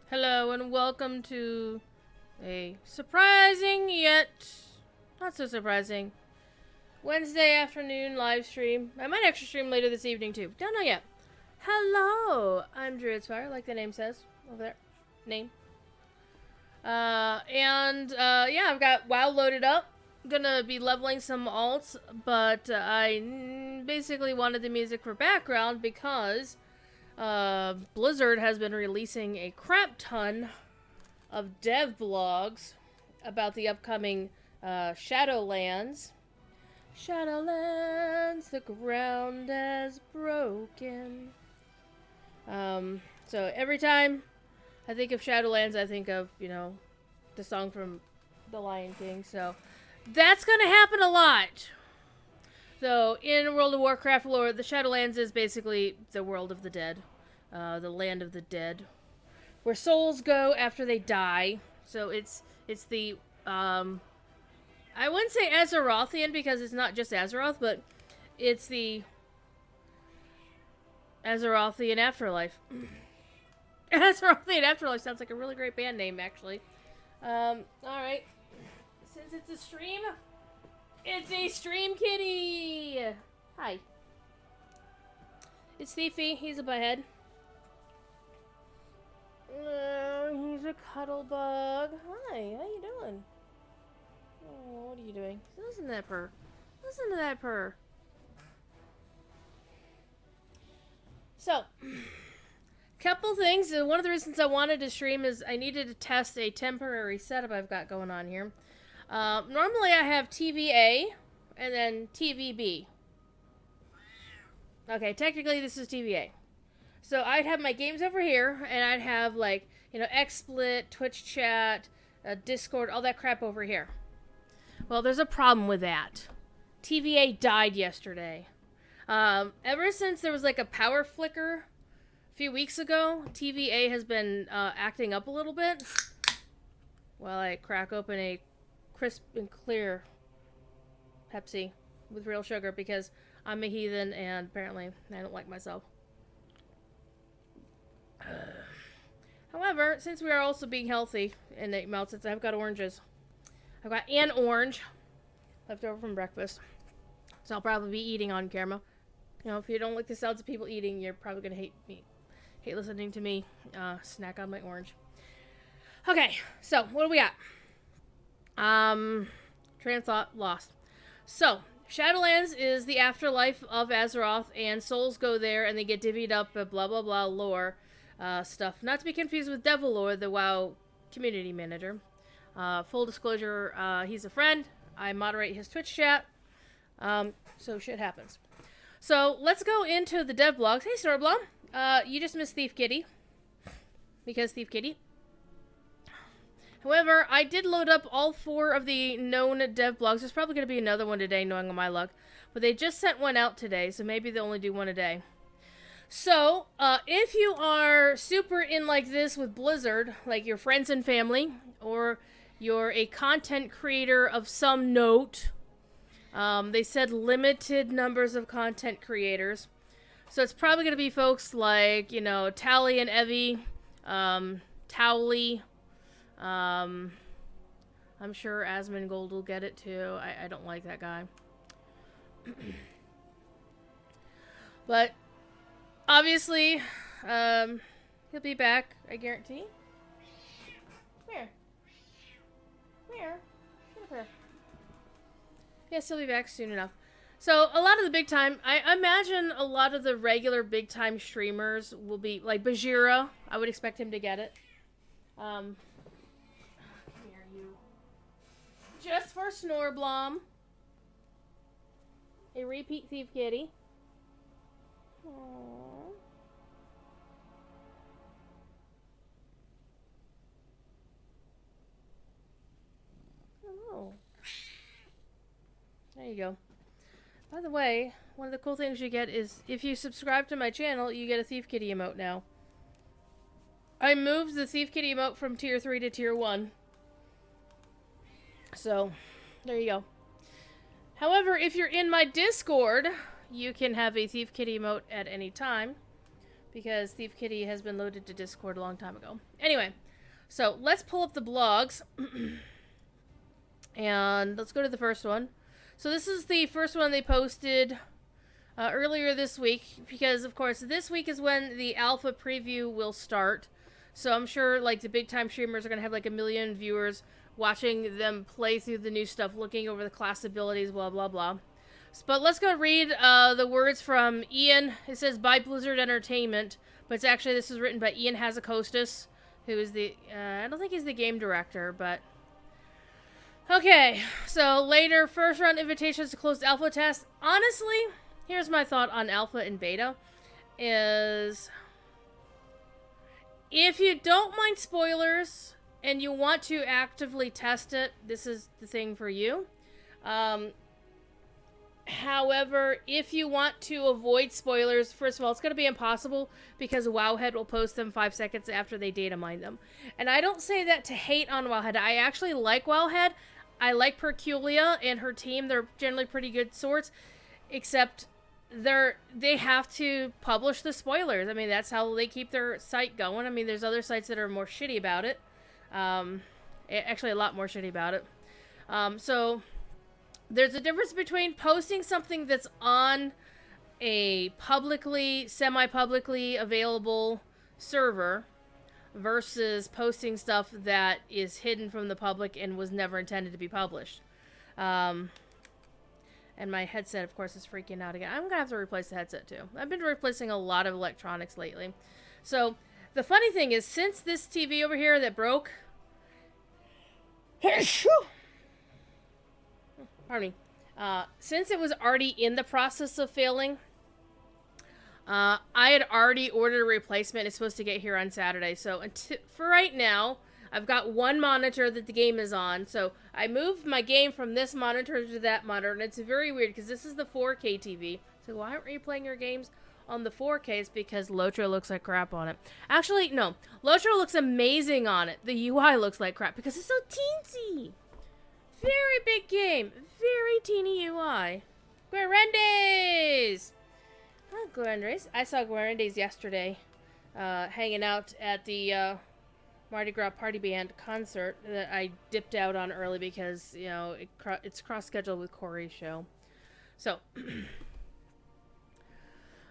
Hello and welcome to a surprising yet not so surprising Wednesday afternoon live stream. I might actually stream later this evening too. Don't know yet. Hello, I'm Druidspire, like the name says over there. Name. Yeah, I've got WoW loaded up. Gonna be leveling some alts, but I basically wanted the music for background because Blizzard has been releasing a crap ton of dev blogs about the upcoming Shadowlands. Shadowlands, the ground has broken. So every time I think of Shadowlands, I think of, the song from The Lion King. So that's gonna happen a lot. So in World of Warcraft lore, the Shadowlands is basically the world of the dead, the land of the dead, where souls go after they die. So it's the I wouldn't say Azerothian because it's not just Azeroth, but it's the Azerothian afterlife. Azerothian afterlife sounds like a really great band name, actually. All right, since it's a stream, it's a stream kitty. Hi. It's Thiefy. He's a butthead. He's a cuddle bug. Hi, how you doing? Oh, what are you doing? Listen to that purr. Listen to that purr. So, couple things. One of the reasons I wanted to stream is I needed to test a temporary setup I've got going on here. Normally I have TVA and then TVB. Okay, technically this is TVA. So I'd have my games over here, and I'd have XSplit, Twitch chat, Discord, all that crap over here. Well, there's a problem with that. TVA died yesterday. Ever since there was a power flicker a few weeks ago, TVA has been acting up a little bit. While I crack open a crisp and clear Pepsi with real sugar because I'm a heathen and apparently I don't like myself. However, since we are also being healthy in 8 months, I've got oranges. I've got an orange left over from breakfast. So I'll probably be eating on camera. If you don't like the sounds of people eating, you're probably going to hate me. Hate listening to me snack on my orange. Okay, so what do we got? Train of thought lost. So, Shadowlands is the afterlife of Azeroth, and souls go there and they get divvied up blah blah blah lore stuff. Not to be confused with Devil Lore, the WoW community manager. Full disclosure, he's a friend. I moderate his Twitch chat. So shit happens. So let's go into the dev blogs. Hey Storblom, you just missed Thief Kitty. Because Thief Kitty. However, I did load up all 4 of the known dev blogs. There's probably going to be another one today, knowing my luck. But they just sent one out today, so maybe they'll only do one a day. So, if you are super in like this with Blizzard, like your friends and family, or you're a content creator of some note, they said limited numbers of content creators. So it's probably going to be folks like, Tally and Evie, Towley. I'm sure Asmongold will get it too. I don't like that guy. But obviously, he'll be back, I guarantee. Where? Get up here. Yes, he'll be back soon enough. So, a lot of the big time, I imagine a lot of the regular big time streamers will be, like Bajira. I would expect him to get it. Come here, you. Just for Snorblom. A repeat Thief Kitty. Aww. Oh. There you go. By the way, one of the cool things you get is if you subscribe to my channel, you get a Thief Kitty emote now. I moved the Thief Kitty emote from tier 3 to tier 1. So, there you go. However, if you're in my Discord, you can have a Thief Kitty emote at any time. because Thief Kitty has been loaded to Discord a long time ago. Anyway, so let's pull up the blogs. And let's go to the first one. So this is the first one they posted earlier this week, because of course this week is when the alpha preview will start. So I'm sure like the big time streamers are going to have like 1 million viewers watching them play through the new stuff, looking over the class abilities, blah blah blah. But let's go read the words from Ian. It says by Blizzard Entertainment, but it's actually, this is written by Ian Hazakostas, who is the, I don't think he's the game director, but... Okay, so later, first round invitations to closed alpha test. Honestly, here's my thought on alpha and beta, is... if you don't mind spoilers, and you want to actively test it, this is the thing for you. However, if you want to avoid spoilers, first of all, it's going to be impossible because Wowhead will post them 5 seconds after they data mine them. And I don't say that to hate on Wowhead. I actually like Wowhead. I like Perculia and her team. They're generally pretty good sorts, except they have to publish the spoilers. I mean, that's how they keep their site going. I mean, there's other sites that are more shitty about it. Actually, a lot more shitty about it. So... there's a difference between posting something that's on a publicly, semi-publicly available server versus posting stuff that is hidden from the public and was never intended to be published. And my headset, of course, is freaking out again. I'm going to have to replace the headset, too. I've been replacing a lot of electronics lately. So, the funny thing is, since this TV over here that broke... pardon me. Since it was already in the process of failing, I had already ordered a replacement. It's supposed to get here on Saturday. So for right now, I've got one monitor that the game is on. So I moved my game from this monitor to that monitor. And it's very weird because this is the 4K TV. So why aren't you playing your games on the 4K? It's because Lotro looks like crap on it. Actually, no. Lotro looks amazing on it. The UI looks like crap because it's so teensy. Very big game. Very teeny UI. Guarendes! Oh, Guarendes. I saw Guarendes yesterday. Hanging out at the Mardi Gras Party Band concert that I dipped out on early because, you know, it's cross-scheduled with Corey's show. So...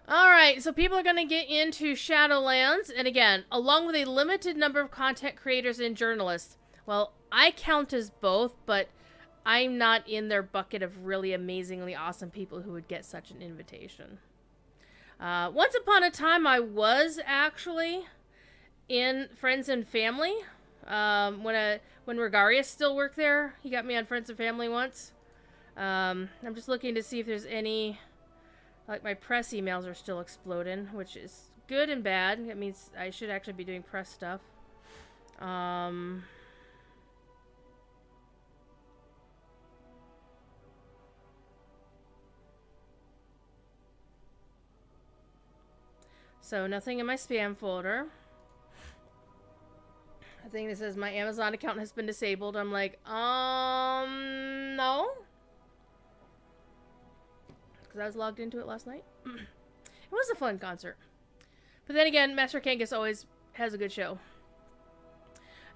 Alright, so people are going to get into Shadowlands. And again, along with a limited number of content creators and journalists. Well, I count as both, but... I'm not in their bucket of really amazingly awesome people who would get such an invitation. Once upon a time, I was actually in Friends and Family. When Regarius still worked there, he got me on Friends and Family once. I'm just looking to see if there's any... like, my press emails are still exploding, which is good and bad. It means I should actually be doing press stuff. So, nothing in my spam folder. A thing that says my Amazon account has been disabled. I'm like, no. Because I was logged into it last night. It was a fun concert. But then again, Master Kangas always has a good show.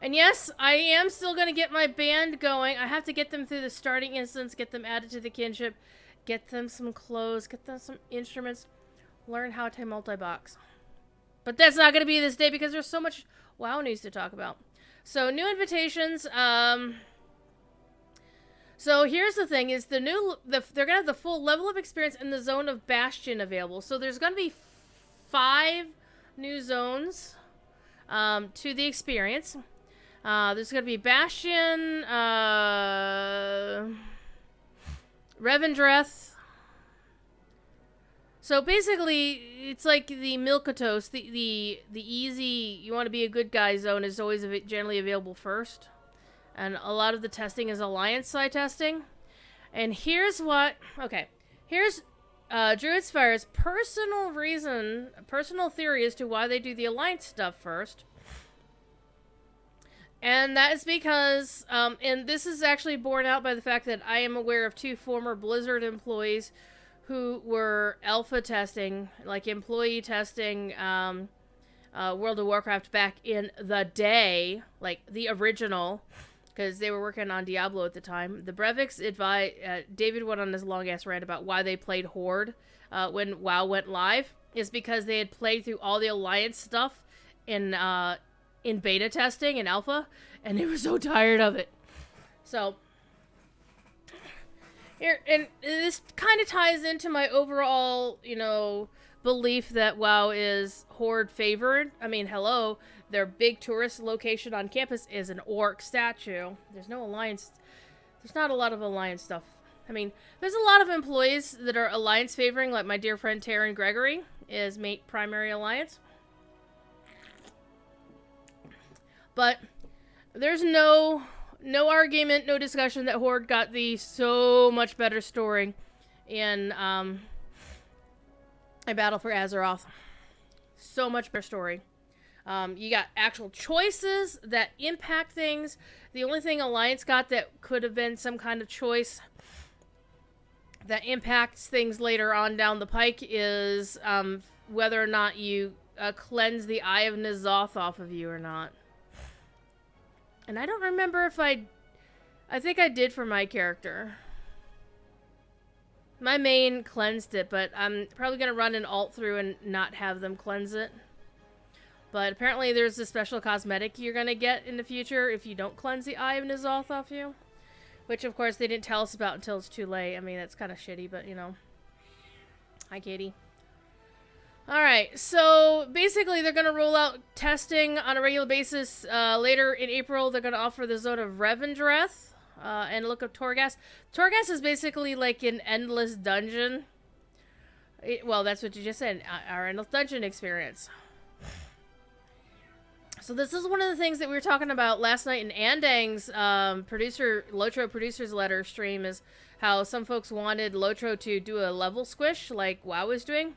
And yes, I am still going to get my band going. I have to get them through the starting instance, get them added to the kinship, get them some clothes, get them some instruments. Learn how to multi-box. But that's not going to be this day because there's so much WoW news to talk about. So, new invitations. So, here's the thing. Is they're going to have the full level of experience in the zone of Bastion available. So, there's going to be 5 new zones to the experience. There's going to be Bastion, Revendreth. So basically, it's like the Milquetoast, the easy, you want to be a good guy zone is always generally available first. And a lot of the testing is Alliance side testing. And here's what, okay, here's Druidspire's personal theory as to why they do the Alliance stuff first. And that is because, and this is actually borne out by the fact that I am aware of 2 former Blizzard employees who were alpha testing, like employee testing, World of Warcraft back in the day, like the original, because they were working on Diablo at the time. The Breivik David went on this long ass rant about why they played Horde when WoW went live, is because they had played through all the Alliance stuff in beta testing and alpha, and they were so tired of it. So here, and this kind of ties into my overall, belief that WoW is Horde favored. I mean, hello, their big tourist location on campus is an orc statue. There's no Alliance. There's not a lot of Alliance stuff. I mean, there's a lot of employees that are Alliance favoring, like my dear friend Taryn Gregory is primary Alliance. But there's no argument, no discussion that Horde got the so much better story in A Battle for Azeroth. So much better story. You got actual choices that impact things. The only thing Alliance got that could have been some kind of choice that impacts things later on down the pike is whether or not you cleanse the Eye of N'Zoth off of you or not. And I don't remember if I think I did for my character. My main cleansed it, but I'm probably going to run an alt through and not have them cleanse it. But apparently there's a special cosmetic you're going to get in the future if you don't cleanse the Eye of N'Zoth off you. Which, of course, they didn't tell us about until it's too late. I mean, that's kind of shitty, but, Hi, Katie. Alright, so basically they're going to roll out testing on a regular basis. Later in April, they're going to offer the Zone of Revendreth and look up Torghast. Torghast is basically like an endless dungeon. Well, that's what you just said, our endless dungeon experience. So this is one of the things that we were talking about last night in Andang's Lotro Producer's Letter stream, is how some folks wanted Lotro to do a level squish like WoW is doing.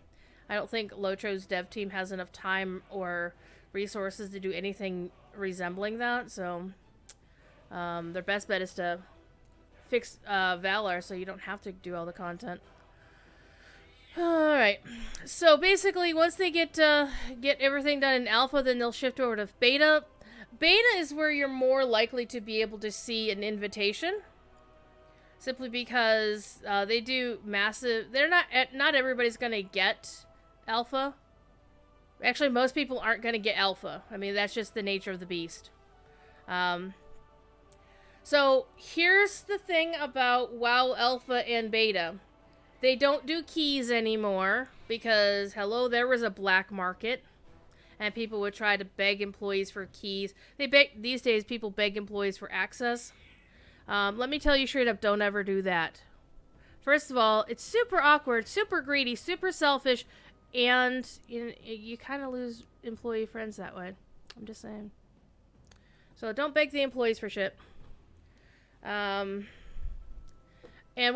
I don't think Lotro's dev team has enough time or resources to do anything resembling that, so their best bet is to fix Valor so you don't have to do all the content. Alright, so basically once they get everything done in alpha, then they'll shift over to beta. Beta is where you're more likely to be able to see an invitation. Simply because they do massive... Not everybody's going to get alpha. Actually, most people aren't going to get alpha. I mean, that's just the nature of the beast. So, here's the thing about WoW Alpha and Beta. They don't do keys anymore because, hello, there was a black market. And people would try to beg employees for keys. These days, people beg employees for access. Let me tell you straight up, don't ever do that. First of all, it's super awkward, super greedy, super selfish, and you kind of lose employee friends that way. I'm just saying. So don't beg the employees for shit. And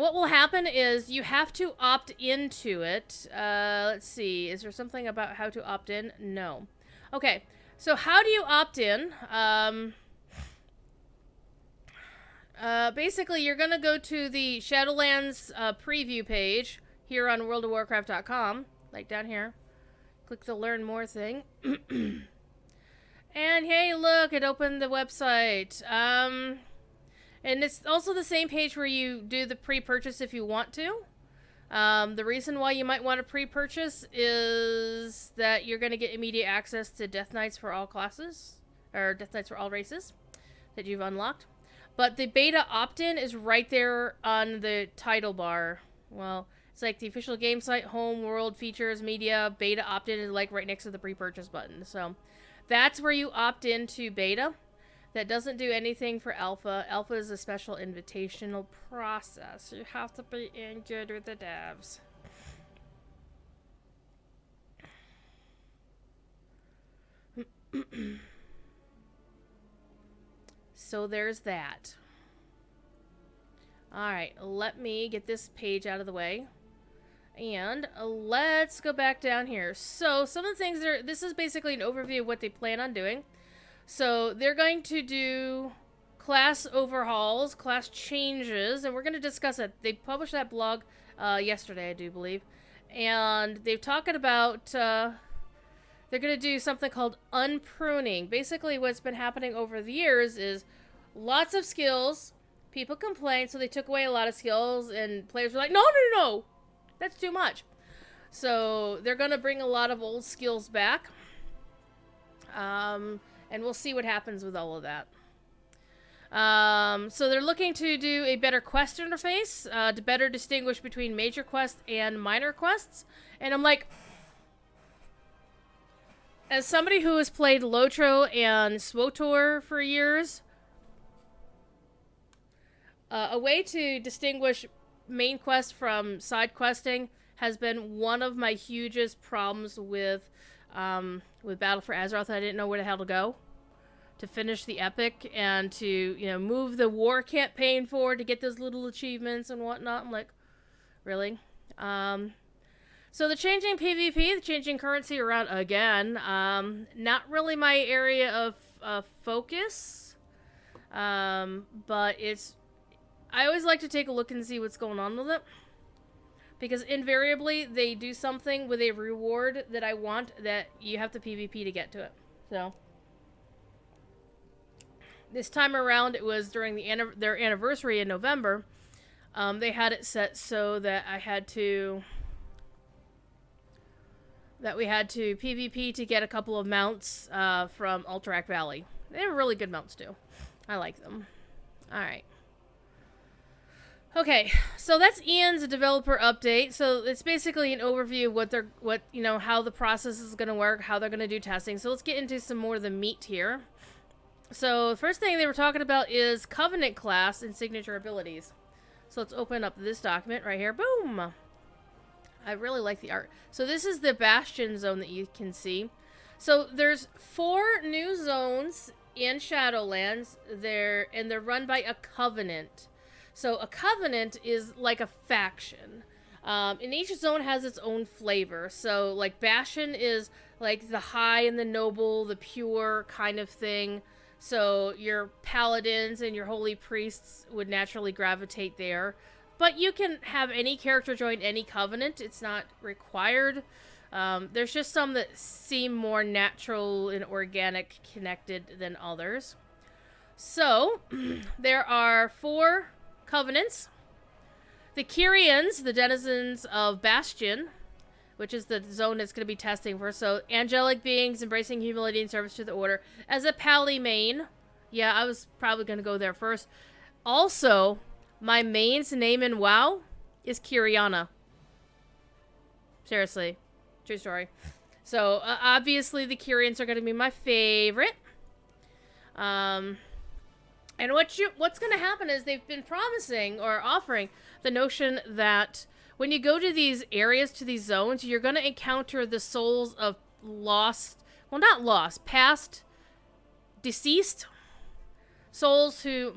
what will happen is you have to opt into it. Let's see. Is there something about how to opt in? No. Okay. So how do you opt in? Basically, you're going to go to the Shadowlands preview page here on worldofwarcraft.com. Like down here. Click the Learn More thing. And hey, look, it opened the website. And it's also the same page where you do the pre-purchase if you want to. The reason why you might want to pre-purchase is that you're going to get immediate access to Death Knights for all classes, or Death Knights for all races that you've unlocked. But the beta opt-in is right there on the title bar. Well, it's like the official game site, home, world, features, media. Beta opt-in is like right next to the pre-purchase button. So that's where you opt into beta. That doesn't do anything for alpha. Alpha is a special invitational process. You have to be in good with the devs. So there's that. Alright, let me get this page out of the way. And let's go back down here. So some of the things this is basically an overview of what they plan on doing. So they're going to do class overhauls, class changes, and we're going to discuss it. They published that blog yesterday, I do believe. And they've talking about, they're going to do something called unpruning. Basically, what's been happening over the years is lots of skills. People complain, so they took away a lot of skills, and players were like, no, no, no, that's too much. So they're going to bring a lot of old skills back. And we'll see what happens with all of that. So they're looking to do a better quest interface to better distinguish between major quests and minor quests. And I'm like, as somebody who has played Lotro and SWTOR for years, a way to distinguish main quest from side questing has been one of my hugest problems with Battle for Azeroth. I didn't know where the hell to go to finish the epic and to, you know, move the war campaign forward to get those little achievements and whatnot. I'm like, really? So the changing PvP, the changing currency around again, not really my area of focus, but it's, I always like to take a look and see what's going on with it, because invariably they do something with a reward that I want that you have to PvP to get to it. So this time around, it was during their anniversary in November. They had it set so that we had to PvP to get a couple of mounts from Alterac Valley. They were really good mounts too. I like them. All right. Okay, so that's Ian's developer update. So it's basically an overview of how the process is going to work, how they're going to do testing. So let's get into some more of the meat here. So the first thing they were talking about is Covenant class and signature abilities. So let's open up this document right here. Boom! I really like the art. So this is the Bastion zone that you can see. So there's 4 new zones in Shadowlands. They're run by a Covenant. So a Covenant is like a faction. And each zone has its own flavor. So like Bastion is like the high and the noble, the pure kind of thing. So your paladins and your holy priests would naturally gravitate there. But you can have any character join any Covenant. It's not required. There's just some that seem more natural and organic connected than others. So there are 4 Covenants. The Kyrians, the denizens of Bastion, which is the zone that's going to be testing for. So, angelic beings embracing humility and service to the Order. As a Pally main, yeah, I was probably going to go there first. Also, my main's name in WoW is Kyriana. Seriously. True story. So, obviously, the Kyrians are going to be my favorite. And what's going to happen is they've been promising or offering the notion that when you go to these areas, to these zones, you're going to encounter the souls of past, deceased souls who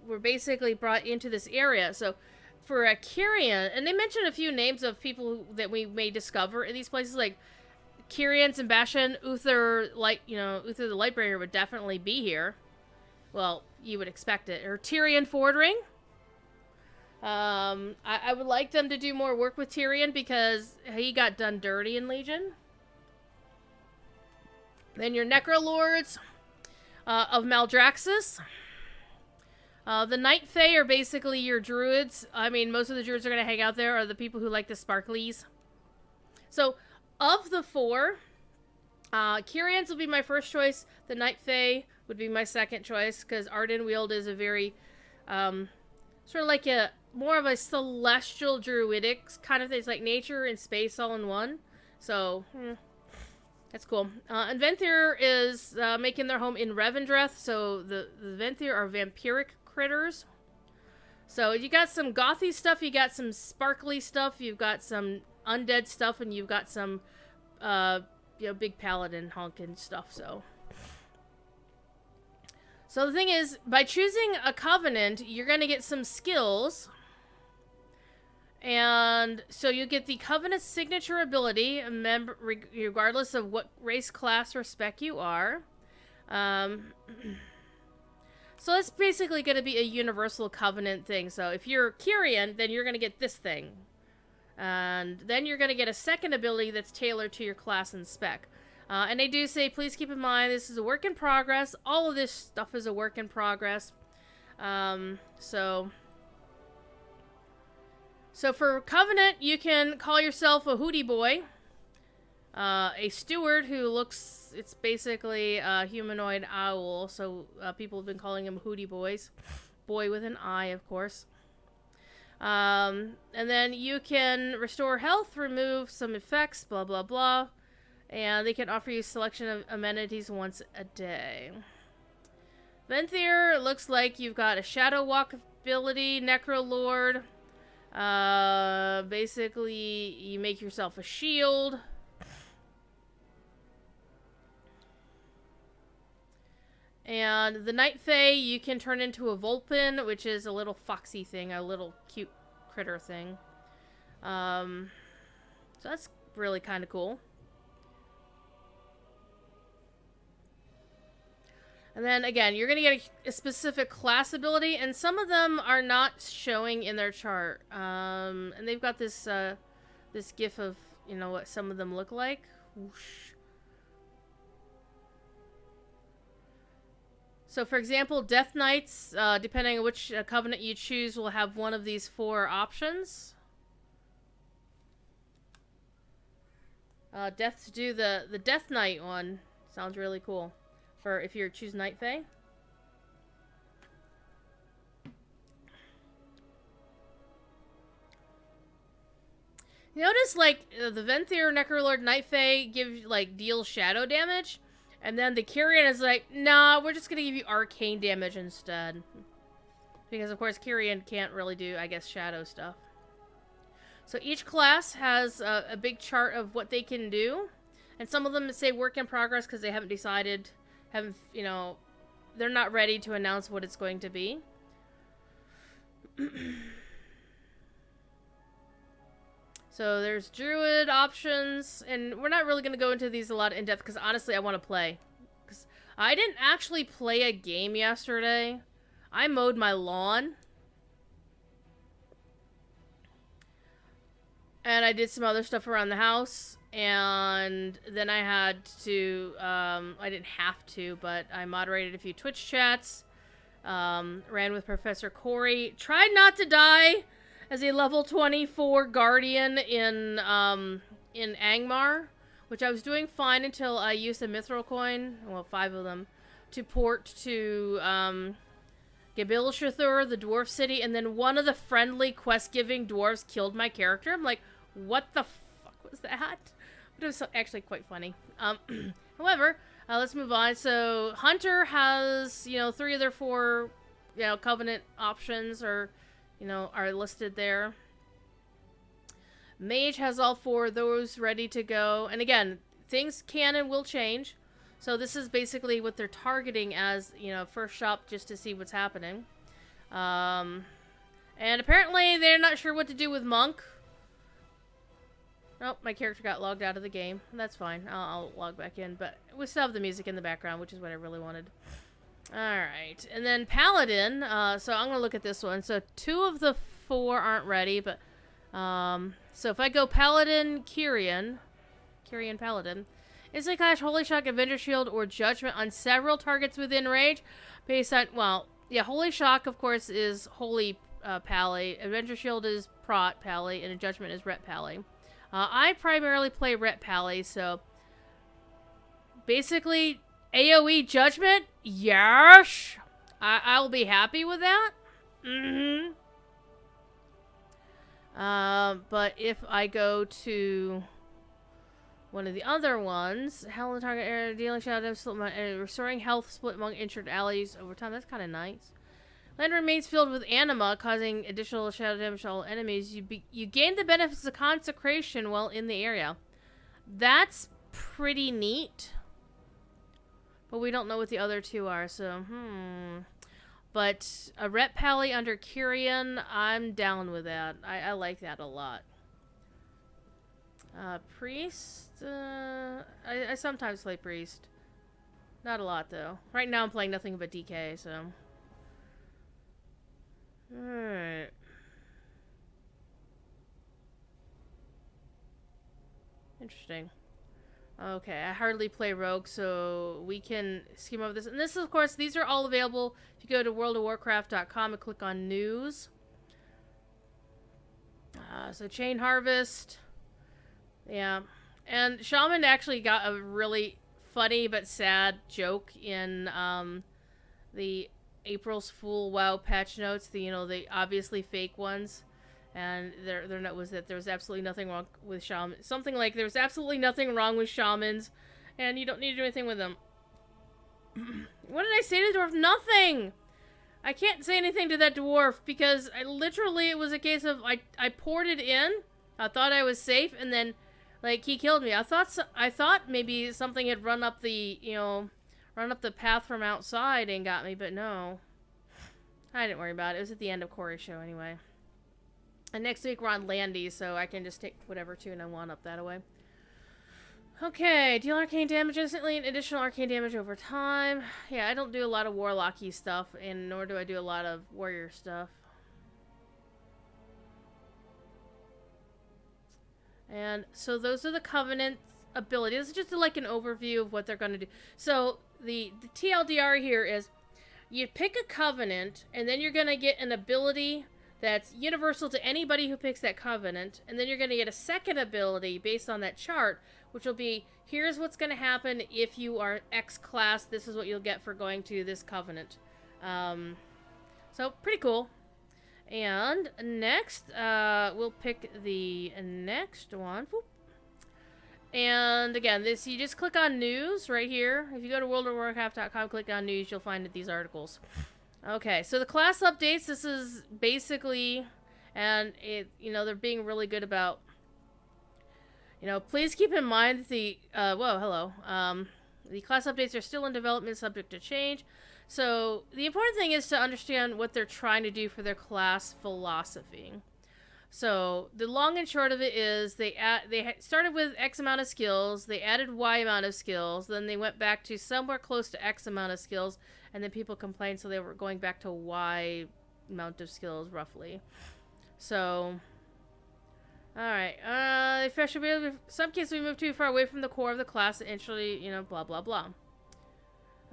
were basically brought into this area. So for a Kyrian, and they mentioned a few names of people that we may discover in these places, like Kyrians and Bastion. Uther the Lightbringer would definitely be here. Well, you would expect it. Or Tyrion Fordring. I would like them to do more work with Tyrion because he got done dirty in Legion. Then your Necrolords of Maldraxxus. The Night Fae are basically your druids. I mean, most of the druids are going to hang out there are the people who like the sparklies. So, of the 4, Kyrians will be my first choice. The Night Fae would be my second choice because Ardenweald is a very, sort of like more of a celestial druidic kind of thing. It's like nature and space all in one. So, that's cool. And Venthyr is making their home in Revendreth. So the Venthyr are vampiric critters. So you got some gothy stuff, you got some sparkly stuff, you've got some undead stuff, and you've got some big paladin honkin' stuff. So the thing is, by choosing a Covenant, you're going to get some skills. And so you get the Covenant signature ability, regardless of what race, class, or spec you are. So it's basically going to be a universal covenant thing. So if you're Kyrian, then you're going to get this thing. And then you're going to get a second ability that's tailored to your class and spec. And they do say, please keep in mind, this is a work in progress. All of this stuff is a work in progress. So for Covenant, you can call yourself a Hootie Boy. A steward who looks, it's basically a humanoid owl. So people have been calling him Hootie Boys. Boy with an I, of course. And then you can restore health, remove some effects, blah, blah, blah. And they can offer you a selection of amenities once a day. Venthyr, looks like you've got a Shadow Walk ability, Necrolord. Basically, you make yourself a shield. And the Night Fae, you can turn into a Vulpin, which is a little foxy thing, a little cute critter thing. So that's really kind of cool. And then, again, you're going to get a specific class ability, and some of them are not showing in their chart. And they've got this, this gif of, you know, what some of them look like. Whoosh. So, for example, Death Knights, depending on which covenant you choose, will have one of these 4 options. Death to do the Death Knight one. Sounds really cool. For if you choose Night Fae. You notice, like, the Venthyr, Necrolord, Night Fae deal shadow damage. And then the Kyrian is like, nah, we're just gonna give you arcane damage instead. Because, of course, Kyrian can't really do, I guess, shadow stuff. So each class has a big chart of what they can do. And some of them say work in progress because they haven't decided, you know, they're not ready to announce what it's going to be. So there's druid options, and we're not really going to go into these a lot in depth because honestly I want to play. Because I didn't actually play a game yesterday. I mowed my lawn. And I did some other stuff around the house. And then I had to, I didn't have to, but I moderated a few Twitch chats. Ran with Professor Corey. Tried not to die as a level 24 guardian in Angmar, which I was doing fine until I used a mithril coin, well, 5 of them, to port to Gabilshathur, the dwarf city, and then one of the friendly quest-giving dwarves killed my character. I'm like, what the fuck was that? But it was actually quite funny. However, let's move on. So Hunter has, you know, 3 of their 4, you know, covenant options are listed there. Mage has all 4 of those ready to go. And again, things can and will change. So this is basically what they're targeting as, you know, first shop just to see what's happening. And apparently they're not sure what to do with Monk. Nope, my character got logged out of the game. That's fine. I'll log back in. But we still have the music in the background, which is what I really wanted. Alright, and then Paladin, so I'm going to look at this one. So 2 of the 4 aren't ready, but, so if I go Paladin, Kyrian Paladin, instantly clash Holy Shock, Avenger Shield, or Judgment on several targets within range, based on, well, yeah, Holy Shock, of course, is Holy Pally, Avenger Shield is Prot Pally, and Judgment is Ret Pally. I primarily play Ret Pally, so, basically, AoE Judgment? Yes! I'll be happy with that. Mm-hmm. But if I go to one of the other ones, Hell in the target area, dealing shadow damage, restoring health split among injured allies over time. That's kind of nice. Land remains filled with anima, causing additional shadow damage to all enemies. You gain the benefits of consecration while in the area. That's pretty neat. But we don't know what the other 2 are, so, But a Ret Pally under Kyrian, I'm down with that. I like that a lot. Priest? I sometimes play Priest. Not a lot, though. Right now I'm playing nothing but DK, so... Alright. Interesting. Okay, I hardly play Rogue, so we can skim over this. And this, of course, these are all available if you go to worldofwarcraft.com and click on News. So Chain Harvest. Yeah. And Shaman actually got a really funny but sad joke in the April's Fool WoW patch notes, the obviously fake ones. And their note was that there was absolutely nothing wrong with shamans. Something like, there was absolutely nothing wrong with shamans, and you don't need to do anything with them. What did I say to the dwarf? Nothing! I can't say anything to that dwarf, because it was a case of, I poured it in, I thought I was safe, and then, like, he killed me. I thought maybe something had run up the path from outside and got me, but no. I didn't worry about it. It was at the end of Corey's show anyway. And next week we're on Landy, so I can just take whatever tune I want up that way. Okay, deal arcane damage instantly and additional arcane damage over time. Yeah, I don't do a lot of warlocky stuff, and nor do I do a lot of warrior stuff. And so those are the Covenant abilities. This is just like an overview of what they're going to do. So the TLDR here is you pick a Covenant, and then you're going to get an ability that's universal to anybody who picks that Covenant, and then you're going to get a second ability based on that chart, which will be, here's what's going to happen if you are X class, this is what you'll get for going to this Covenant. So, pretty cool. And next, we'll pick the next one. Whoop. And again, you just click on News right here. If you go to worldofwarcraft.com, click on News, you'll find these articles. Okay, so the class updates, this is basically, and they're being really good about, please keep in mind the class updates are still in development, subject to change. So the important thing is to understand what they're trying to do for their class philosophy. So the long and short of it is they started with X amount of skills, they added Y amount of skills, then they went back to somewhere close to X amount of skills, and then people complained, so they were going back to Y amount of skills, roughly. So, alright, in some cases we move too far away from the core of the class, eventually, blah blah blah.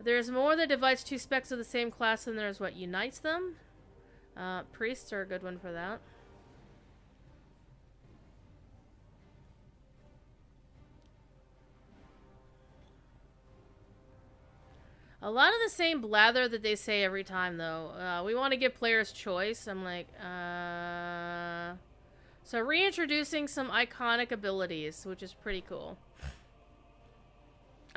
There's more that divides two specs of the same class than there's what unites them. Priests are a good one for that. A lot of the same blather that they say every time, though. We want to give players choice. I'm like, So reintroducing some iconic abilities, which is pretty cool.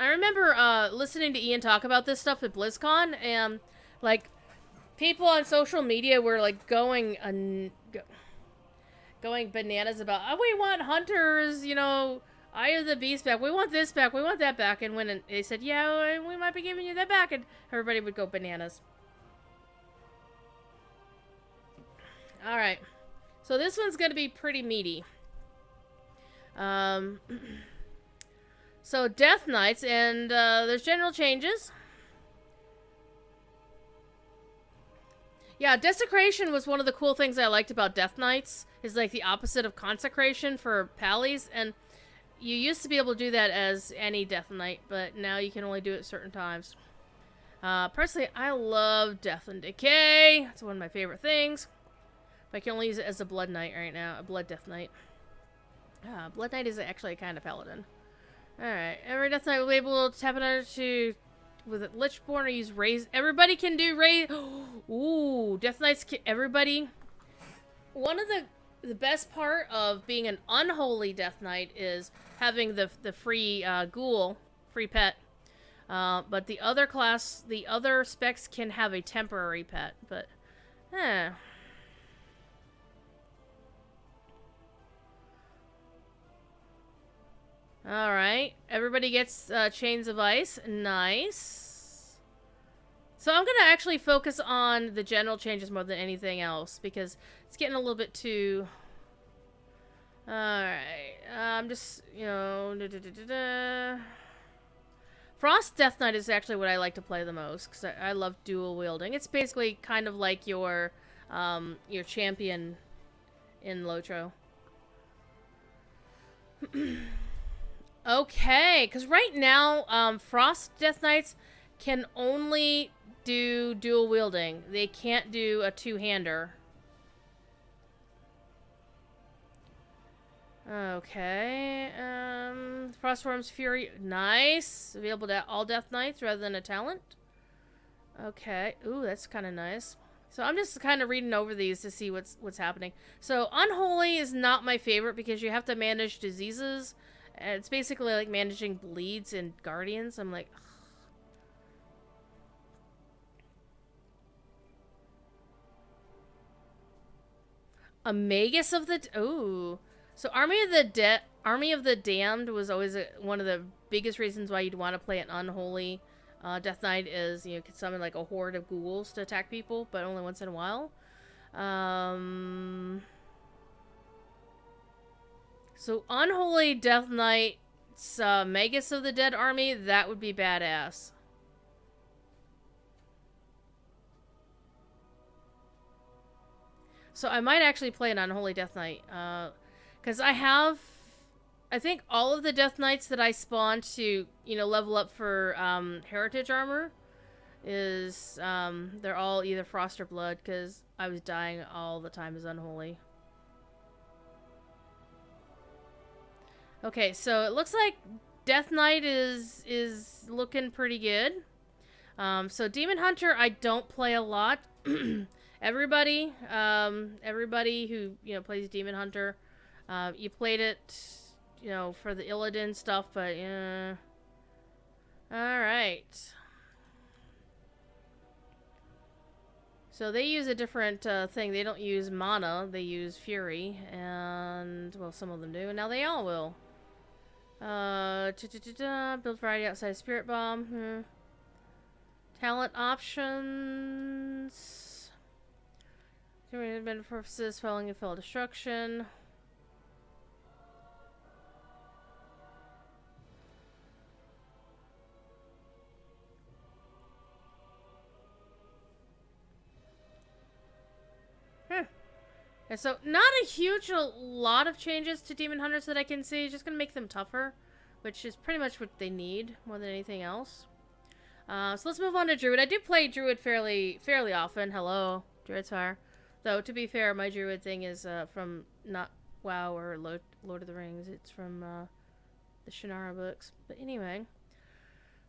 I remember listening to Ian talk about this stuff at BlizzCon, and, like, people on social media were, like, going bananas about, oh, we want hunters, Eye of the Beast back. We want this back. We want that back. And when they said, yeah, we might be giving you that back, and everybody would go bananas. Alright. So this one's going to be pretty meaty. So Death Knights, and there's general changes. Yeah, Desecration was one of the cool things I liked about Death Knights. Is like the opposite of Consecration for Pallies, and you used to be able to do that as any Death Knight, but now you can only do it certain times. Personally, I love Death and Decay. It's one of my favorite things. But I can only use it as a Blood Knight right now. A Blood Death Knight. Blood Knight is actually a kind of paladin. Alright, every Death Knight will be able to tap it under to... with it Lichborn or use Raise. Everybody can do Raise. Ooh, Death Knights can... Everybody. One of the best part of being an unholy Death Knight is having the free ghoul, free pet. But the other specs can have a temporary pet. But, Alright, everybody gets Chains of Ice. Nice. So I'm going to actually focus on the general changes more than anything else, because it's getting a little bit too... Alright, I'm just, Frost Death Knight is actually what I like to play the most, because I love dual wielding. It's basically kind of like your your champion in Lotro. Okay, because right now, Frost Death Knights can only do dual wielding. They can't do a two-hander. Okay, Frostworm's Fury, nice. Available to all Death Knights rather than a talent. Okay, ooh, that's kind of nice. So I'm just kind of reading over these to see what's happening. So Unholy is not my favorite because you have to manage diseases. It's basically like managing bleeds and guardians. I'm like, ugh. A Magus of the ooh. So Army of the Damned was always one of the biggest reasons why you'd want to play an Unholy Death Knight. Is you could summon like a horde of ghouls to attack people, but only once in a while. So Unholy Death Knight's Magus of the Dead Army, that would be badass. So I might actually play an Unholy Death Knight. Because I think all of the Death Knights that I spawned to, level up for Heritage Armor is, they're all either Frost or Blood, because I was dying all the time as Unholy. Okay, so it looks like Death Knight is looking pretty good. So Demon Hunter, I don't play a lot. Everybody who, plays Demon Hunter, you played it, for the Illidan stuff, but yeah. Alright. So they use a different thing. They don't use mana, they use Fury, and, well, some of them do, and now they all will. Build variety outside Spirit Bomb. Talent options. Benefit purposes, following a fell destruction. And so, not a lot of changes to Demon Hunters that I can see. Just gonna make them tougher, which is pretty much what they need more than anything else. So let's move on to Druid. I do play Druid fairly often. Hello, Druid's Fire. Though, to be fair, my Druid thing is from not WoW or Lord of the Rings. It's from the Shannara books. But anyway.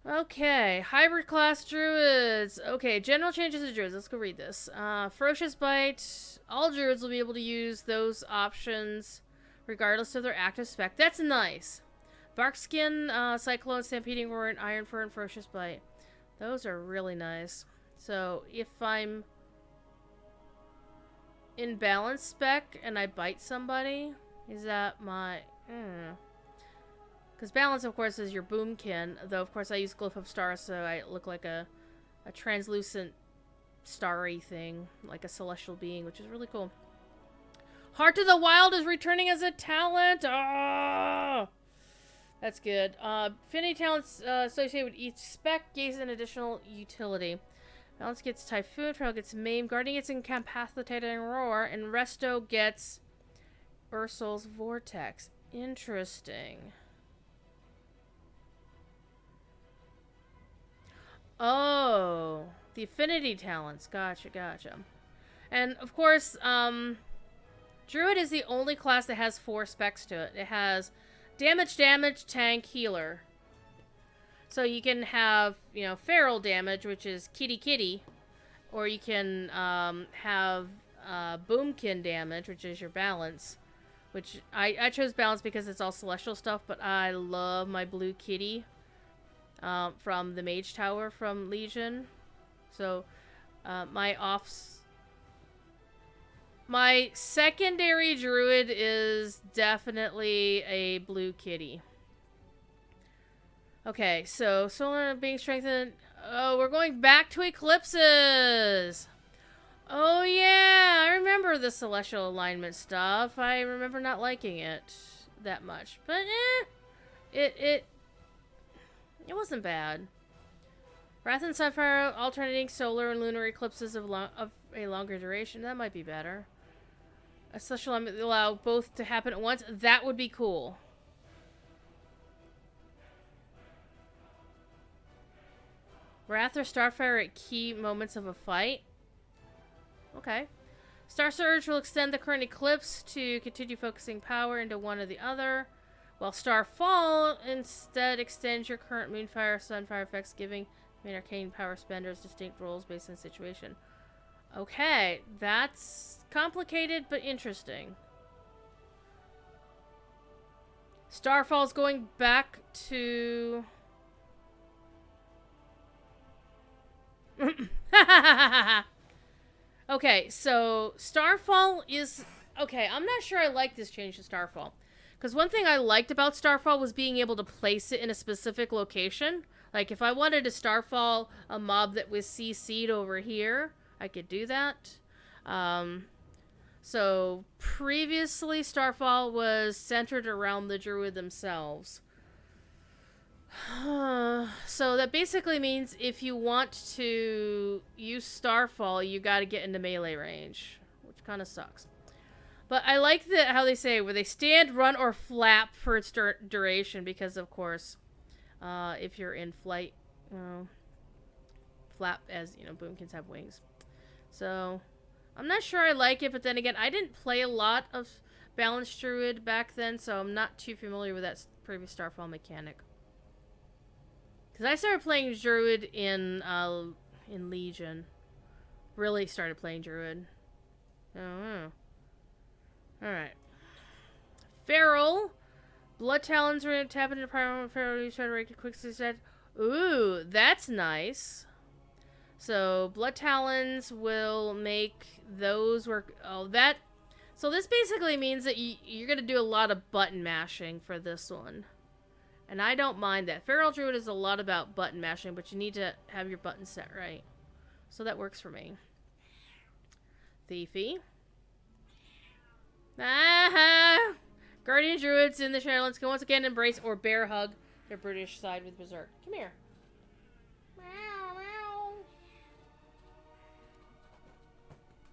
Okay, Hybrid Class Druids. Okay, general changes to Druids. Let's go read this. Ferocious Bite. All Druids will be able to use those options regardless of their active spec. That's nice. Barkskin, Cyclone, Stampeding Roar, and Iron Fur, and Ferocious Bite. Those are really nice. So, if I'm in balance spec and I bite somebody, is that my... Because balance, of course, is your boomkin. Though, of course, I use Glyph of Stars, so I look like a translucent starry thing. Like a celestial being, which is really cool. Heart of the Wild is returning as a talent! Oh! That's good. Affinity talents associated with each spec gains an additional utility. Balance gets Typhoon, Feral gets Maim, Guardian gets Incapacitating Roar, and Resto gets Ursul's Vortex. Interesting. Oh, the affinity talents. Gotcha. And, of course, Druid is the only class that has 4 specs to it. It has damage, tank, healer. So you can have, feral damage, which is kitty, or you can have boomkin damage, which is your balance. Which I chose balance because it's all celestial stuff, but I love my blue kitty. From the Mage Tower from Legion. So, my secondary Druid is definitely a blue kitty. Okay, so Solar being strengthened. Oh, we're going back to Eclipses! Oh yeah, I remember the Celestial Alignment stuff. I remember not liking it that much. But, it wasn't bad. Wrath and Sunfire alternating solar and lunar eclipses of a longer duration. That might be better. A celestial allow both to happen at once. That would be cool. Wrath or Starfire at key moments of a fight. Okay. Star Surge will extend the current eclipse to continue focusing power into one or the other. While Starfall instead extends your current Moonfire, Sunfire effects, giving main arcane power spenders distinct roles based on the situation. Okay, that's complicated but interesting. Starfall's going back to... Okay, so Starfall is... Okay, I'm not sure I like this change to Starfall. Because one thing I liked about Starfall was being able to place it in a specific location. Like, if I wanted to Starfall a mob that was CC'd over here, I could do that. So, previously, Starfall was centered around the Druid themselves. So, that basically means if you want to use Starfall, you gotta get into melee range. Which kind of sucks. But I like how they say, where they stand, run, or flap for its duration, because, of course, if you're in flight, flap as, boomkins have wings. So, I'm not sure I like it, but then again, I didn't play a lot of Balanced Druid back then, so I'm not too familiar with that previous Starfall mechanic. Because I started playing Druid in Legion. Really started playing Druid. Oh. Alright. Feral. Blood Talons are tap into primal Feral. You try to rake it quickly said. Ooh, that's nice. So, Blood Talons will make those work. Oh, that. So, this basically means that you're going to do a lot of button mashing for this one. And I don't mind that. Feral Druid is a lot about button mashing, but you need to have your buttons set right. So, that works for me. Thiefy. Ah! Guardian Druids in the Shadowlands can once again embrace or bear hug their British side with Berserk. Come here. Meow, meow.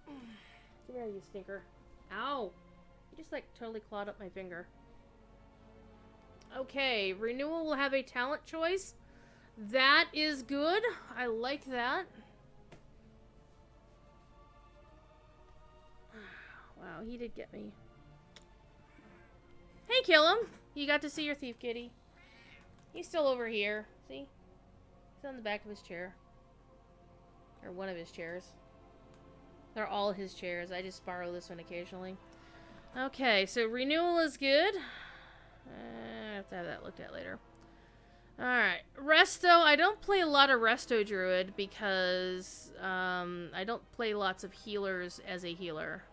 Come here, you stinker. Ow. You just, totally clawed up my finger. Okay, Renewal will have a talent choice. That is good. I like that. Wow, he did get me. Hey, kill him. You got to see your thief kitty. He's still over here. See? He's on the back of his chair. Or one of his chairs. They're all his chairs. I just borrow this one occasionally. Okay, so renewal is good. I have to have that looked at later. Alright. Resto. I don't play a lot of Resto Druid because I don't play lots of healers as a healer.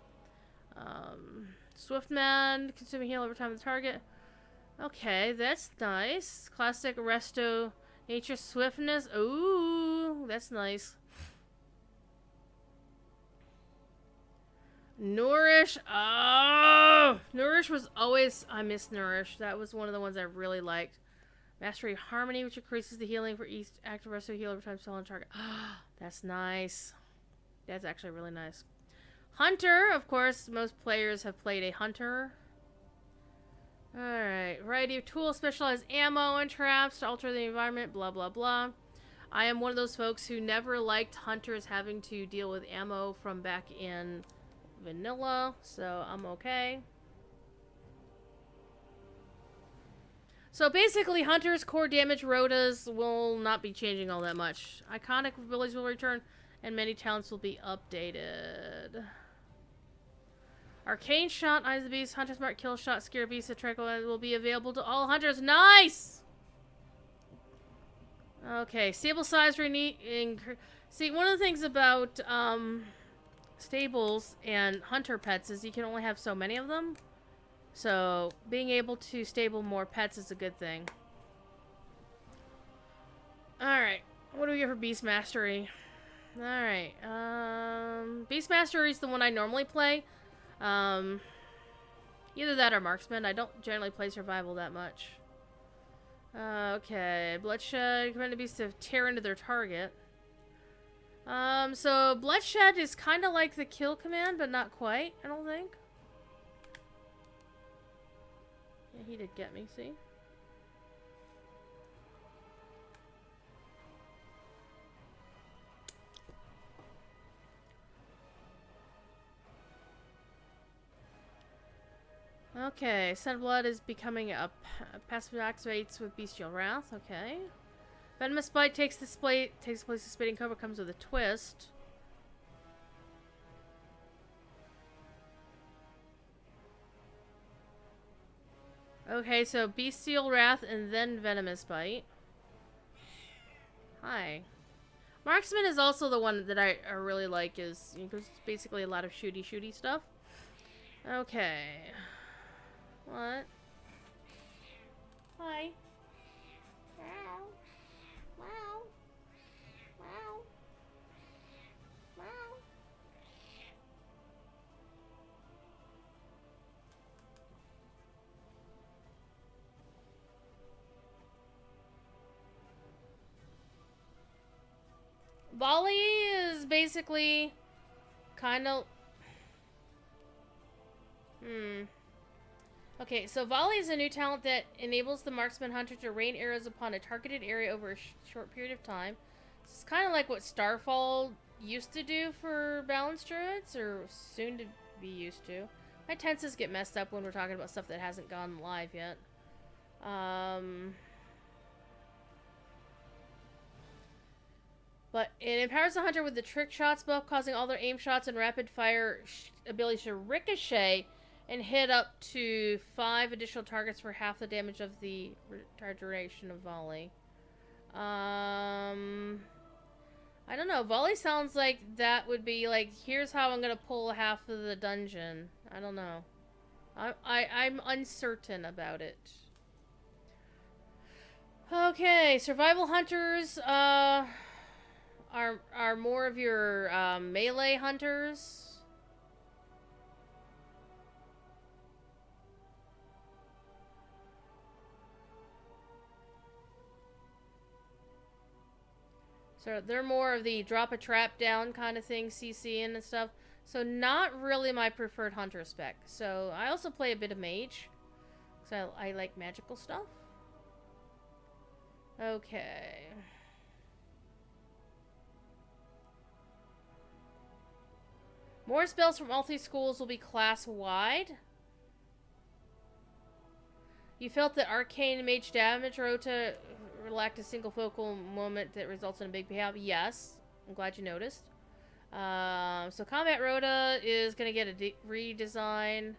Swiftman, consuming heal over time of the target. Okay, that's nice. Classic Resto Nature Swiftness. Ooh, that's nice. Nourish. Oh! Nourish was always... I miss Nourish. That was one of the ones I really liked. Mastery Harmony, which increases the healing for each active Resto heal over time still on target. That's nice. That's actually really nice. Hunter, of course, most players have played a Hunter. Alright, variety of tools, specialized ammo and traps to alter the environment, blah blah blah. I am one of those folks who never liked Hunters having to deal with ammo from back in vanilla, so I'm okay. So basically, Hunter's core damage rotas will not be changing all that much. Iconic abilities will return, and many talents will be updated. Arcane Shot, Eyes of the Beast, Hunter's Mark, Kill Shot, Scare Beast, Tranquil will be available to all hunters. Nice! Okay, stable size see, one of the things about stables and hunter pets is you can only have so many of them. So, being able to stable more pets is a good thing. Alright, what do we get for Beast Mastery? Alright, Beast Mastery is the one I normally play. Either that or Marksman. I don't generally play Survival that much. Okay. Bloodshed. Command the beast to tear into their target. So Bloodshed is kind of like the kill command, but not quite, I don't think. Yeah, he did get me, see? Okay, Sunblood is becoming a passive activates with Bestial Wrath, okay. Venomous Bite takes place of Spitting Cobra, comes with a twist. Okay, so Bestial Wrath and then Venomous Bite. Hi. Marksman is also the one that I really like, is because it's basically a lot of shooty stuff. Okay. What? Hi. Wow. Wow. Wow. Wow. Volley is basically kind of... Okay, so Volley is a new talent that enables the marksman hunter to rain arrows upon a targeted area over a short period of time. It's kind of like what Starfall used to do for balanced druids, or soon to be used to. My tenses get messed up when we're talking about stuff that hasn't gone live yet. But it empowers the hunter with the trick shots buff, causing all their aim shots and rapid fire ability to ricochet and hit up to 5 additional targets for half the damage of the duration of Volley. I don't know. Volley sounds like that would be like, here's how I'm gonna pull half of the dungeon. I don't know. I'm uncertain about it. Okay, survival hunters are more of your melee hunters. So they're more of the drop a trap down kind of thing, CC and stuff. So not really my preferred hunter spec. So I also play a bit of mage. So I like magical stuff. Okay. More spells from all 3 schools will be class-wide. You felt that arcane mage damage rota lacked a single focal moment that results in a big payout. Yes, I'm glad you noticed. So combat rota is going to get a redesign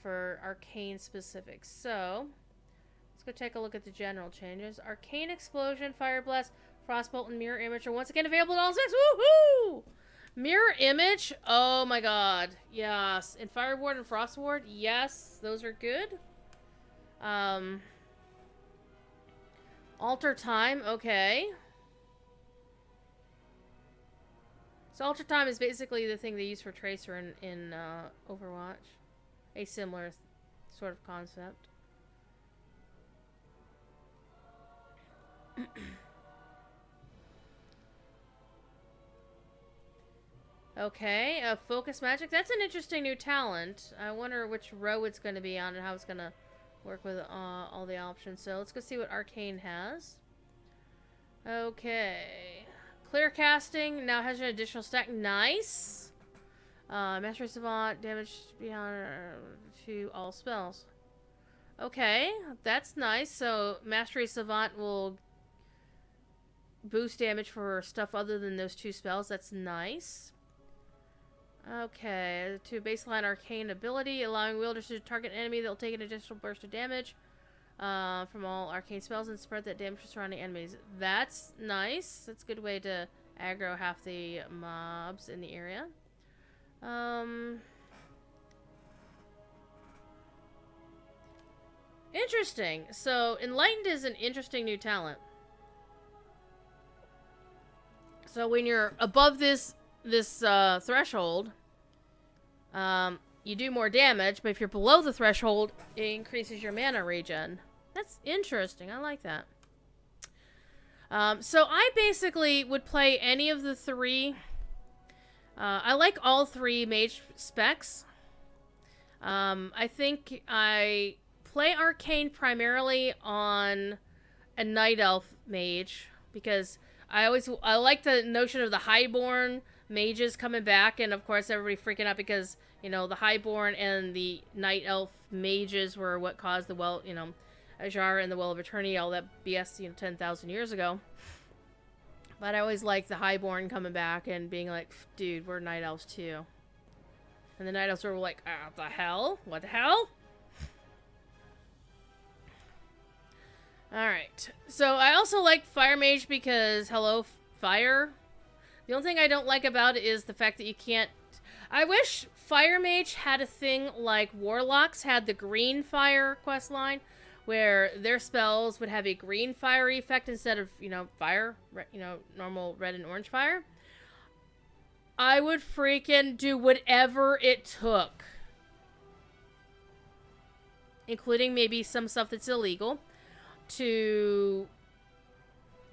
for arcane specifics. So let's go take a look at the general changes. Arcane explosion, fire blast, frostbolt, and mirror image are once again available in all specs. Woohoo! Mirror image, oh my god, yes. And fire ward and frost ward, yes, those are good. Alter time, okay. So alter time is basically the thing they use for Tracer in Overwatch. A similar sort of concept. Okay, focus magic. That's an interesting new talent. I wonder which row it's going to be on and how it's going to work with all the options. So let's go see what Arcane has. Okay. Clear casting now has an additional stack. Nice. Mastery Savant, damage beyond to all spells. Okay, that's nice. So Mastery Savant will boost damage for stuff other than those 2 spells. That's nice. Okay, to baseline arcane ability, allowing wielders to target an enemy that will take an additional burst of damage from all arcane spells and spread that damage to surrounding enemies. That's nice. That's a good way to aggro half the mobs in the area. Interesting. So, Enlightened is an interesting new talent. So when you're above this threshold, you do more damage, but if you're below the threshold, it increases your mana regen. That's interesting. I like that. So I basically would play any of the three. I like all three mage specs. I think I play Arcane primarily on a Night Elf mage because I like the notion of the Highborn mages coming back, and of course everybody freaking out because the Highborn and the Night Elf mages were what caused the Ajar and the Well of Eternity, all that BS 10,000 years ago. But I always liked the Highborn coming back and being like, dude, we're Night Elves too. And the Night Elves were like, the hell? What the hell? Alright. So I also like Fire Mage because, hello, fire. The only thing I don't like about it is the fact that you can't... I wish Fire Mage had a thing like Warlocks had the green fire quest line, where their spells would have a green fiery effect instead of, fire, normal red and orange fire. I would freaking do whatever it took, including maybe some stuff that's illegal, to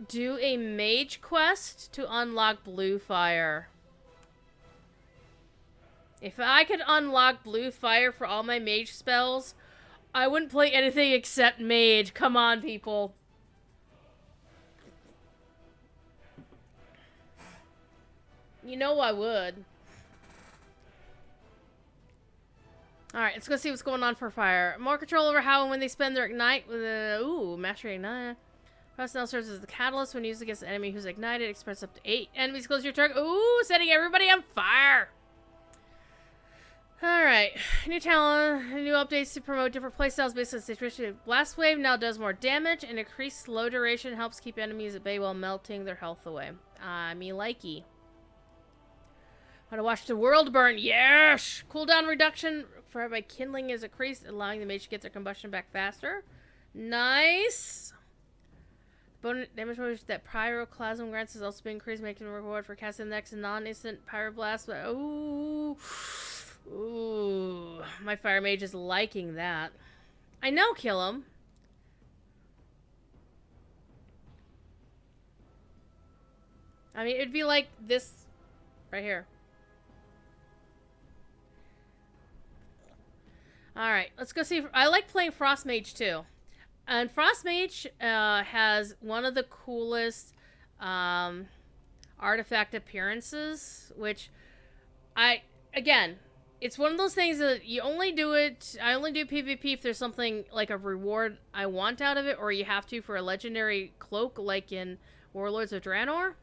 do a mage quest to unlock blue fire. If I could unlock blue fire for all my mage spells, I wouldn't play anything except mage. Come on, people. You know I would. Alright, let's go see what's going on for fire. More control over how and when they spend their ignite with a... Ooh, mastery ignite. Press now serves as the catalyst when used against an enemy who's ignited. Express up to 8 enemies close to your target. Ooh, setting everybody on fire. Alright, new talent, new updates to promote different playstyles based on situation. Blast Wave now does more damage, and increased slow duration helps keep enemies at bay while melting their health away. Me likey. Want to watch the world burn? Yes! Cooldown reduction for by kindling is increased, allowing the mage to get their combustion back faster. Nice! Bonus damage that Pyroclasm grants has also been increased, making the reward for casting the next non-instant Pyroblast. Ooh. Ooh, my fire mage is liking that. I know, kill him. I mean, it'd be like this right here. Alright, let's go see. I like playing Frost Mage too. And Frost Mage has one of the coolest artifact appearances, which again, it's one of those things that you only do it... I only do PvP if there's something like a reward I want out of it, or you have to for a legendary cloak, like in Warlords of Draenor.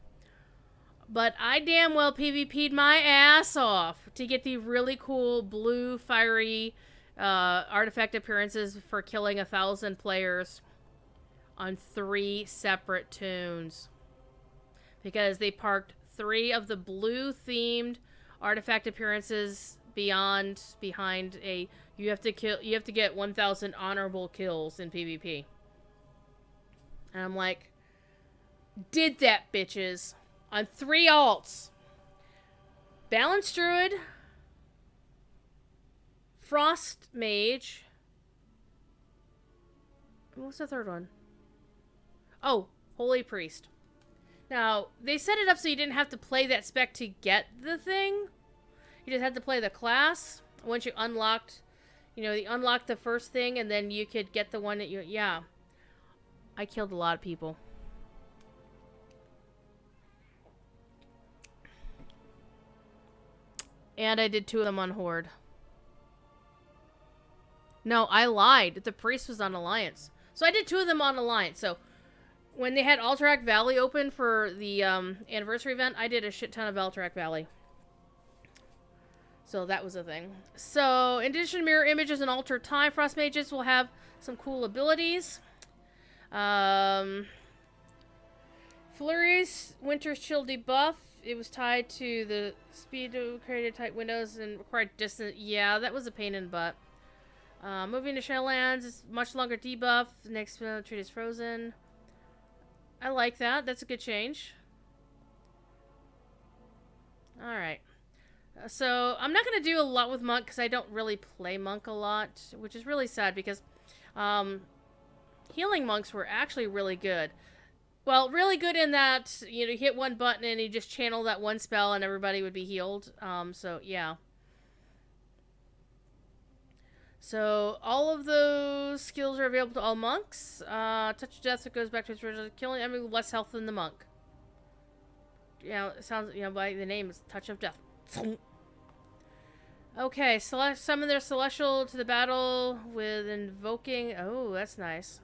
But I damn well PvP'd my ass off to get the really cool blue fiery artifact appearances for killing 1,000 players on 3 separate tunes. Because they parked 3 of the blue-themed artifact appearances behind a you have to get 1,000 honorable kills in PvP. And I'm like, did that, bitches, on 3 alts. Balanced Druid, Frost Mage. What's the third one? Oh, Holy Priest. Now, they set it up so you didn't have to play that spec to get the thing. You just had to play the class. Once you unlocked, you unlocked the first thing, and then you could get the one that you... Yeah. I killed a lot of people. And I did 2 of them on Horde. No, I lied. The priest was on Alliance. So I did 2 of them on Alliance. So when they had Alterac Valley open for the anniversary event, I did a shit ton of Alterac Valley. So that was a thing. So in addition to mirror images and alter time, Frost Mages will have some cool abilities. Flurry's Winter's Chill debuff. It was tied to the speed of created tight windows and required distance. Yeah, that was a pain in the butt. Moving to Shadowlands is much longer debuff. The next tree is frozen. I like that. That's a good change. Alright. So, I'm not going to do a lot with Monk because I don't really play Monk a lot, which is really sad because, healing monks were actually really good. Well, really good in that, you hit one button and you just channel that one spell and everybody would be healed. So, yeah. So, all of those skills are available to all monks. Touch of Death, it goes back to its original killing. I mean, less health than the monk. It sounds, by the name, it's Touch of Death. Okay, summon their celestial to the battle with invoking. Oh, that's nice.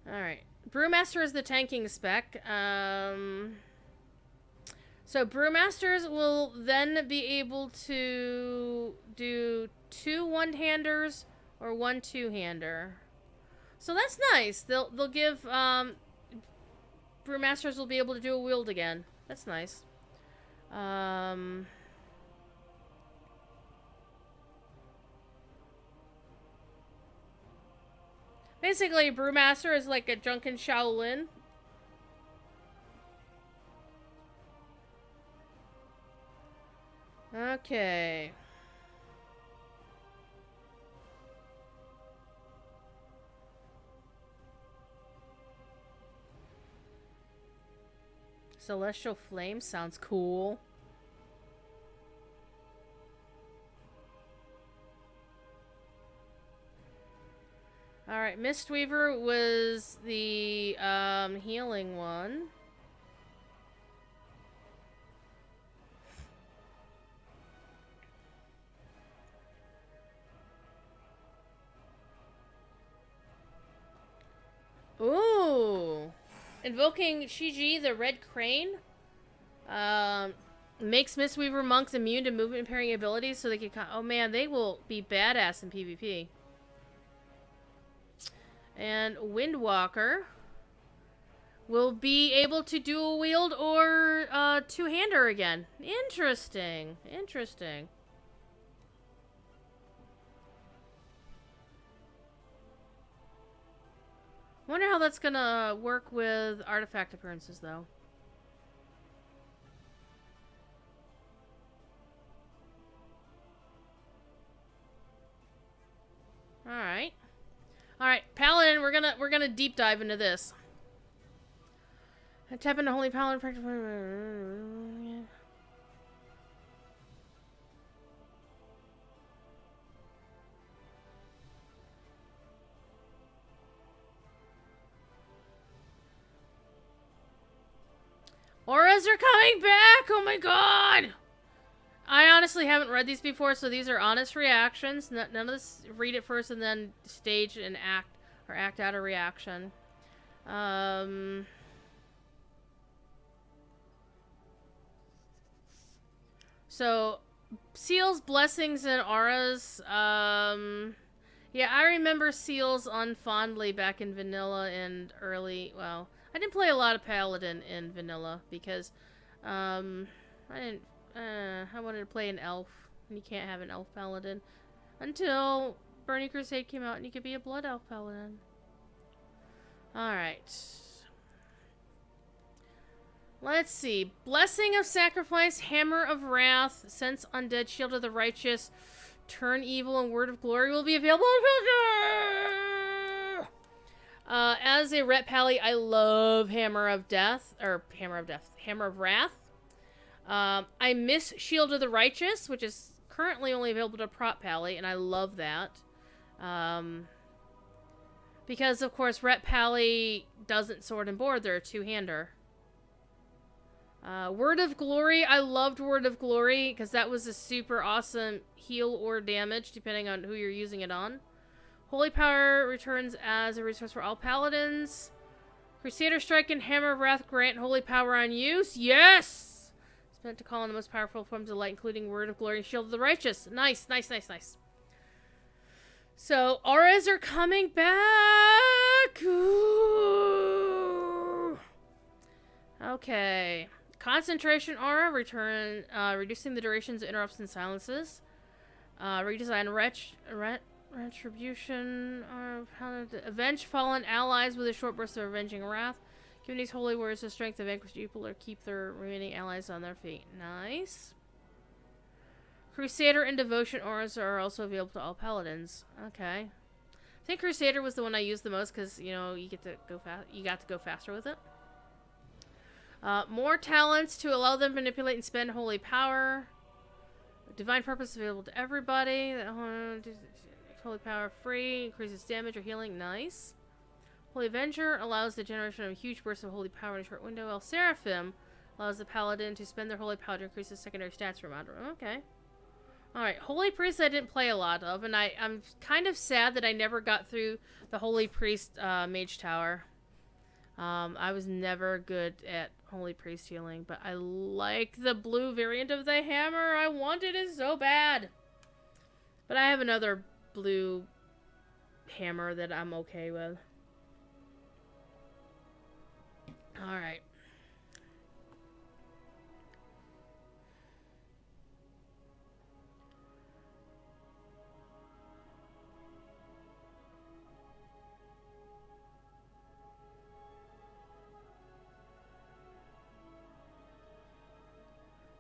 Alright. Brewmaster is the tanking spec. So Brewmasters will then be able to do 2 one-handers or 1 two-hander. So that's nice. They'll give Brewmasters will be able to do a wield again. That's nice. Basically, Brewmaster is like a drunken Shaolin. Okay. Celestial Flame sounds cool. Alright, Mistweaver was the healing one. Ooh! Invoking Shiji, the Red Crane, makes Mistweaver monks immune to movement impairing abilities so they can... Oh man, they will be badass in PvP. And Windwalker will be able to dual wield or two-hander again. Interesting. Interesting. Wonder how that's gonna work with artifact appearances, though. All right, Paladin. We're gonna deep dive into this. Tap into Holy Paladin practice. Auras are coming back! Oh my god! I honestly haven't read these before, so these are honest reactions. None of this, read it first and then stage and act out a reaction. So, seals, blessings, and auras. Yeah, I remember seals unfondly back in vanilla and early, well... I didn't play a lot of Paladin in vanilla because I wanted to play an elf, and you can't have an elf Paladin until Burning Crusade came out and you could be a Blood Elf Paladin. Alright. Let's see. Blessing of Sacrifice, Hammer of Wrath, Sense Undead, Shield of the Righteous, Turn Evil, and Word of Glory will be available in future! As a Ret Pally, I love Hammer of Wrath. I miss Shield of the Righteous, which is currently only available to Prot Pally, and I love that. Because, of course, Ret Pally doesn't sword and board, they're a two-hander. Word of Glory, I loved Word of Glory, because that was a super awesome heal or damage, depending on who you're using it on. Holy Power returns as a resource for all paladins. Crusader Strike and Hammer of Wrath grant Holy Power on use. Yes! It's meant to call on the most powerful forms of light, including Word of Glory and Shield of the Righteous. Nice, nice, nice, nice. So, auras are coming back! Ooh. Okay. Concentration Aura, reducing the durations of interrupts and silences. Redesign Retribution, avenge fallen allies with a short burst of avenging wrath. Giving these holy warriors the strength to vanquish people or keep their remaining allies on their feet. Nice. Crusader and Devotion auras are also available to all paladins. Okay. I think Crusader was the one I used the most because, you know, you get to go fast. You got to go faster with it. More talents to allow them to manipulate and spend holy power. Divine purpose available to everybody. Holy power free. Increases damage or healing. Nice. Holy Avenger allows the generation of a huge burst of holy power in a short window. El Seraphim allows the paladin to spend their holy power to increase the secondary stats for Modern. Okay. Alright, Holy Priest I didn't play a lot of, and I'm kind of sad that I never got through the Holy Priest Mage Tower. I was never good at Holy Priest healing, but I like the blue variant of the hammer. I wanted it so bad. But I have another blue hammer that I'm okay with. Alright.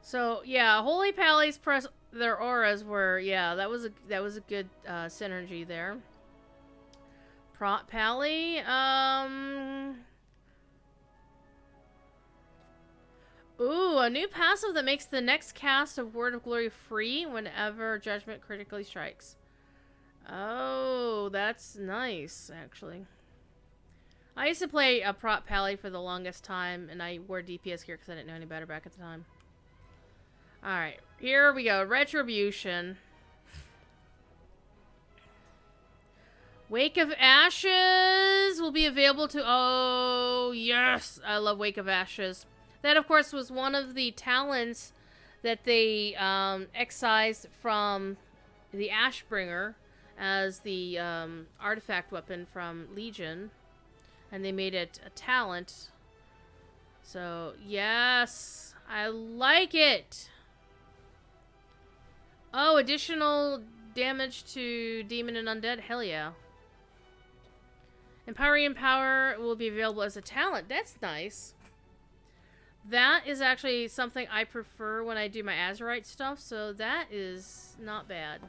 So yeah, Holy Pallies press their auras were that was a good synergy there. Prot Pally, ooh, a new passive that makes the next cast of Word of Glory free whenever Judgment critically strikes. Oh, that's nice, actually. I used to play a Prot Pally for the longest time, and I wore DPS gear because I didn't know any better back at the time. Alright, here we go. Retribution. Wake of Ashes will be available to... Oh, yes! I love Wake of Ashes. That, of course, was one of the talents that they excised from the Ashbringer as the artifact weapon from Legion. And they made it a talent. So, yes! I like it! Oh, additional damage to demon and undead? Hell yeah. Empowering power will be available as a talent. That's nice. That is actually something I prefer when I do my Azurite stuff, so that is not bad.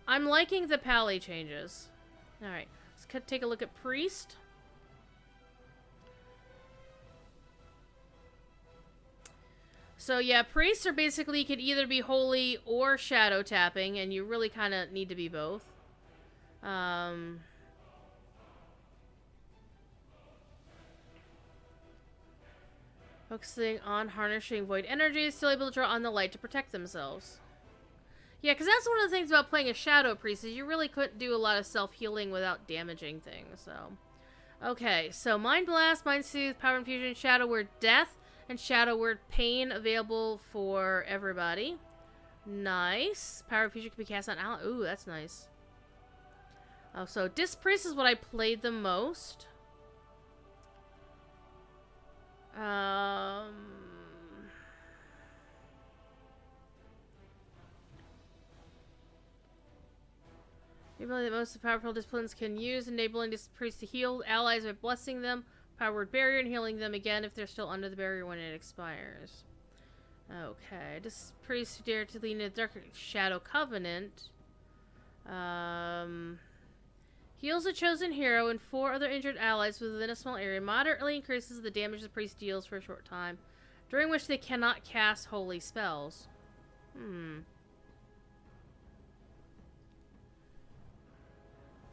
I'm liking the Pally changes. Alright, let's take a look at Priest. So yeah, priests are basically could either be holy or shadow tapping, and you really kind of need to be both. Focusing on harnessing void energy, still able to draw on the light to protect themselves. Yeah, because that's one of the things about playing a shadow priest is you really couldn't do a lot of self-healing without damaging things. So, okay, so Mind Blast, Mind Soothe, Power Infusion, Shadow Word Death, and Shadow Word Pain available for everybody. Nice. Power Infusion can be cast on ally. Ooh, that's nice. Oh, so Disc Priest is what I played the most. The ability that most powerful disciplines can use, enabling this priest to heal allies by blessing them, Power Word Barrier, and healing them again if they're still under the barrier when it expires. Okay, this priest who dared to lead in a dark shadow covenant. Heals a chosen hero and 4 other injured allies within a small area. Moderately increases the damage the priest deals for a short time, during which they cannot cast holy spells.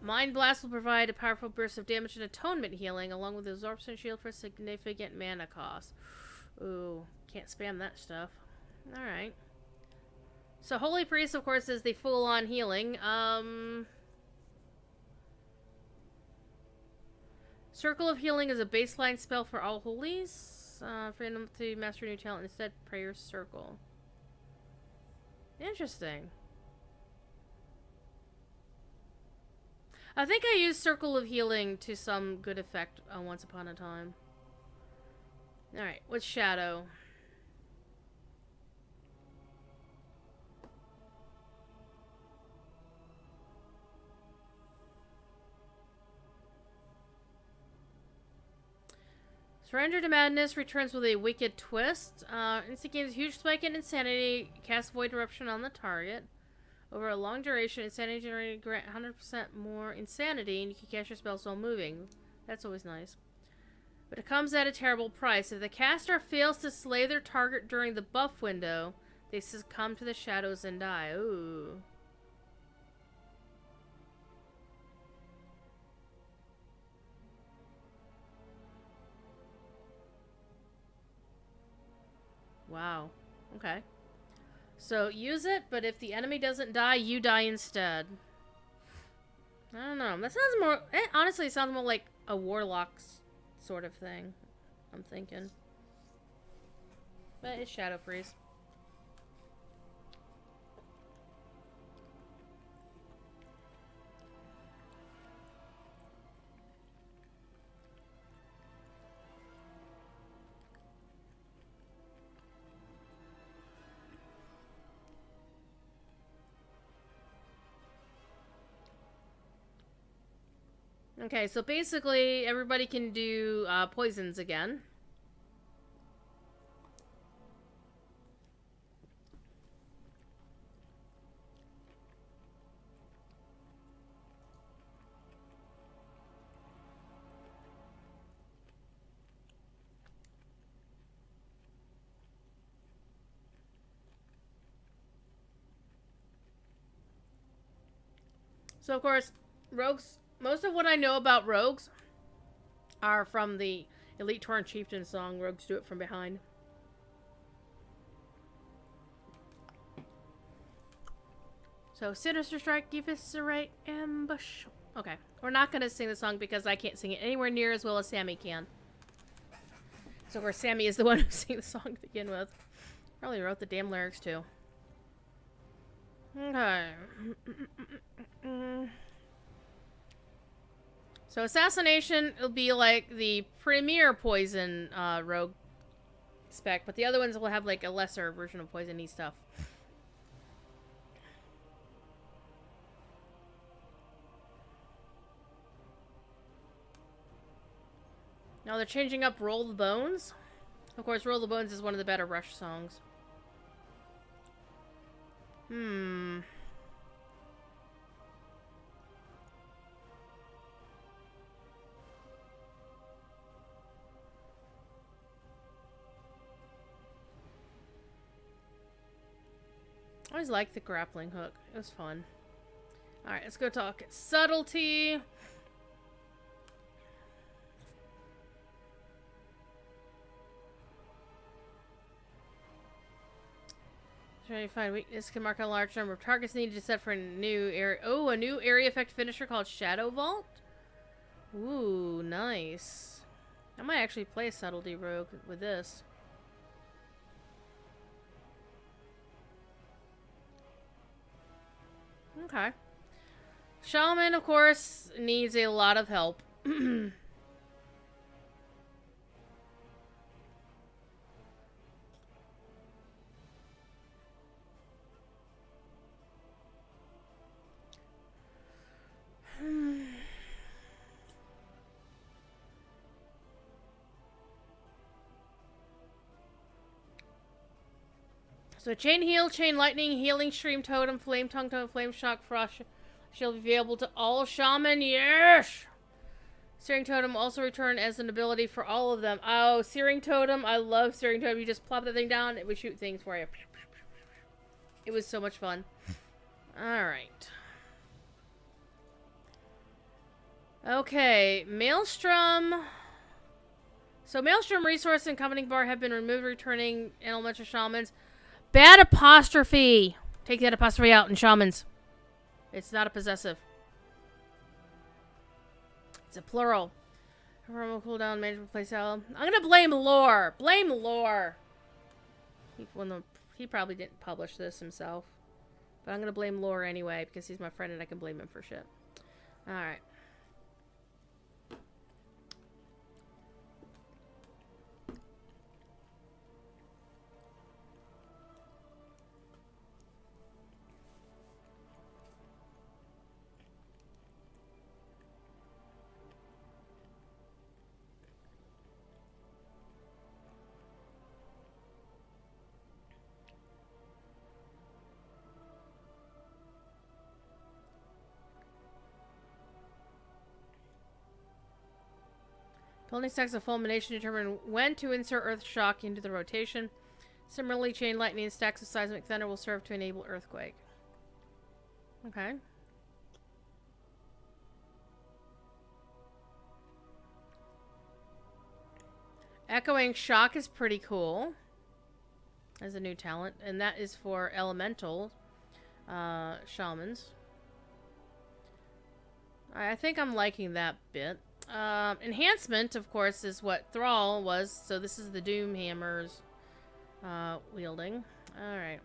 Mind Blast will provide a powerful burst of damage and atonement healing, along with the absorption shield for significant mana cost. Ooh, can't spam that stuff. Alright. So Holy Priest, of course, is the full-on healing. Circle of Healing is a baseline spell for all holies. For them to master a new talent, instead, Prayer Circle. Interesting. I think I used Circle of Healing to some good effect once upon a time. Alright, what's Shadow? Surrender to Madness returns with a wicked twist. Instant gains a huge spike in insanity. Cast Void Eruption on the target. Over a long duration, insanity generated grant 100% more insanity, and you can cast your spells while moving. That's always nice. But it comes at a terrible price. If the caster fails to slay their target during the buff window, they succumb to the shadows and die. Ooh. Wow. Okay. So use it, but if the enemy doesn't die, you die instead. I don't know. That sounds more... It honestly sounds more like a warlock sort of thing. I'm thinking. But it's Shadow Freeze. Okay, so basically everybody can do poisons again. So of course, rogues... Most of what I know about rogues are from the Elite Tauren Chieftain song, Rogues Do It From Behind. So, Sinister Strike, Eviscerate, Ambush. Okay, we're not going to sing the song because I can't sing it anywhere near as well as Sammy can. So, of course, Sammy is the one who sang the song to begin with. Probably wrote the damn lyrics, too. Okay. So Assassination will be like the premier poison rogue spec, but the other ones will have like a lesser version of poison-y stuff. Now they're changing up Roll the Bones. Of course, Roll the Bones is one of the better Rush songs. I always liked the grappling hook. It was fun. Alright, let's go talk subtlety. Trying to find weakness can mark a large number of targets needed to set for a new area. Oh, a new area effect finisher called Shadow Vault? Ooh, nice. I might actually play Subtlety Rogue with this. Okay. Shaman, of course, needs a lot of help. So Chain Heal, Chain Lightning, Healing Stream Totem, Flame Tongue Totem, Flame Shock, Frost Shield will be available to all Shaman. Yes! Searing Totem will also return as an ability for all of them. Oh, Searing Totem. I love Searing Totem. You just plop that thing down, it would shoot things for you. It was so much fun. Alright. Okay, Maelstrom. So Maelstrom Resource and Accompanying Bar have been removed, returning Elemental Shamans. Bad apostrophe. Take that apostrophe out in Shamans. It's not a possessive. It's a plural. Will cooldown, management place out. I'm gonna blame Lore. Blame Lore. He probably didn't publish this himself. But I'm gonna blame Lore anyway, because he's my friend and I can blame him for shit. Alright. Building stacks of fulmination determine when to insert earth shock into the rotation. Similarly, chain lightning and stacks of seismic thunder will serve to enable earthquake. Okay. Echoing shock is pretty cool. As a new talent. And that is for elemental shamans. I think I'm liking that bit. Enhancement, of course, is what Thrall was. So this is the Doom Hammer's wielding. Alright.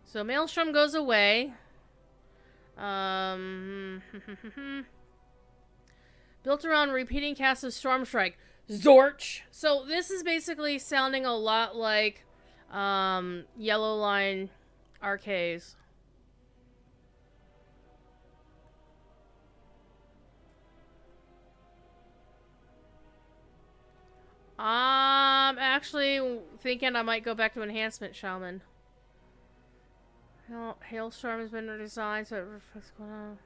So Maelstrom goes away. Built around repeating casts of Stormstrike. Zorch! So this is basically sounding a lot like Yellow Line Arcaes. I'm actually thinking I might go back to Enhancement Shaman. Hailstorm has been redesigned so it reflects what's going on.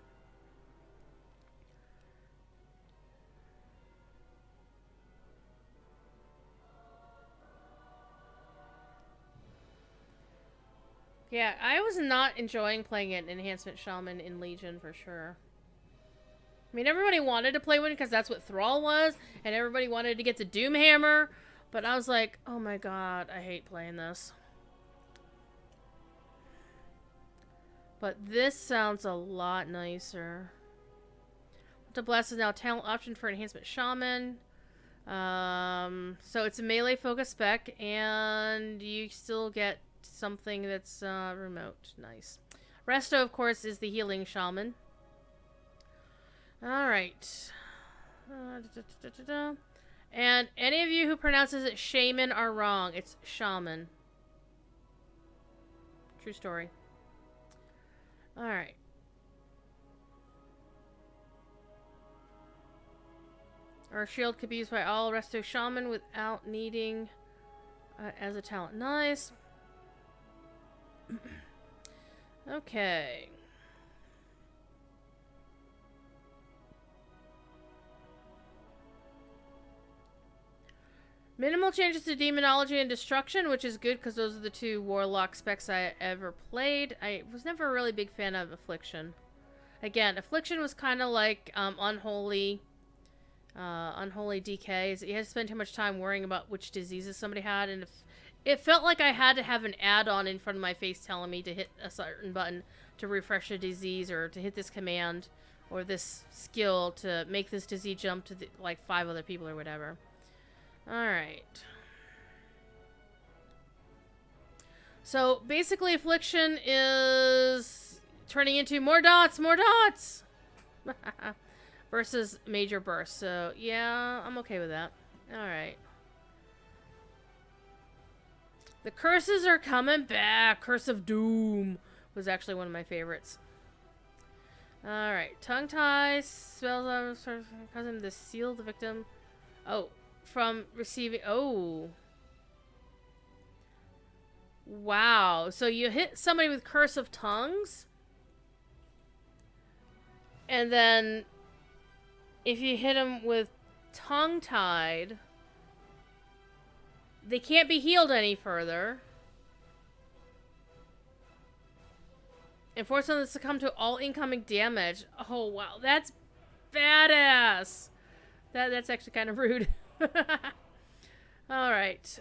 Yeah, I was not enjoying playing an Enhancement Shaman in Legion for sure. I mean, everybody wanted to play one because that's what Thrall was, and everybody wanted to get the Doomhammer, but I was like, oh my god, I hate playing this. But this sounds a lot nicer. To Bless is now a talent option for Enhancement Shaman. So it's a melee focus spec, and you still get something that's remote. Nice. Resto, of course, is the healing shaman. Alright. And any of you who pronounces it shaman are wrong. It's shaman. True story. Alright. Our shield could be used by all Resto Shaman without needing as a talent. Nice. Okay. Minimal changes to Demonology and Destruction, which is good because those are the two Warlock specs I ever played. I was never a really big fan of Affliction. Again, Affliction was kind of like Unholy DK. You had to spend too much time worrying about which diseases somebody had, and it felt like I had to have an add-on in front of my face telling me to hit a certain button to refresh a disease, or to hit this command or this skill to make this disease jump to like 5 other people or whatever. Alright. So basically Affliction is turning into more dots! Versus Major Burst. So yeah, I'm okay with that. Alright. The curses are coming back. Curse of Doom was actually one of my favorites. Alright. Tongue tie. Spells cause him to seal the victim. Oh. From receiving... Oh. Wow. So you hit somebody with Curse of Tongues. And then... if you hit them with Tongue Tied... they can't be healed any further. And force them to succumb to all incoming damage. Oh, wow. That's badass. That's actually kind of rude. Alright.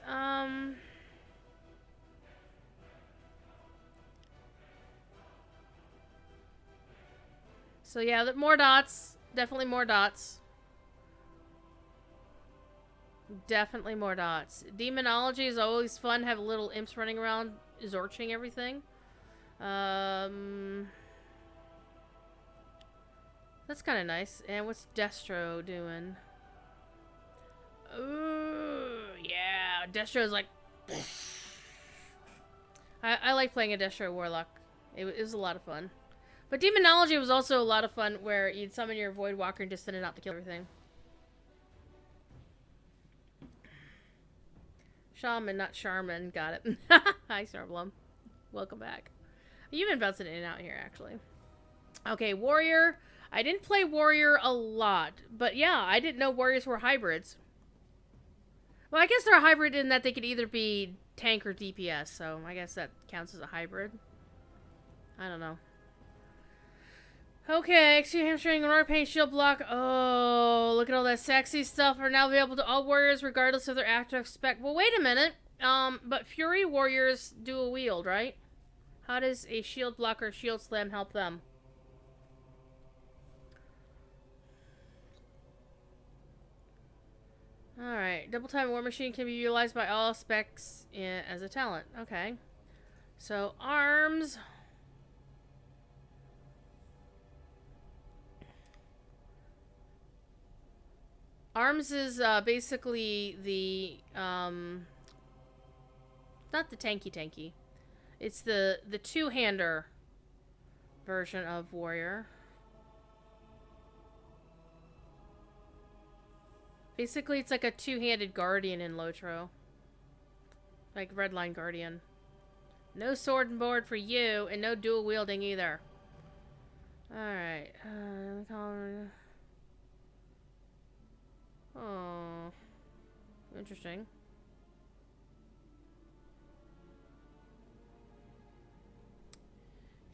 So yeah, more dots. Definitely more dots. Definitely more dots. Demonology is always fun. Have little imps running around, zorching everything. That's kind of nice. And what's Destro doing? Ooh, yeah. Destro's like... I like playing a Destro Warlock. It was a lot of fun. But Demonology was also a lot of fun, where you'd summon your Void Walker and just send it out to kill everything. Shaman, not Charmin. Got it. Hi, Starblum. Welcome back. You've been bouncing in and out here, actually. Okay, Warrior. I didn't play warrior a lot, but yeah, I didn't know warriors were hybrids. Well, I guess they're a hybrid in that they could either be tank or DPS, so I guess that counts as a hybrid. I don't know. Okay, execute hamstring, aura pain, shield block. Oh, look at all that sexy stuff. Are now available to all warriors, regardless of their active spec. Well, wait a minute. But Fury warriors dual wield, right? How does a shield block or shield slam help them? Alright, double time war machine can be utilized by all specs as a talent. Okay. So, arms. Arms is basically the not the tanky. It's the two-hander version of warrior. Basically, it's like a two-handed guardian in Lotro. Like Redline Guardian. No sword and board for you, and no dual wielding either. Alright. Oh. Interesting.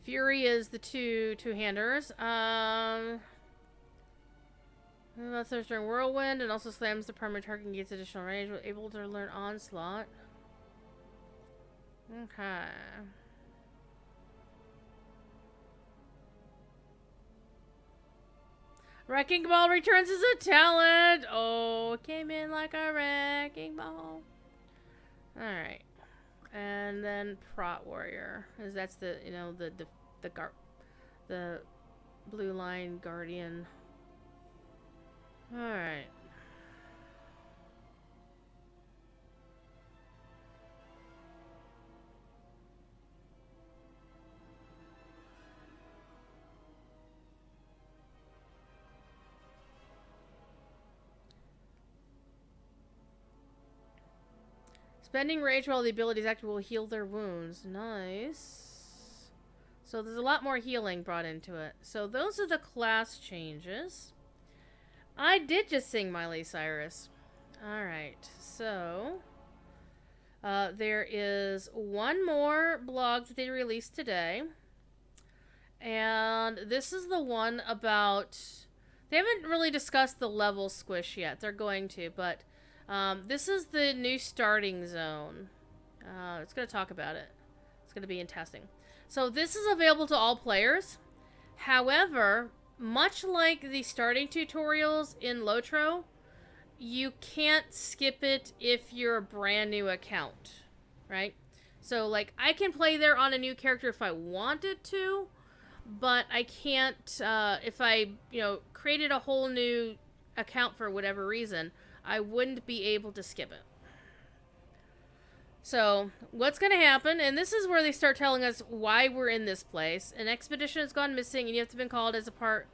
Fury is the two-handers. That's during Whirlwind, and also slams the primary target and gets additional range. Able to learn Onslaught. Okay. Wrecking Ball returns as a talent. Oh, came in like a wrecking ball. Alright. And then Prot Warrior. Because that's the, you know, the blue line guardian. Alright. Spending rage while the ability is active will heal their wounds. Nice. So there's a lot more healing brought into it. So those are the class changes. I did just sing Miley Cyrus. Alright, so there is one more blog that they released today. And this is the one about... They haven't really discussed the level squish yet. They're going to, but this is the new starting zone. It's going to talk about it. It's going to be in testing. So this is available to all players. However, much like the starting tutorials in Lotro, you can't skip it if you're a brand new account, right? So, like, I can play there on a new character if I wanted to, but I can't, if I, you know, created a whole new account for whatever reason, I wouldn't be able to skip it. So, what's going to happen, and this is where they start telling us why we're in this place. An expedition has gone missing, and you have to be called as a part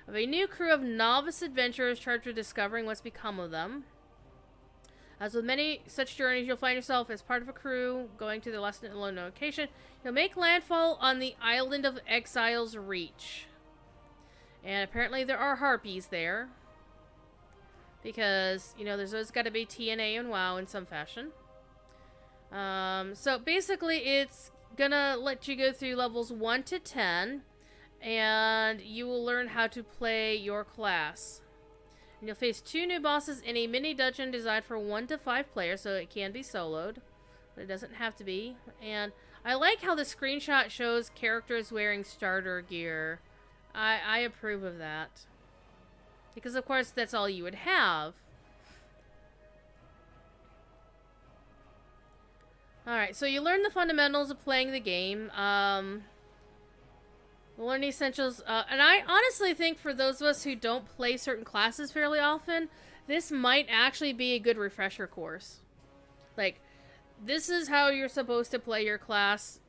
of a new crew of novice adventurers charged with discovering what's become of them. As with many such journeys, you'll find yourself as part of a crew going to the less known location. You'll make landfall on the Island of Exiles Reach. And apparently there are harpies there. Because, you know, there's always got to be TNA and WoW in some fashion. So basically it's gonna let you go through levels 1 to 10. And you will learn how to play your class. And you'll face 2 new bosses in a mini dungeon designed for 1 to 5 players, so it can be soloed, but it doesn't have to be. And I like how the screenshot shows characters wearing starter gear. I approve of that. Because of course that's all you would have. Alright, so you learn the fundamentals of playing the game. Learn the essentials, and I honestly think for those of us who don't play certain classes fairly often, this might actually be a good refresher course. Like, this is how you're supposed to play your class,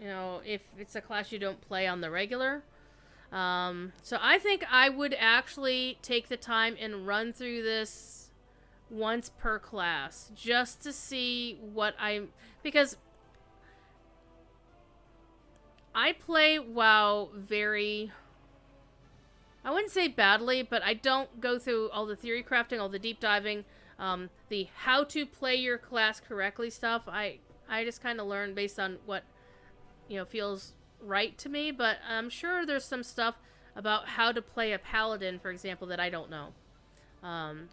you know, if it's a class you don't play on the regular. So I think I would actually take the time and run through this once per class, just to see what because I play WoW very I wouldn't say badly, but I don't go through all the theory crafting, all the deep diving, the how to play your class correctly stuff. I just kind of learn based on what, feels right to me, but I'm sure there's some stuff about how to play a paladin, for example, that I don't know.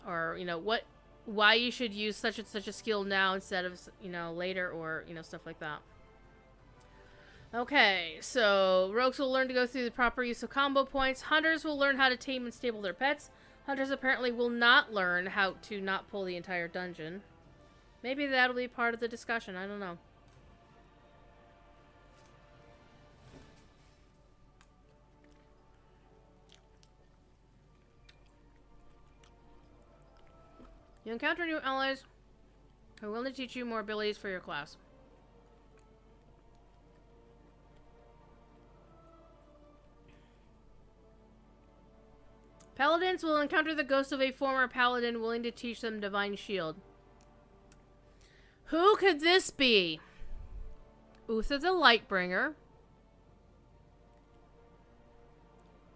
Or, why you should use such and such a skill now instead of, later, or, stuff like that. Okay, so rogues will learn to go through the proper use of combo points. Hunters will learn how to tame and stable their pets. Hunters apparently will not learn how to not pull the entire dungeon. Maybe that'll be part of the discussion. I don't know. You encounter new allies who are willing to teach you more abilities for your class. Paladins will encounter the ghost of a former paladin willing to teach them Divine Shield. Who could this be? Uther the Lightbringer.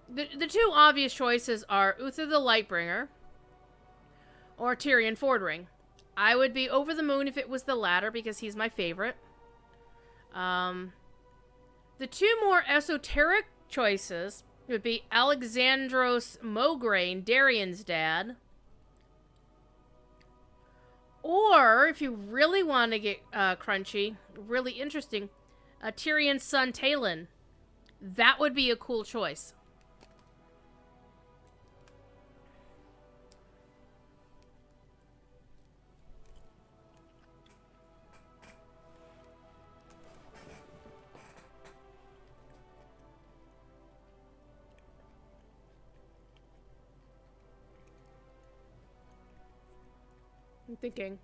The two obvious choices are Uther the Lightbringer or Tyrion Fordring. I would be over the moon if it was the latter because he's my favorite. The two more esoteric choices would be Alexandros Mograine, Darien's dad. Or, if you really want to get crunchy, really interesting, Tyrion's son Talon. That would be a cool choice. I'm thinking.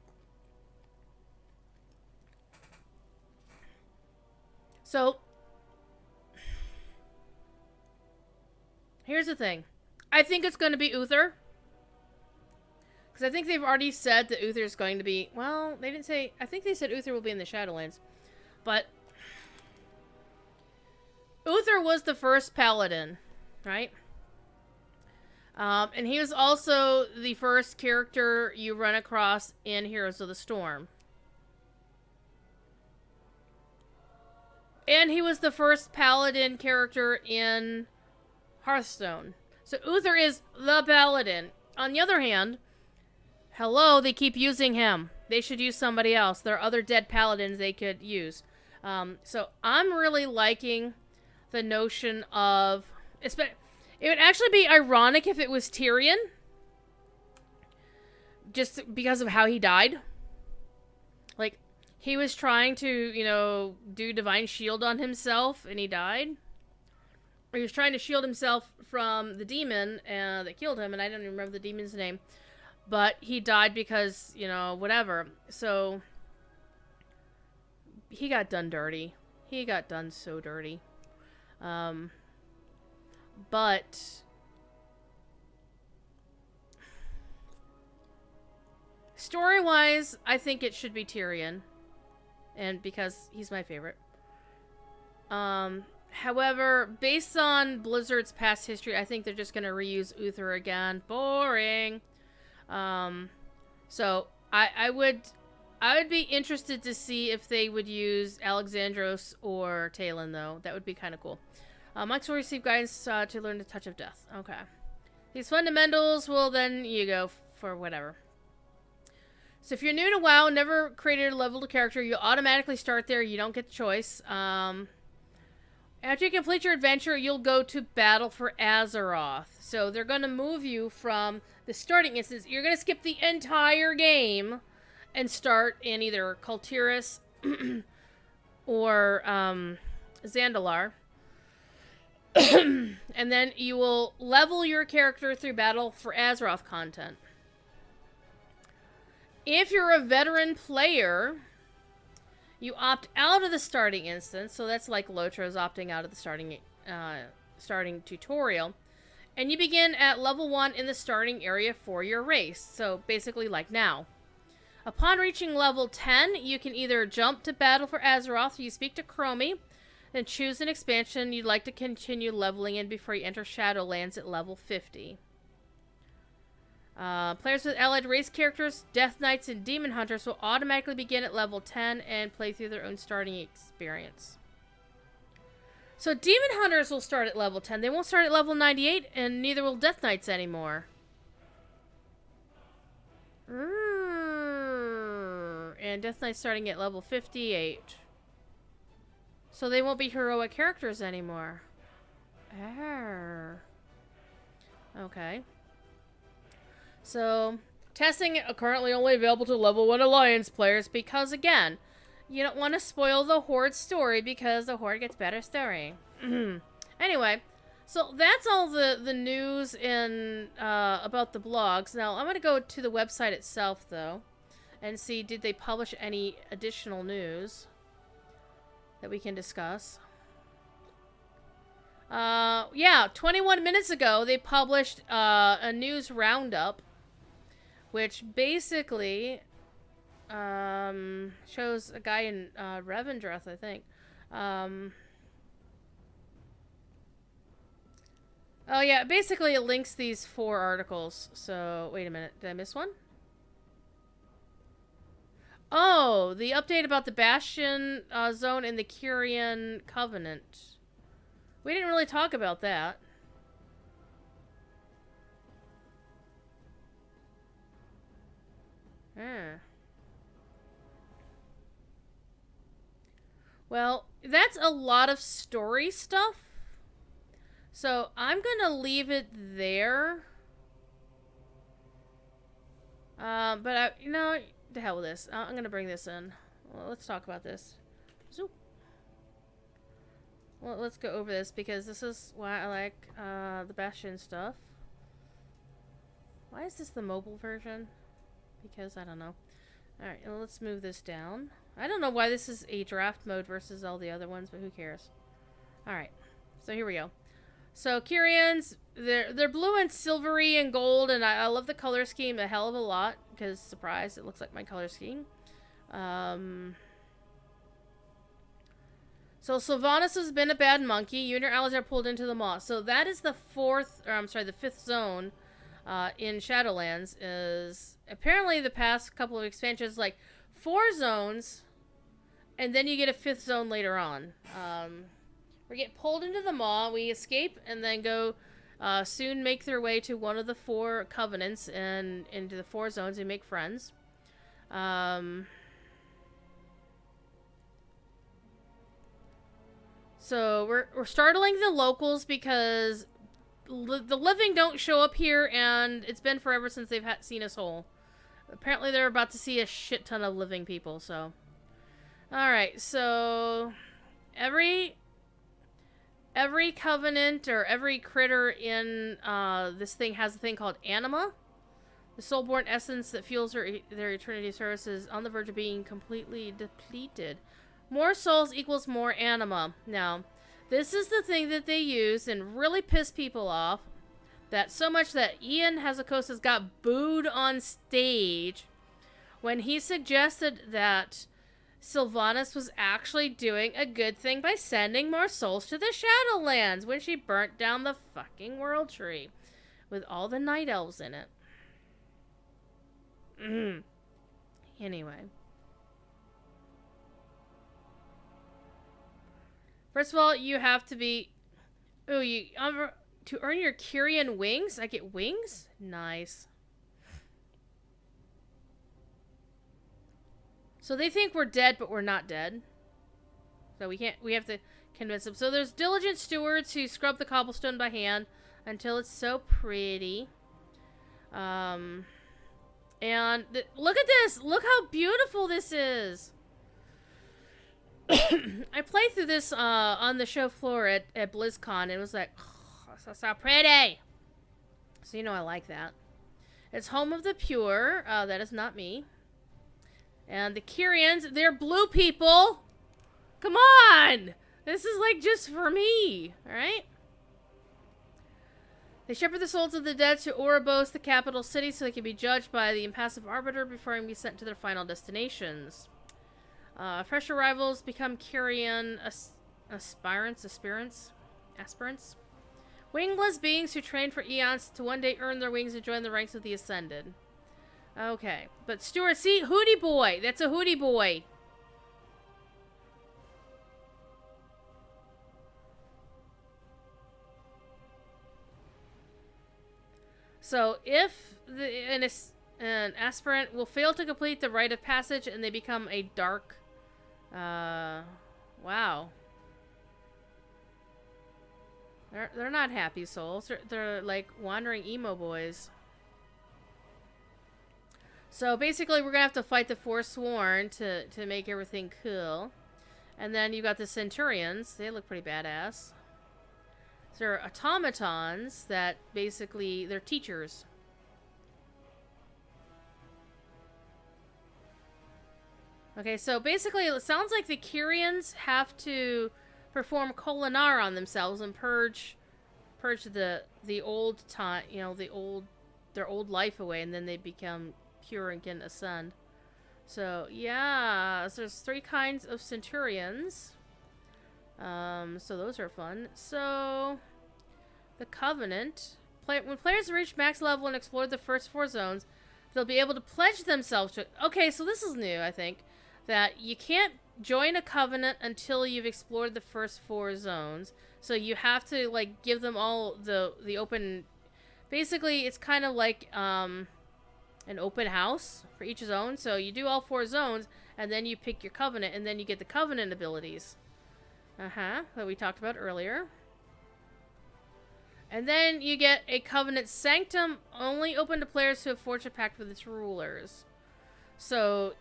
So, here's the thing. I think it's going to be Uther. Because I think they've already said that Uther is going to be... Well, they didn't say... I think they said Uther will be in the Shadowlands. But Uther was the first paladin, right? And he was also the first character you run across in Heroes of the Storm. And he was the first paladin character in Hearthstone. So Uther is the paladin. On the other hand, hello, they keep using him. They should use somebody else. There are other dead paladins they could use. So I'm really liking the notion of... It would actually be ironic if it was Tyrion. Just because of how he died. Like, he was trying to, do Divine Shield on himself, and he died. Or he was trying to shield himself from the demon that killed him, and I don't even remember the demon's name. But he died because, whatever. So, he got done dirty. He got done so dirty. But story-wise, I think it should be Tyrion. And because he's my favorite. However, based on Blizzard's past history, I think they're just going to reuse Uther again. Boring. So I would be interested to see if they would use Alexandros or Talon, though. That would be kind of cool. Monks will receive guidance to learn the touch of death. Okay. These fundamentals will then you go for whatever. So if you're new to WoW, never created a leveled character, you automatically start there. You don't get the choice. After you complete your adventure, you'll go to battle for Azeroth. So they're going to move you from the starting instance. You're going to skip the entire game and start in either Kultiris or Zandalar. And then you will level your character through battle for Azeroth content. If you're a veteran player, you opt out of the starting instance. So that's like Lotra's opting out of the starting tutorial. And you begin at level 1 in the starting area for your race. So basically like now. Upon reaching level 10, you can either jump to battle for Azeroth, you speak to Chromie. Then choose an expansion you'd like to continue leveling in before you enter Shadowlands at level 50. Players with allied race characters, Death Knights, and Demon Hunters will automatically begin at level 10 and play through their own starting experience. So Demon Hunters will start at level 10. They won't start at level 98, and neither will Death Knights anymore. And Death Knight starting at level 58. So they won't be heroic characters anymore. Okay. So, testing currently only available to level 1 Alliance players because, again, you don't want to spoil the Horde story because the Horde gets better story. Anyway, so that's all the news in about the blogs. Now, I'm going to go to the website itself, though, and see did they publish any additional news that we can discuss. Yeah, 21 minutes ago, they published a news roundup, which basically shows a guy in Revendreth, I think. Oh yeah, basically it links these 4 articles. So, wait a minute, did I miss one? Oh, the update about the Bastion zone in the Kyrian Covenant. We didn't really talk about that. Well, that's a lot of story stuff. So I'm gonna leave it there. But you know, the hell with this. I'm gonna bring this in. Well, let's talk about this. Zoop. Well, let's go over this because this is why I like the Bastion stuff. Why is this the mobile version? Because I don't know. Alright, well, let's move this down. I don't know why this is a draft mode versus all the other ones, but who cares? Alright, so here we go. So Kyrians, they're blue and silvery and gold, and I love the color scheme a hell of a lot because, surprise, it looks like my color scheme. So Sylvanas has been a bad monkey. You and your allies are pulled into the maw. So that is the fifth zone in Shadowlands. Is apparently the past couple of expansions like 4 zones, and then you get a 5th zone later on. We get pulled into the maw, we escape, and then go soon make their way to one of the 4 covenants and into the 4 zones and make friends. So we're startling the locals because the living don't show up here, and it's been forever since they've seen us whole. Apparently they're about to see a shit ton of living people, so. Alright, so every covenant or every critter in this thing has a thing called anima. The soulborn essence that fuels their eternity service is on the verge of being completely depleted. More souls equals more anima. Now, this is the thing that they use and really piss people off. That so much that Ian Hazakosis got booed on stage when he suggested that Sylvanas was actually doing a good thing by sending more souls to the Shadowlands when she burnt down the fucking world tree with all the night elves in it. Anyway. First of all, you have to be... Oh, to earn your Kyrian wings? I get wings? Nice. So they think we're dead, but we're not dead. So we have to convince them. So there's diligent stewards who scrub the cobblestone by hand until it's so pretty. And look at this! Look how beautiful this is! I played through this on the show floor at BlizzCon, and it was like, oh, so pretty! So you know I like that. It's home of the pure. That is not me. And the Kyrians, they're blue people! Come on! This is like just for me, alright? They shepherd the souls of the dead to Ouroboros, the capital city, so they can be judged by the impassive arbiter before they can be sent to their final destinations. Fresh arrivals become Kyrian aspirants. Wingless beings who train for eons to one day earn their wings and join the ranks of the Ascended. Okay. But Stuart, see? Hootie Boy. That's a Hootie Boy. So, if an aspirant will fail to complete the rite of passage and they become a dark... wow. They're not happy souls. They're like wandering emo boys. So basically we're gonna have to fight the Forsworn to make everything cool. And then you got the Centurions. They look pretty badass. So they're automatons that basically they're teachers. Okay, so basically it sounds like the Kyrians have to perform Kolinar on themselves and purge the old time, you know, their old life away, and then they become pure and can ascend. So yeah, so there's 3 kinds of Centurions. So those are fun. So the Covenant, when players reach max level and explore the first 4 zones, they'll be able to pledge themselves to. Okay, so this is new, I think, that you can't join a covenant until you've explored the first 4 zones. So you have to like give them all the open. Basically, it's kind of like an open house for each zone. So you do all 4 zones, and then you pick your covenant, and then you get the covenant abilities. That we talked about earlier. And then you get a covenant sanctum, only open to players who have forged a pact with its rulers. So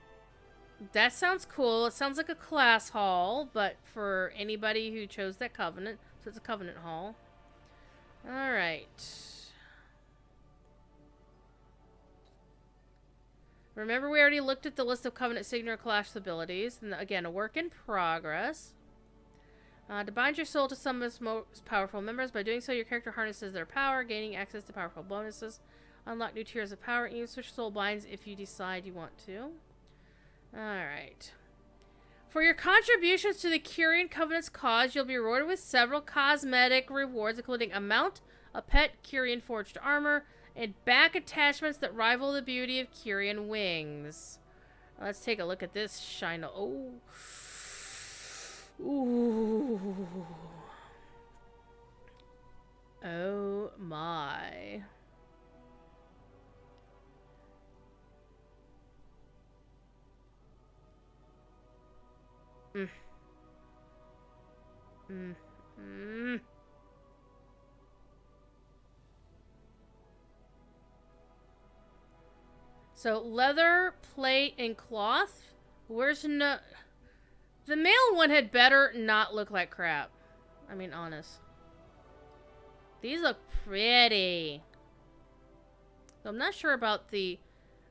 that sounds cool. It sounds like a class hall, but for anybody who chose that covenant. So it's a covenant hall. Alright. Remember, we already looked at the list of covenant signature class abilities. And again, a work in progress. To bind your soul to some of its most powerful members. By doing so, your character harnesses their power, gaining access to powerful bonuses. Unlock new tiers of power, and you switch soul binds if you decide you want to. Alright. For your contributions to the Kyrian Covenant's cause, you'll be rewarded with several cosmetic rewards, including a mount, a pet Kyrian forged armor, and back attachments that rival the beauty of Kyrian wings. Let's take a look at this shine. Oh. Ooh. Oh my. So leather, plate, and cloth. Where's no? The male one had better not look like crap. I mean, honest. These look pretty. So I'm not sure about the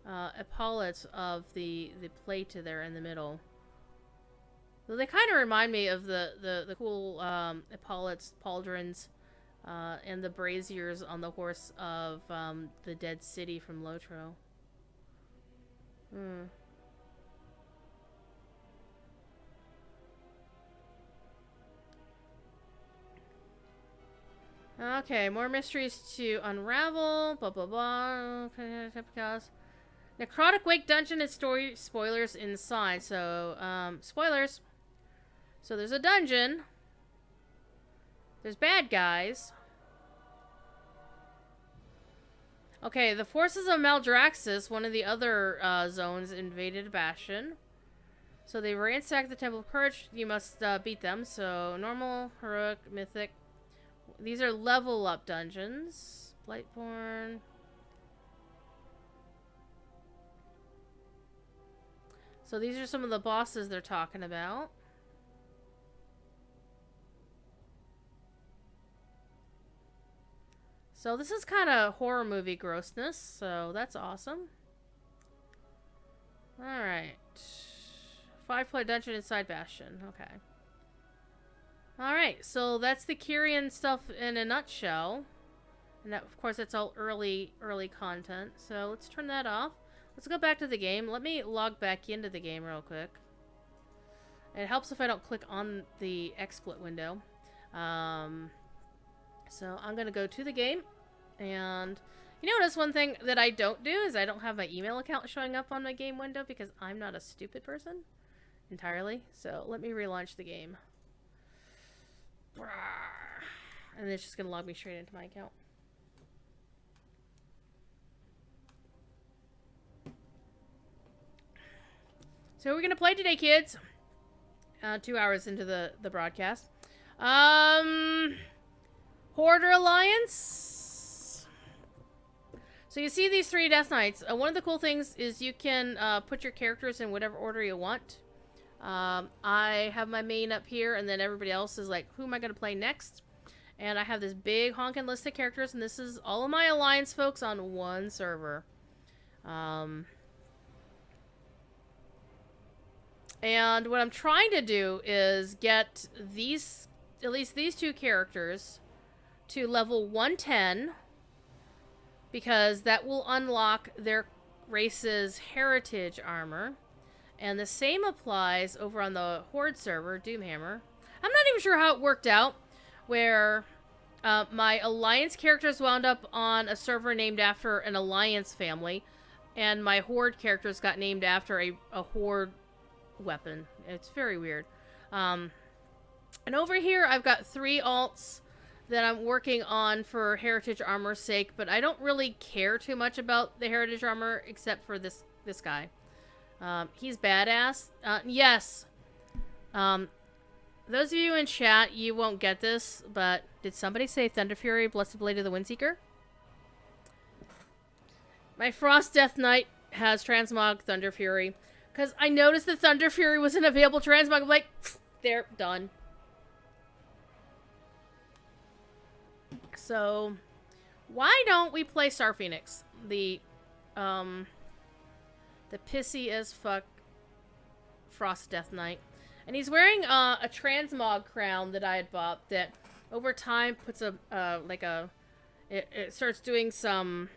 epaulets of the plate there in the middle. Though they kind of remind me of the cool epaulets, pauldrons, and the braziers on the horse of the dead city from Lotro. Okay, more mysteries to unravel. Blah blah blah. Necrotic Wake Dungeon and story spoilers inside. So, spoilers. So there's a dungeon. There's bad guys. Okay, the forces of Maldraxxus, one of the other zones, invaded Bastion. So they ransacked the Temple of Courage. You must beat them. So normal, heroic, mythic. These are level up dungeons. Blightborn. So these are some of the bosses they're talking about. So this is kind of horror movie grossness, so that's awesome. Alright. 5-player dungeon inside Bastion. Okay. Alright, so that's the Kyrian stuff in a nutshell. And that, of course, that's all early content. So let's turn that off. Let's go back to the game. Let me log back into the game real quick. It helps if I don't click on the XSplit window. So I'm going to go to the game. And you notice one thing that I don't do is I don't have my email account showing up on my game window because I'm not a stupid person entirely. So let me relaunch the game. And it's just going to log me straight into my account. So we're going to play today, kids. 2 hours into the broadcast. Hoarder Alliance. So you see these 3 Death Knights. One of the cool things is you can put your characters in whatever order you want. I have my main up here, and then everybody else is like, who am I going to play next? And I have this big honking list of characters, and this is all of my Alliance folks on one server. And what I'm trying to do is get these, at least these 2 characters, to level 110, because that will unlock their race's heritage armor. And the same applies over on the Horde server, Doomhammer. I'm not even sure how it worked out, where my Alliance characters wound up on a server named after an Alliance family, and my Horde characters got named after a Horde weapon. It's very weird. And over here I've got 3 alts that I'm working on for heritage armor's sake, but I don't really care too much about the heritage armor except for this guy. He's badass. Yes. Those of you in chat, you won't get this, but did somebody say Thunder Fury, Blessed Blade of the Windseeker? My Frost Death Knight has Transmog Thunder Fury. Because I noticed the Thunder Fury was an available transmog. I'm like, they're done. So, why don't we play Star Phoenix? The pissy as fuck Frost Death Knight. And he's wearing a transmog crown that I had bought that over time puts a, it starts doing some,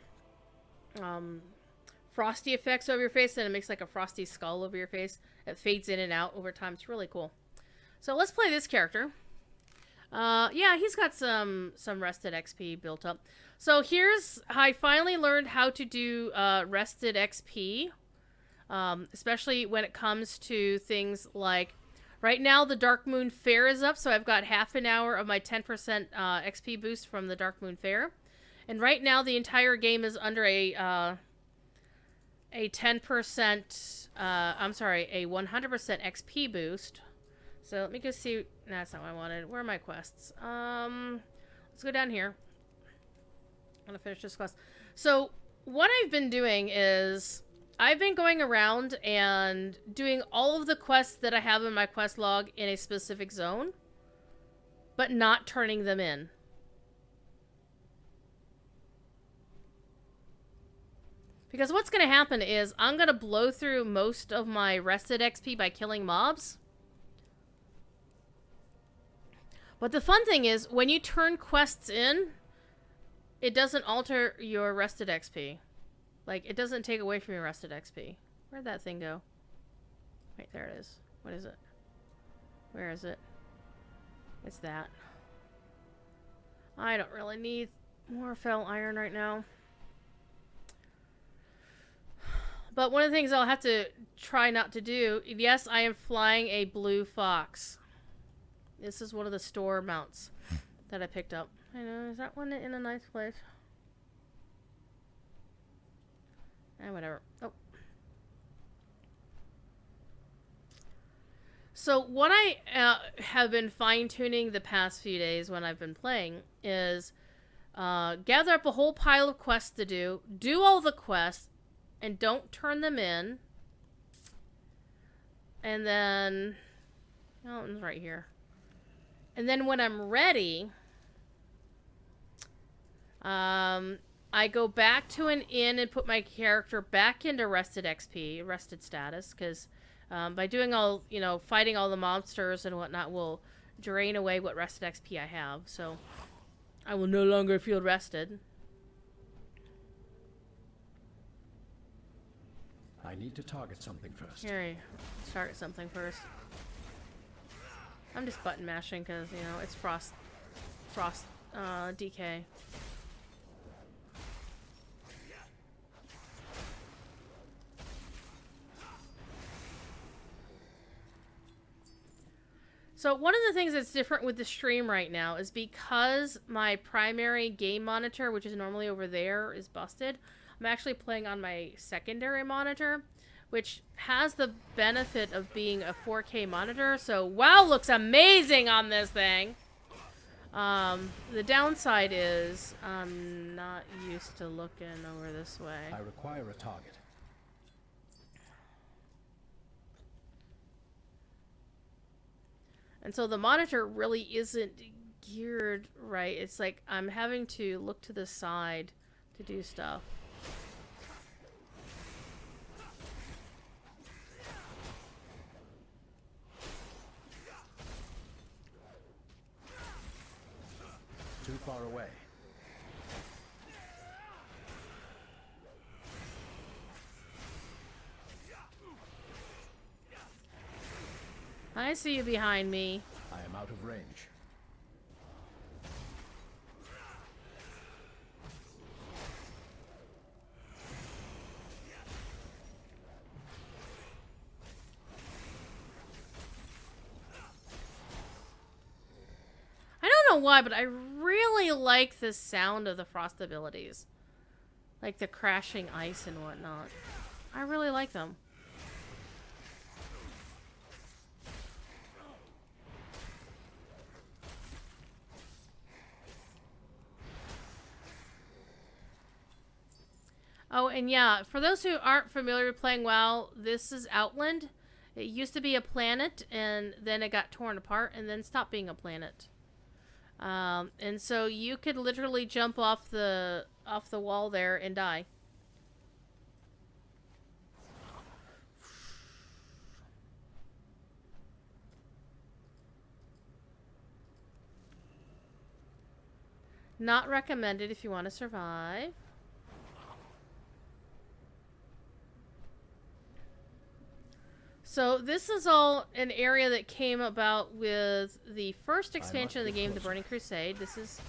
frosty effects over your face, and it makes like a frosty skull over your face. It fades in and out over time. It's really cool. So let's play this character. Yeah, he's got some rested XP built up. So here's how I finally learned how to do rested XP, especially when it comes to things like right now the Dark Moon Fair is up, so I've got half an hour of my 10% XP boost from the Dark Moon Fair, and right now the entire game is under a 10%, I'm sorry, a 100% XP boost. So let me go see. That's not what I wanted. Where are my quests? Let's go down here. I'm gonna finish this quest. So what I've been doing is I've been going around and doing all of the quests that I have in my quest log in a specific zone, but not turning them in. Because what's going to happen is I'm going to blow through most of my rested XP by killing mobs. But the fun thing is, when you turn quests in, it doesn't alter your rested XP. Like, it doesn't take away from your rested XP. Where'd that thing go? Wait, there it is. What is it? Where is it? It's that. I don't really need more fell iron right now. But one of the things I'll have to try not to do, yes, I am flying a blue fox. This is one of the store mounts that I picked up. I know, is that one in a nice place? Whatever. Oh. So what I have been fine-tuning the past few days when I've been playing is gather up a whole pile of quests to do all the quests, and don't turn them in. And then, oh, it's right here. And then when I'm ready, I go back to an inn and put my character back into rested XP, rested status, because by doing all, fighting all the monsters and whatnot will drain away what rested XP I have. So I will no longer feel rested. I need to target something first. Here, let's target something first. I'm just button mashing because, you know, it's frost DK. So one of the things that's different with the stream right now is because my primary game monitor, which is normally over there, is busted, I'm actually playing on my secondary monitor, which has the benefit of being a 4K monitor. So WoW looks amazing on this thing. The downside is I'm not used to looking over this way. I require a target. And so the monitor really isn't geared right. It's like I'm having to look to the side to do stuff. Too far away. I see you behind me. I am out of range. I don't know why, but I really like the sound of the frost abilities. Like the crashing ice and whatnot. I really like them. Oh, and yeah, for those who aren't familiar with playing WoW, this is Outland. It used to be a planet, and then it got torn apart, and then stopped being a planet. And so you could literally jump off the wall there and die. Not recommended if you want to survive. So this is all an area that came about with the first expansion of the game, the Burning Crusade. This is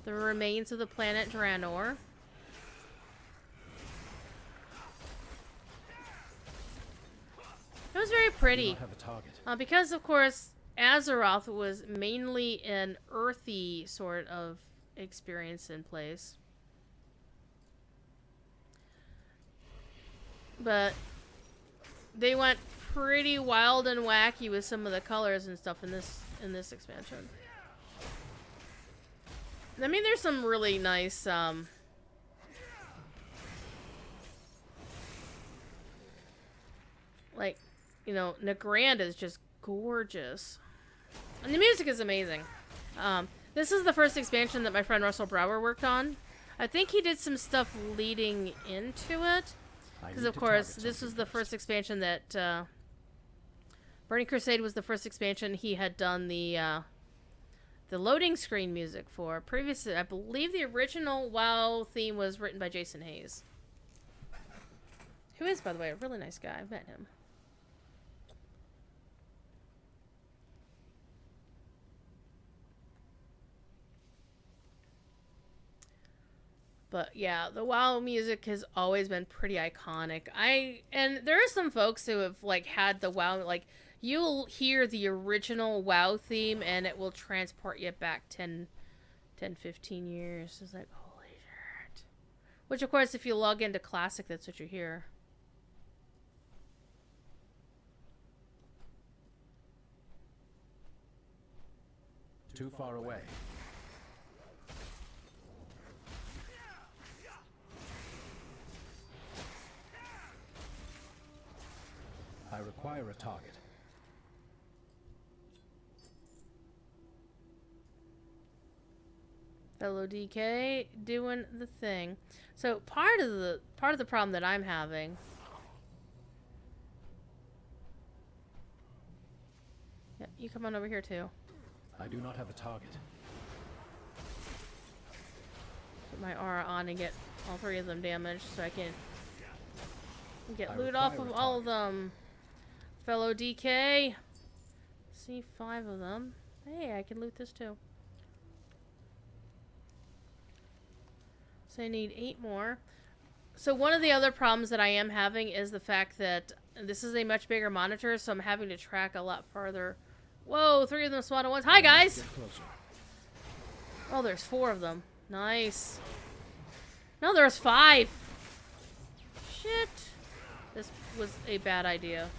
the remains of the planet Draenor. It was very pretty. Because, of course, Azeroth was mainly an earthy sort of experience in place. But they went pretty wild and wacky with some of the colors and stuff in this expansion. I mean, there's some really nice like, you know, Nagrand is just gorgeous. And the music is amazing. This is the first expansion that my friend Russell Brower worked on. I think he did some stuff leading into it. Because, of course, this was the first expansion that... Burning Crusade was the first expansion he had done the loading screen music for. Previously, I believe the original WoW theme was written by Jason Hayes. Who is, by the way, a really nice guy. I've met him. But yeah, the WoW music has always been pretty iconic. And there are some folks who have like had the WoW, like you'll hear the original WoW theme and it will transport you back 10, 15 years. It's like, holy shit. Which of course, if you log into Classic, that's what you hear. Too far away. I require a target. Fellow DK doing the thing. So part of the problem that I'm having. Yeah, you come on over here too. I do not have a target. Put my aura on and get all three of them damaged so I can get loot off of all of them. Fellow DK. see 5 of them. Hey, I can loot this too. So I need 8 more. So one of the other problems that I am having is the fact that this is a much bigger monitor, so I'm having to track a lot farther. Whoa, 3 of them spawned at once. Hi, guys! Get closer. Oh, there's 4 of them. Nice. No, there's 5. Shit. This was a bad idea.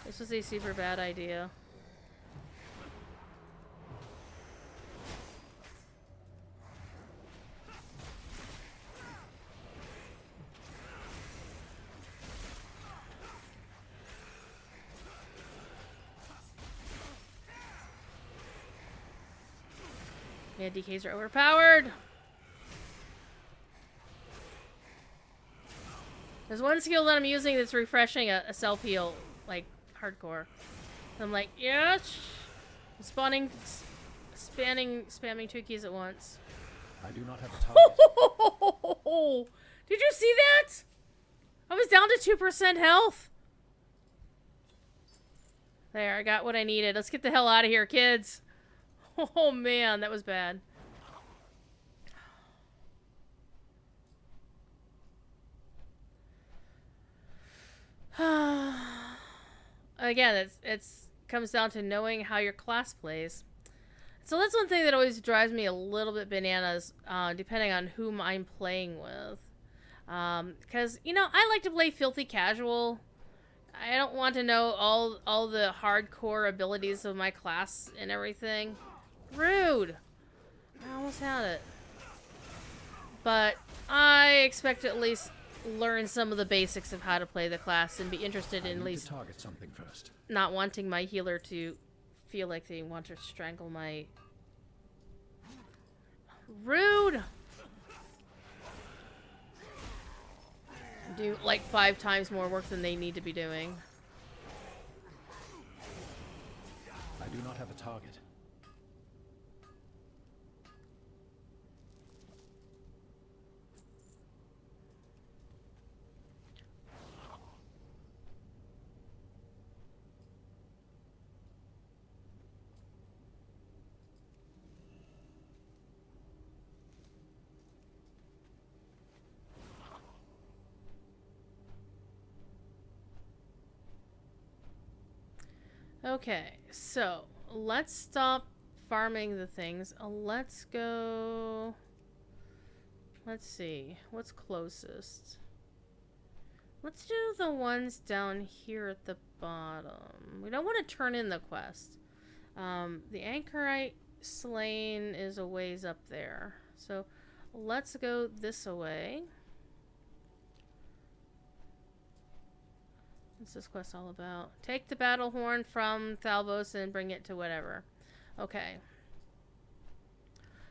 This was a super bad idea. Yeah, DKs are overpowered. There's one skill that I'm using that's refreshing a self-heal, like, hardcore. I'm like, yes! I'm spamming 2 keys at once. I do not have a target. Did you see that? I was down to 2% health. There, I got what I needed. Let's get the hell out of here, kids. Oh man, that was bad. Again, it's comes down to knowing how your class plays. So that's one thing that always drives me a little bit bananas, depending on whom I'm playing with. Because, you know, I like to play filthy casual. I don't want to know all the hardcore abilities of my class and everything. Rude! I almost had it. But I expect to at least learn some of the basics of how to play the class and be interested in at least target something first. Not wanting my healer to feel like they want to strangle my... Rude! Do like 5 times more work than they need to be doing. I do not have a target. Okay, so let's stop farming the things. Let's go... Let's see. What's closest? Let's do the ones down here at the bottom. We don't want to turn in the quest. The anchorite slain is a ways up there. So let's go this way. What's this quest all about? Take the battle horn from Thalbos and bring it to whatever. Okay.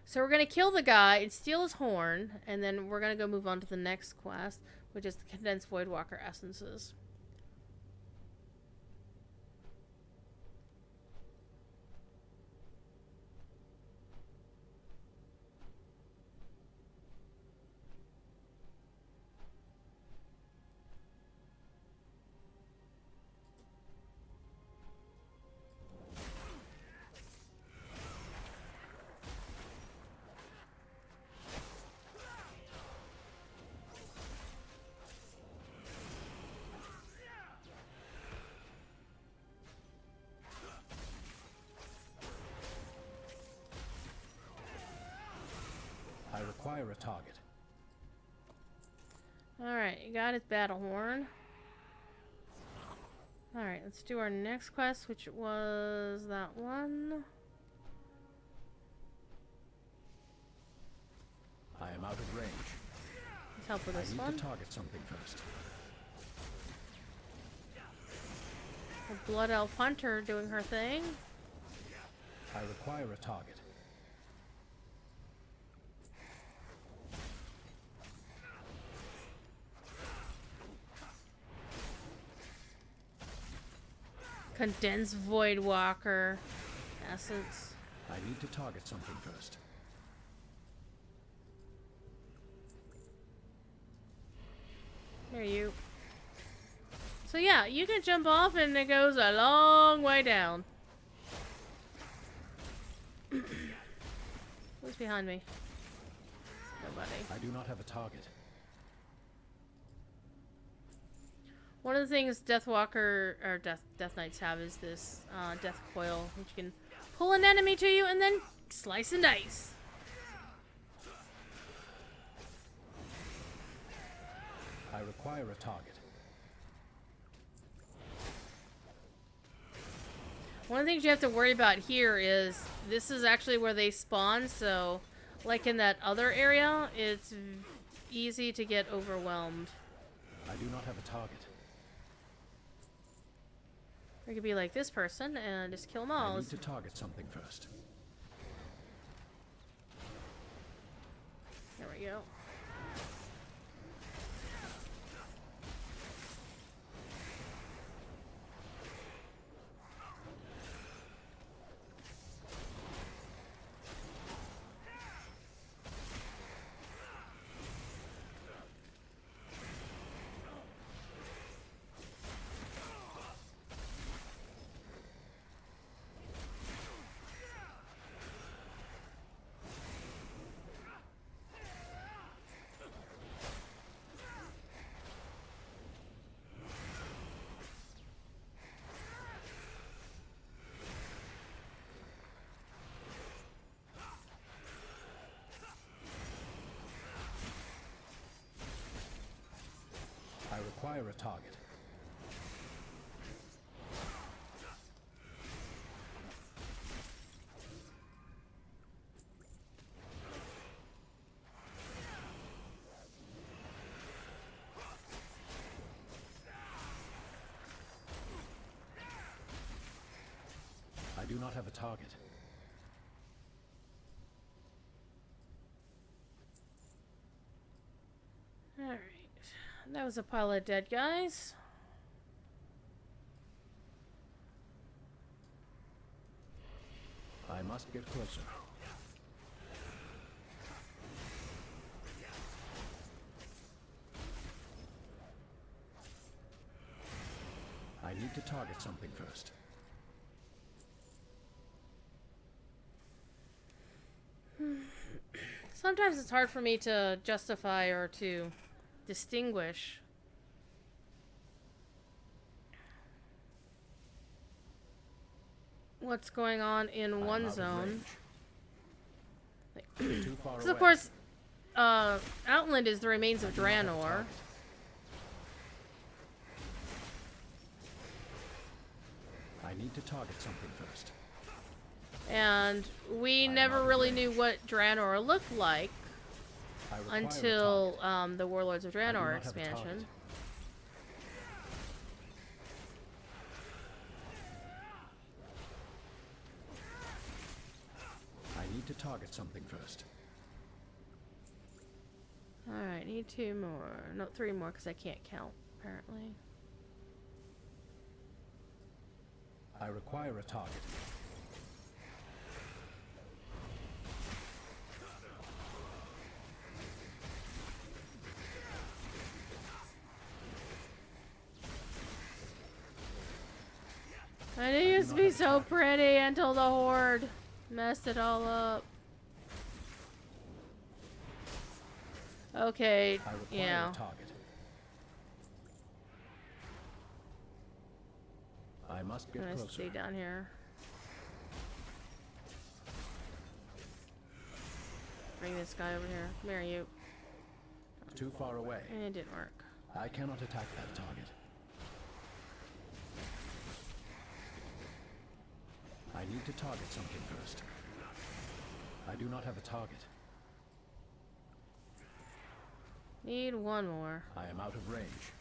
So we're going to kill the guy and steal his horn, and then we're going to go move on to the next quest, which is the condensed Voidwalker essences. I require a target. Alright, you got his battle horn. Alright, let's do our next quest, which was that one. I am out of range. Let's help with this I need one. to target something first. The Blood Elf Hunter doing her thing. I require a target. Condensed Voidwalker essence. I need to target something first. There you. So yeah, you can jump off and it goes a long way down. Who's behind me? Nobody. I do not have a target. One of the things Deathwalker or Death Knights have is this Death Coil, which you can pull an enemy to you and then slice and dice. I require a target. One of the things you have to worry about here is this is actually where they spawn, so like in that other area, it's easy to get overwhelmed. I do not have a target. Or you could be like this person and just kill them all. I need to target something first. There we go. I require a target. I do not have a target. Alright. That was a pile of dead guys. I must get closer. I need to target something first. Sometimes it's hard for me to justify or to distinguish what's going on in one zone. Too far Because away. of course, Outland is the remains of Draenor. I need to target something first. And we never really knew what Draenor looked like I require a until target. the Warlords of I do Draenor not have a expansion. target. I need to target something first. Alright, need 2 more. No, 3 more because I can't count, apparently. I require a target. And it used to be so pretty until the Horde messed it all up. Okay, I require yeah. a target. I must I'm get gonna closer. stay down here. Bring this guy over here. Come here, you. Too far away. It didn't work. I cannot attack that target. I need to target something first. I do not have a target. Need 1 more. I am out of range.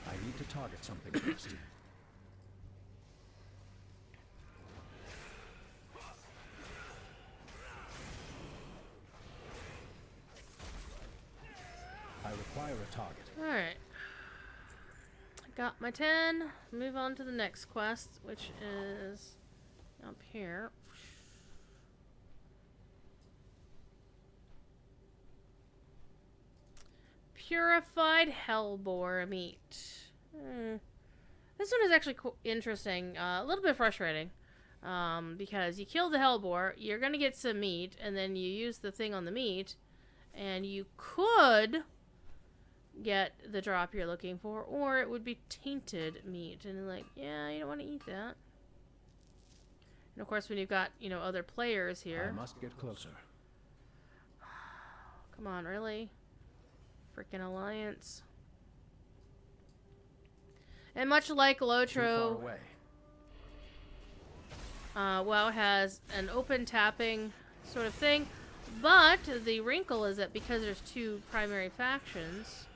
I need to target something first. I require a target. Alright. Got my 10. Move on to the next quest, which is up here. Purified hellboar meat. This This one is actually interesting. A little bit frustrating. Because you kill the hellboar, you're gonna get some meat, and then you use the thing on the meat, and you could get the drop you're looking for, or it would be tainted meat, and like, yeah, you don't want to eat that. And of course, when you've got, you know, other players here. I must get closer. Come on, really? Freaking Alliance. And much like Lotro, WoW has an open tapping sort of thing, but the wrinkle is that because there's two primary factions,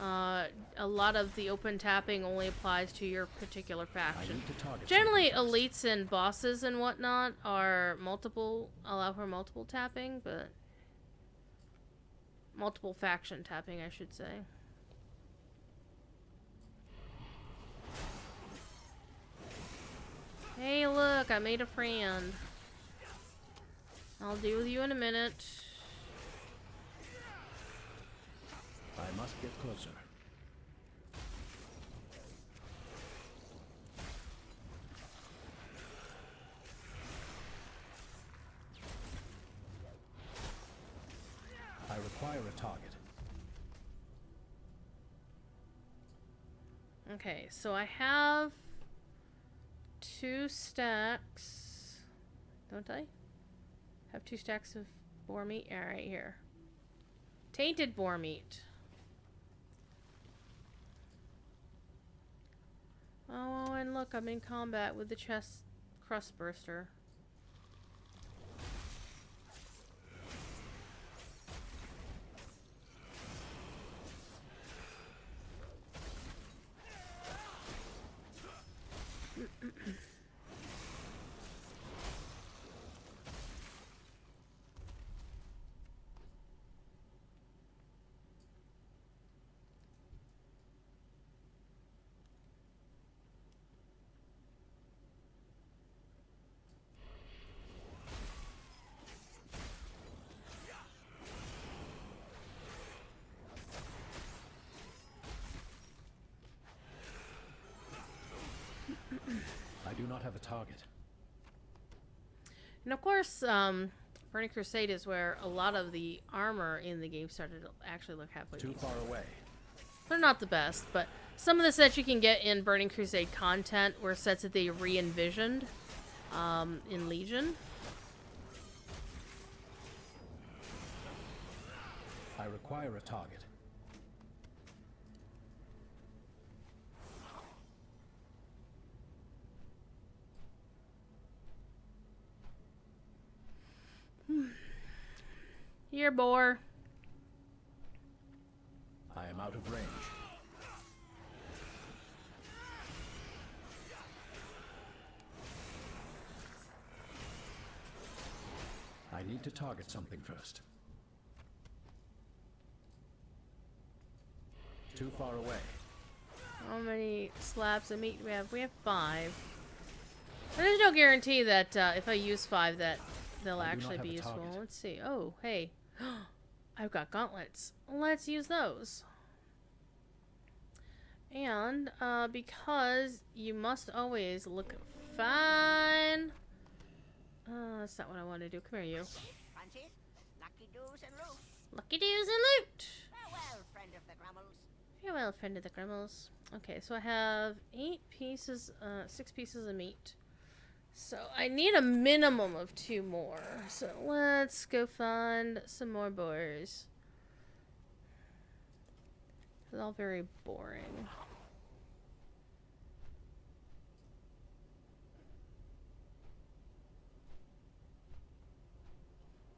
a lot of the open tapping only applies to your particular faction. Generally, elites and bosses and whatnot are allow for multiple tapping, but multiple faction tapping, I should say. Hey, look, I made a friend. I'll deal with you in a minute. I must get closer. I require a target. Okay, so I have 2 stacks. Don't I? Have 2 stacks of boar meat? Yeah, right here. Tainted boar meat. Oh, and look, I'm in combat with the chest crust burster. I do not have a target. And of course, Burning Crusade is where a lot of the armor in the game started to actually look halfway Too decent. far away. They're not the best, but some of the sets you can get in Burning Crusade content were sets that they re-envisioned in Legion. I require a target. Here, boar. I am out of range. I need to target something first. Too far away. How many slabs of meat do we have? We have 5. There's no guarantee that if I use 5 that they'll actually be useful. Target. Let's see. Oh, hey. I've got gauntlets. Let's use those. And because you must always look fine. That's not what I want to do. Come here, you. Francis, lucky doos and loot. Lucky doos and loot. Farewell, friend of the Grummels. Farewell, friend of the Grummels. Okay, so I have 6 pieces of meat. So I need a minimum of 2 more. So let's go find some more boars. It's all very boring.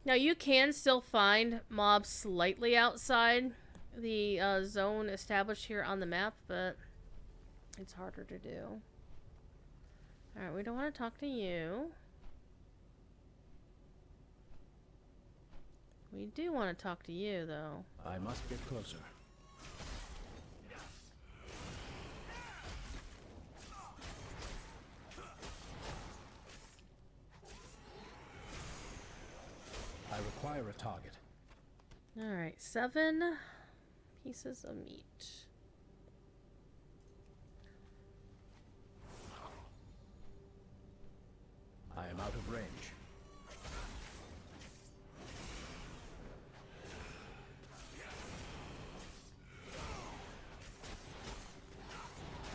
Now you can still find mobs slightly outside the zone established here on the map, but it's harder to do. Alright, we don't want to talk to you. We do want to talk to you, though. I must get closer. I require a target. Alright, 7 pieces of meat. out of range.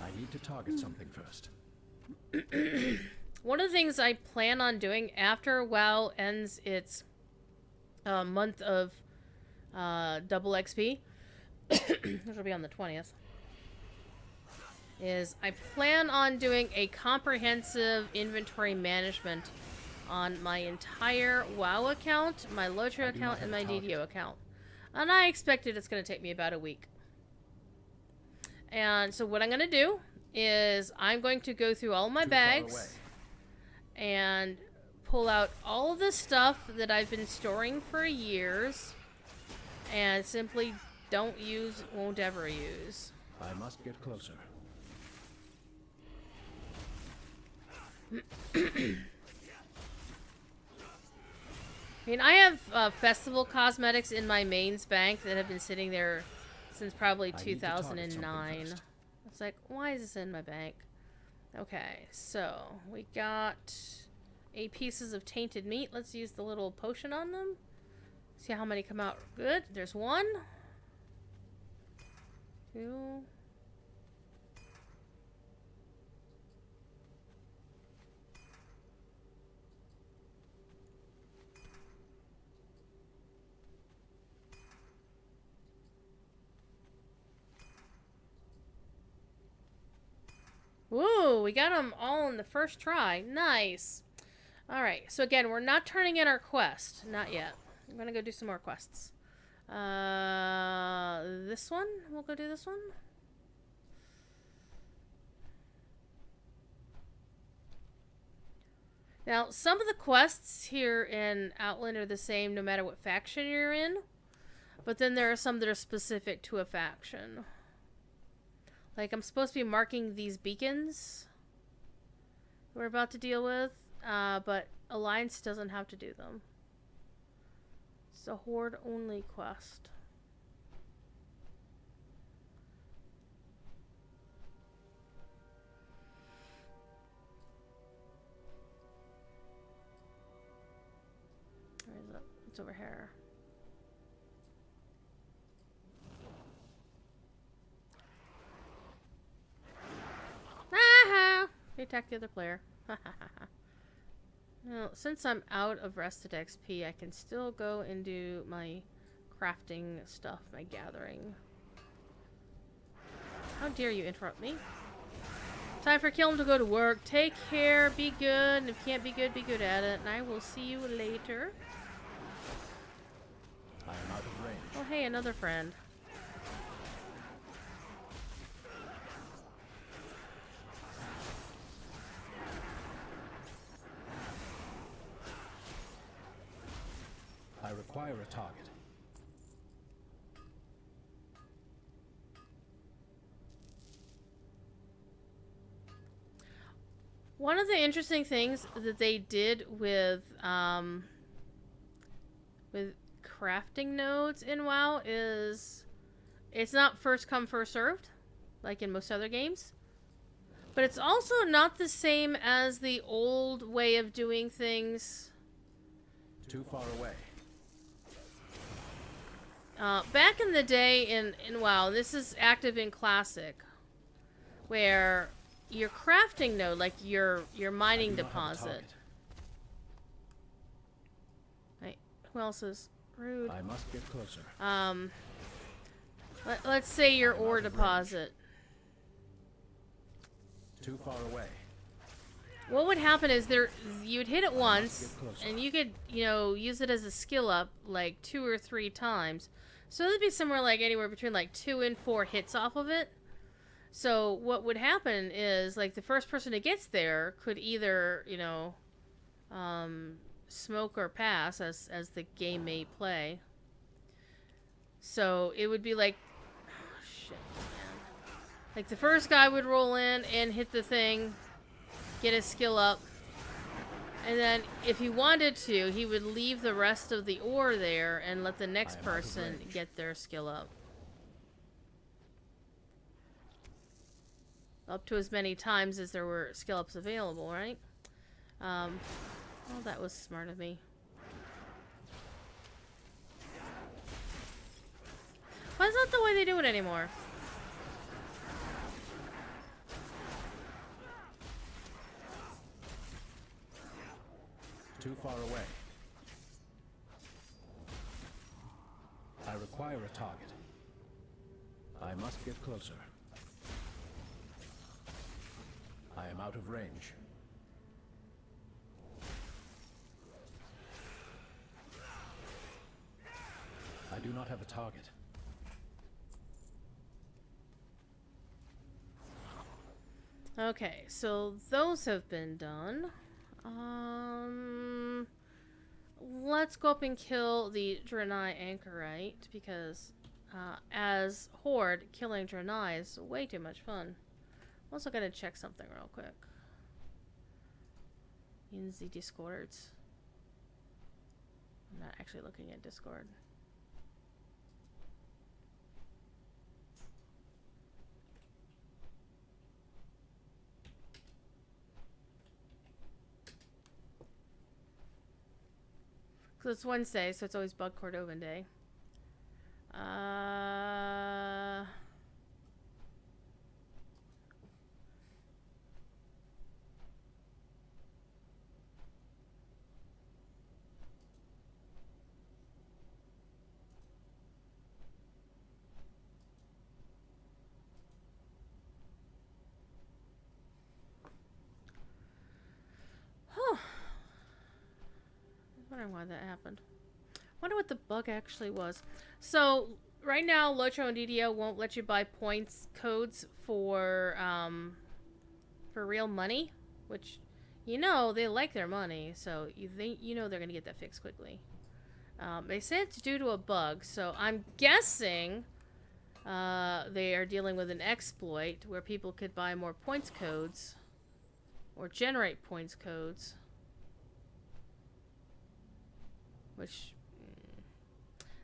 I need to target something first. One of the things I plan on doing after WoW ends its month of double XP, which will be on the 20th, is I plan on doing a comprehensive inventory management on my entire WoW account, my Lotro account, and my DDO account. And I expected it's going to take me about a week. And so what I'm going to do is I'm going to go through all my bags and pull out all of the stuff that I've been storing for years and simply don't use, won't ever use. I must get closer. I mean, I have festival cosmetics in my mains bank that have been sitting there since probably 2009. It's like, why is this in my bank? Okay, so we got 8 pieces of tainted meat. Let's use the little potion on them. See how many come out good. There's 1, 2. Woo, we got them all in the first try. Nice. Alright, so again, we're not turning in our quest. Not yet. I'm going to go do some more quests. This one? We'll go do this one. Now, some of the quests here in Outland are the same no matter what faction you're in. But then there are some that are specific to a faction. Like, I'm supposed to be marking these beacons we're about to deal with, but Alliance doesn't have to do them. It's a Horde-only quest. Where is it? It's over here. They attack the other player. Now, since I'm out of rested XP, I can still go and do my crafting stuff, my gathering. How dare you interrupt me? Time for Kiln to go to work. Take care, be good, and if you can't be good at it. And I will see you later. I am out of range. Oh, hey, another friend. I require a target. One of the interesting things that they did with crafting nodes in WoW is it's not first come, first served, like in most other games. But it's also not the same as the old way of doing things. Too far away. Back in the day in WoW, this is active in Classic, where your crafting node, like your mining deposit. Wait, who else is rude? I must get closer. Let's say your ore deposit. Too far away. What would happen is you'd hit it once, and you could, use it as a skill up like 2 or 3 times. So it'd be somewhere like anywhere between like 2 and 4 hits off of it. So what would happen is like the first person that gets there could either, smoke or pass as the game may play. So it would be like, oh shit, man. Like the first guy would roll in and hit the thing, get his skill up, and then if he wanted to, he would leave the rest of the ore there and let the next person get their skill up. Up to as many times as there were skill ups available, right? Oh, that was smart of me. Why is that the way they do it anymore? Too far away. I require a target. I must get closer. I am out of range. I do not have a target. Okay, so those have been done. Let's go up and kill the Draenei Anchorite, because as Horde, killing Draenei is way too much fun. I'm also gonna check something real quick. In the Discords. I'm not actually looking at Discord. Because it's Wednesday, so it's always Bug Cordovan Day. Wondering why that happened. Wonder what the bug actually was. So right now, Lotro and DDO won't let you buy points codes for real money, which they like their money, so they're gonna get that fixed quickly. They say it's due to a bug, so I'm guessing they are dealing with an exploit where people could buy more points codes or generate points codes. Which,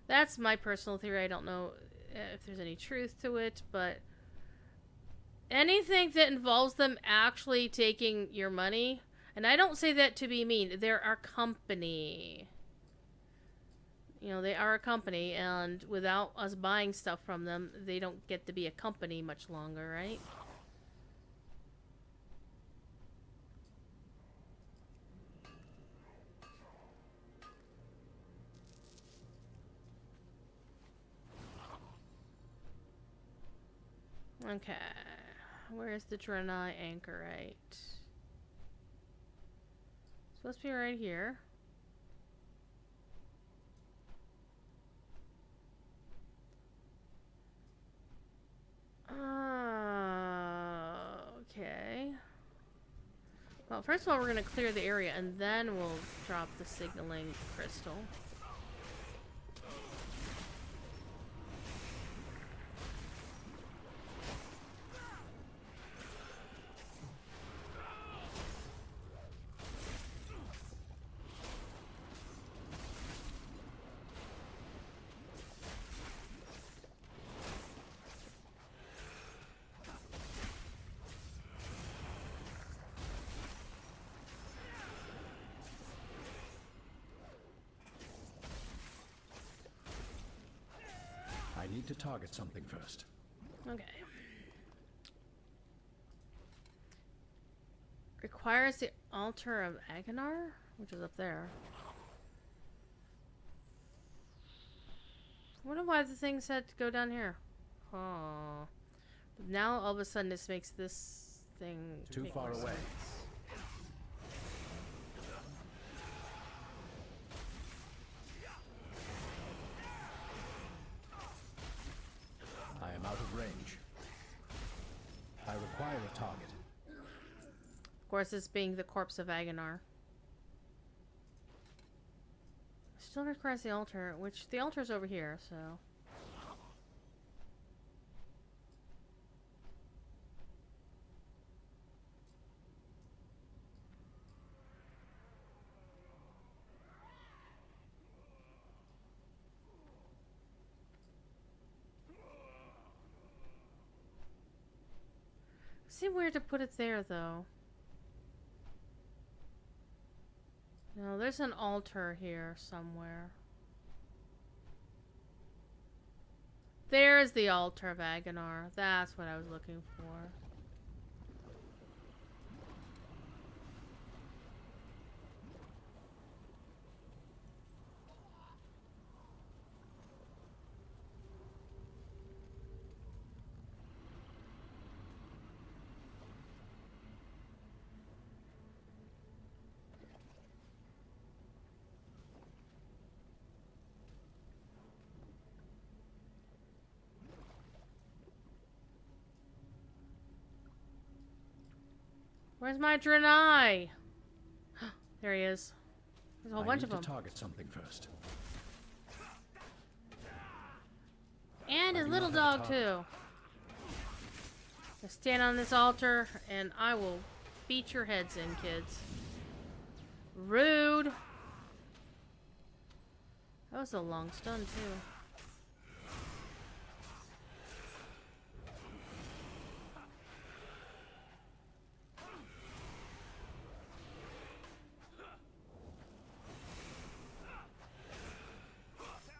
that's my personal theory. I don't know if there's any truth to it, but anything that involves them actually taking your money, and I don't say that to be mean, they're our company. They are a company, and without us buying stuff from them, they don't get to be a company much longer, right? Okay, where's the Draenei Anchorite? Supposed to be right here. Okay. Well, first of all, we're gonna clear the area, and then we'll drop the signaling crystal. I need to target something first. Okay. Requires the altar of Agonar, which is up there. I wonder why the thing said to go down here. Oh. But now all of a sudden this makes this thing Too far away. Sense. I am out of range. I require a target. Of course, this being the corpse of Agonar. Still requires the altar, which the altar's over here, so. Seems weird to put it there, though. No, there's an altar here somewhere. There's the altar of Agonar. That's what I was looking for. Where's my Draenei? There he is. There's a whole bunch of them. I need to target something first. And his little dog, too. Just stand on this altar, and I will beat your heads in, kids. Rude. That was a long stun, too.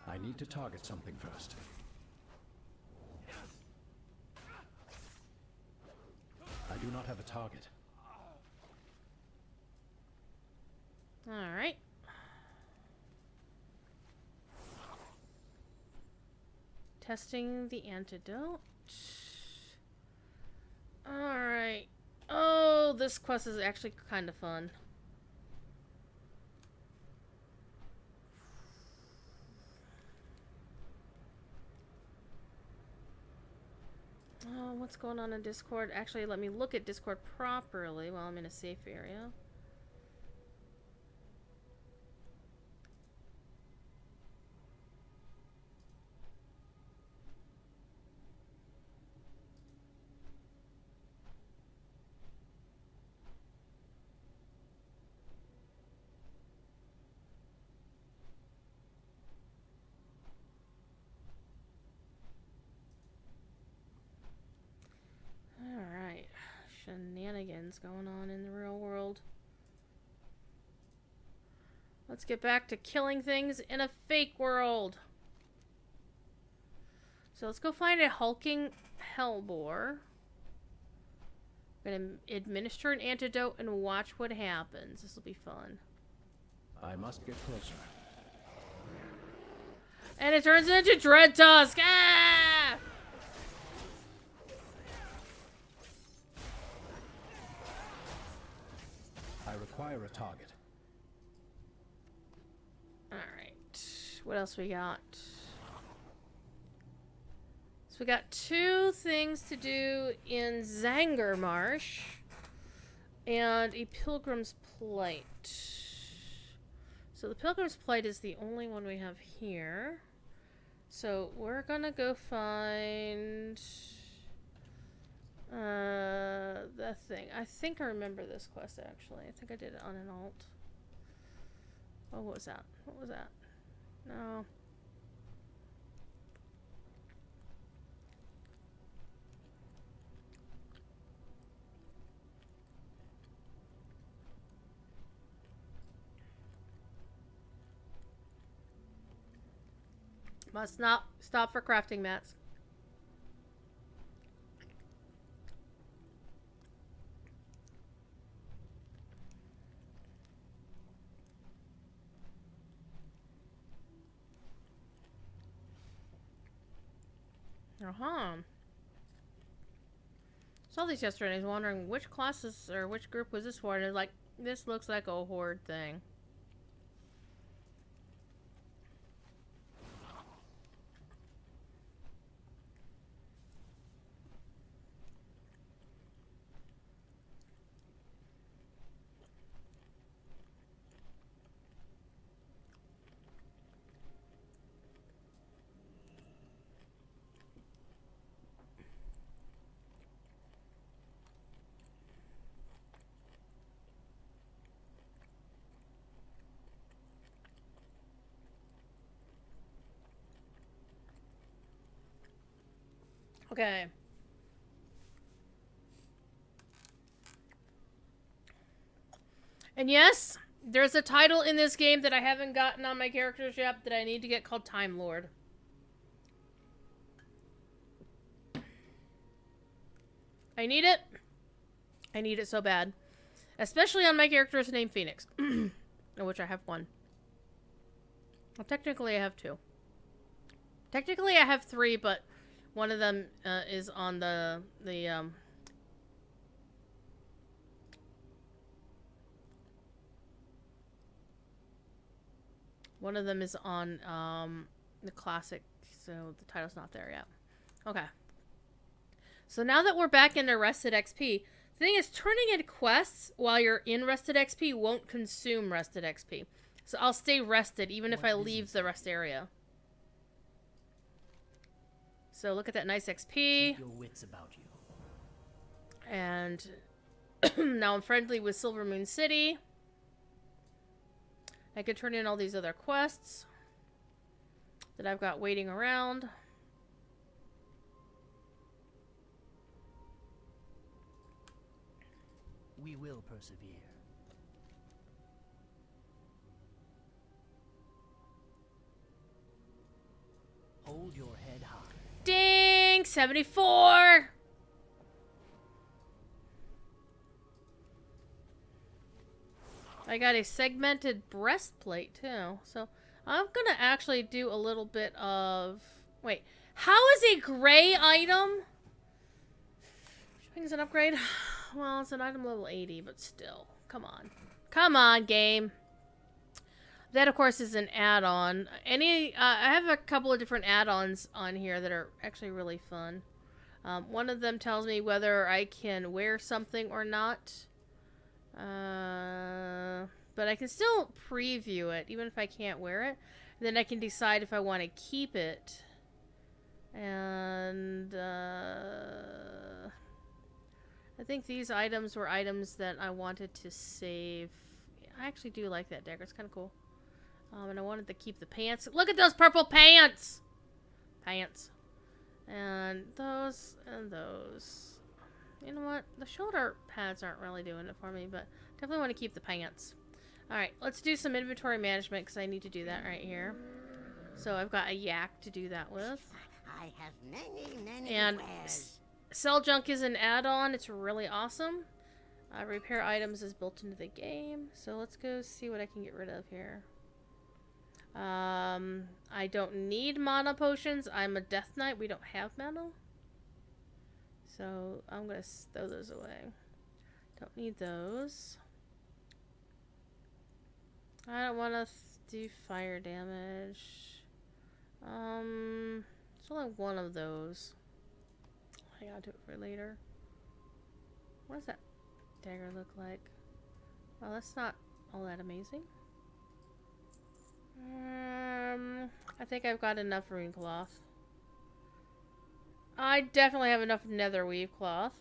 I need to target something first. I do not have a target. Alright. Testing the antidote. Alright. Oh, this quest is actually kind of fun. Oh, what's going on in Discord? Actually, let me look at Discord properly while I'm in a safe area. Alright. Shenanigans going on in the real world. Let's get back to killing things in a fake world. So let's go find a hulking hellboar. I'm gonna administer an antidote and watch what happens. This will be fun. I must get closer. And it turns into Dread Tusk! Ah! I require a target. Alright. What else we got? So we got 2 things to do in Zangarmarsh. And a Pilgrim's Plight. So the Pilgrim's Plight is the only one we have here. So we're gonna go find the thing. I think I remember this quest actually. I think I did it on an alt. Oh, what was that? What was that? No. Must not stop for crafting mats. Saw these yesterday and I was wondering which classes or which group was this for, and it's like, this looks like a horde thing. Okay. And yes, There's a title in this game that I haven't gotten on my characters yet that I need to get called Time Lord. I need it. I need it so bad. Especially on my characters named Phoenix. Which I have one. Well, technically I have two. Technically I have three, but one of them is on the one of them is on the classic, so the title's not there yet. Okay. So now that we're back into Rested XP, the thing is, turning in quests while you're in Rested XP won't consume Rested XP. So I'll stay rested even if I leave the rest area. So look at that nice XP. Keep your wits about you. And now I'm friendly with Silver Moon City. I can turn in all these other quests that I've got waiting around. We will persevere. Hold your head high. Ding! 74! I got a segmented breastplate, too. So, I'm gonna actually do a little bit of... Wait. How is a gray item? Shipping is an upgrade? Well, it's an item level 80, but still. Come on. Come on, game. That, of course, is an add-on. I have a couple of different add-ons on here that are actually really fun. One of them tells me whether I can wear something or not. But I can still preview it, even if I can't wear it. Then I can decide if I want to keep it. And, I think these items were items that I wanted to save. I actually do like that dagger. It's kind of cool. And I wanted to keep the pants. Look at those purple pants! Pants. And those, and those. You know what? The shoulder pads aren't really doing it for me, but definitely want to keep the pants. Alright, let's do some inventory management, because I need to do that right here. So I've got a yak to do that with. I have many And wares. sell junk is an add-on. It's really awesome. Repair items is built into the game. So let's go see what I can get rid of here. I don't need mana potions. I'm a death knight. We don't have mana. So I'm going to throw those away. Don't need those. I don't want to do fire damage. It's only one of those. I gotta do it for later. What does that dagger look like? Well, that's not all that amazing. I think I've got enough rune cloth. I definitely have enough nether weave cloth.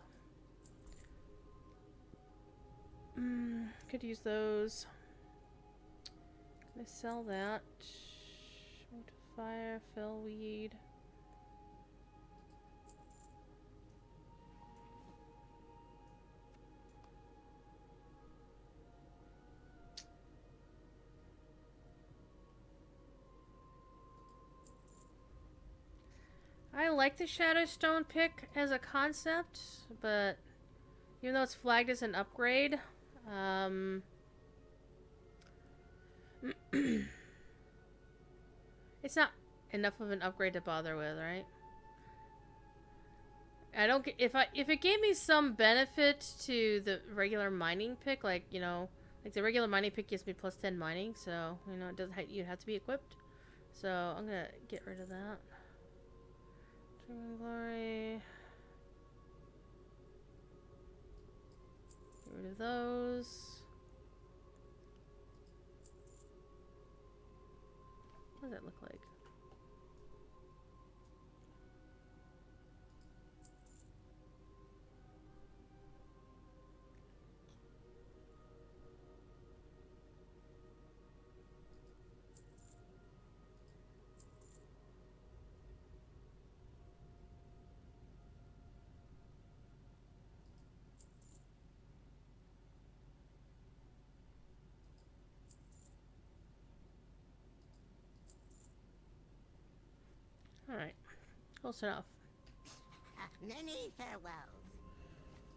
Could use those. Can I sell that? Fire, fill weed. I like the Shadowstone pick as a concept, but even though it's flagged as an upgrade, it's not enough of an upgrade to bother with, right? I don't get if it gave me some benefit to the regular mining pick, like, you know, like the regular mining pick gives me plus 10 mining, so you know it doesn't you have to be equipped. So I'm gonna get rid of that. Dreaming Glory. Get rid of those. What does that look like? Alright. Close enough. Many farewells.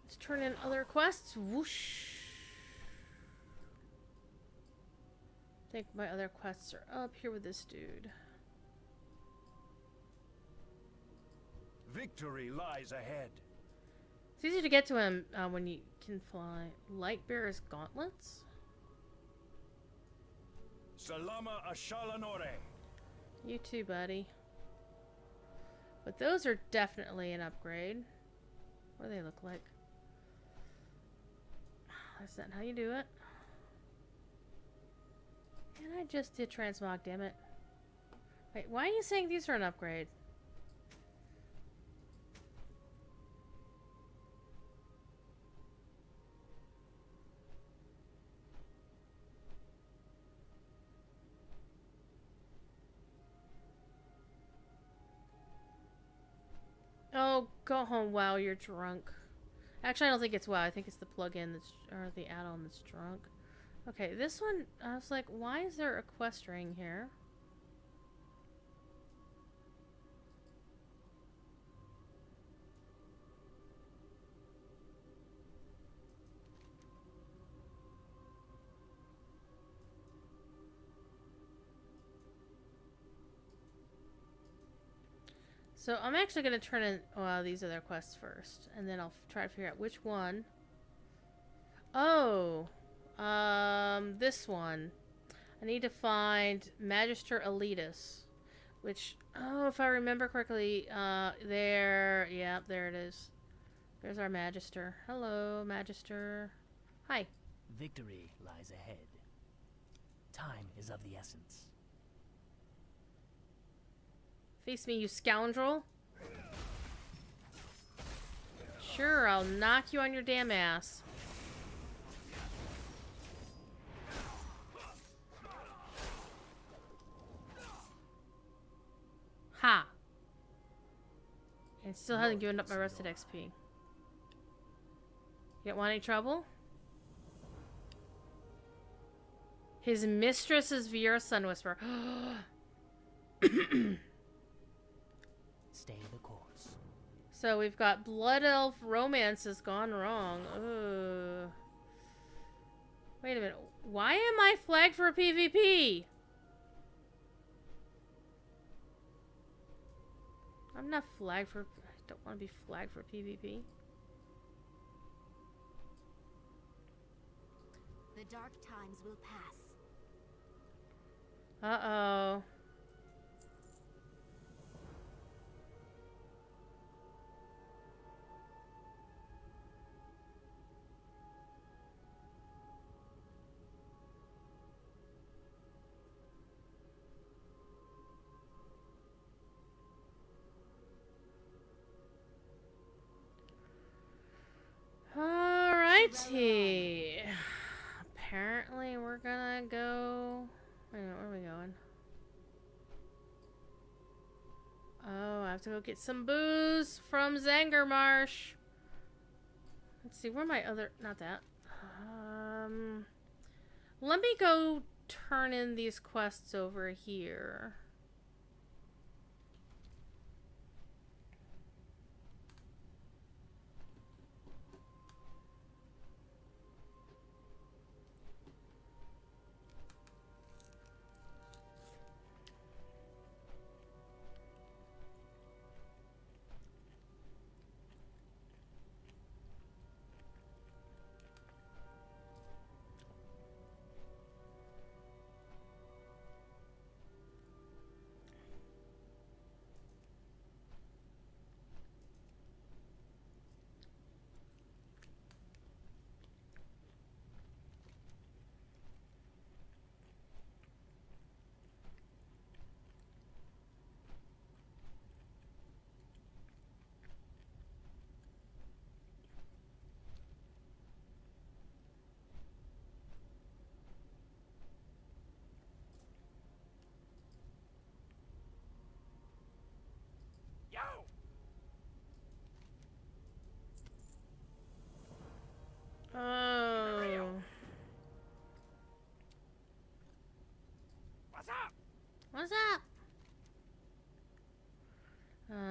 Let's turn in other quests. Whoosh. I think my other quests are up here with this dude. Victory lies ahead. It's easy to get to him when you can fly. Lightbearer's gauntlets? Salama Ashalanore. You too, buddy. But those are definitely an upgrade. What do they look like? That's not how you do it. And I just did transmog, damn it. Wait, why are you saying these are an upgrade? Oh, go home. Wow, you're drunk. Actually, I don't think it's WoW. I think it's the plugin that's, or the add-on that's drunk. Okay, this one, I was like, why is there a quest ring here? So I'm actually going to turn in these other quests first, and then I'll try to figure out which one. Oh, this one. I need to find Magister Elitus, which, oh, if I remember correctly, there it is. There's our Magister. Hello, Magister. Hi. Victory lies ahead. Time is of the essence. Face me, you scoundrel. Sure, I'll knock you on your damn ass. Ha! And still hasn't given up my rusted XP. You don't want any trouble? His mistress is Viera Sun Whisperer. Stay the course. So we've got Blood Elf romance has gone wrong. Ugh. Wait a minute. Why am I flagged for PvP? I'm not flagged for... I don't want to be flagged for PvP. The dark times will pass. Uh-oh. Alrighty. Apparently we're gonna go... Wait a minute, where are we going? Oh, I have to go get some booze from Zangermarsh. Let's see, where are my other... Not that. Let me go turn in these quests over here.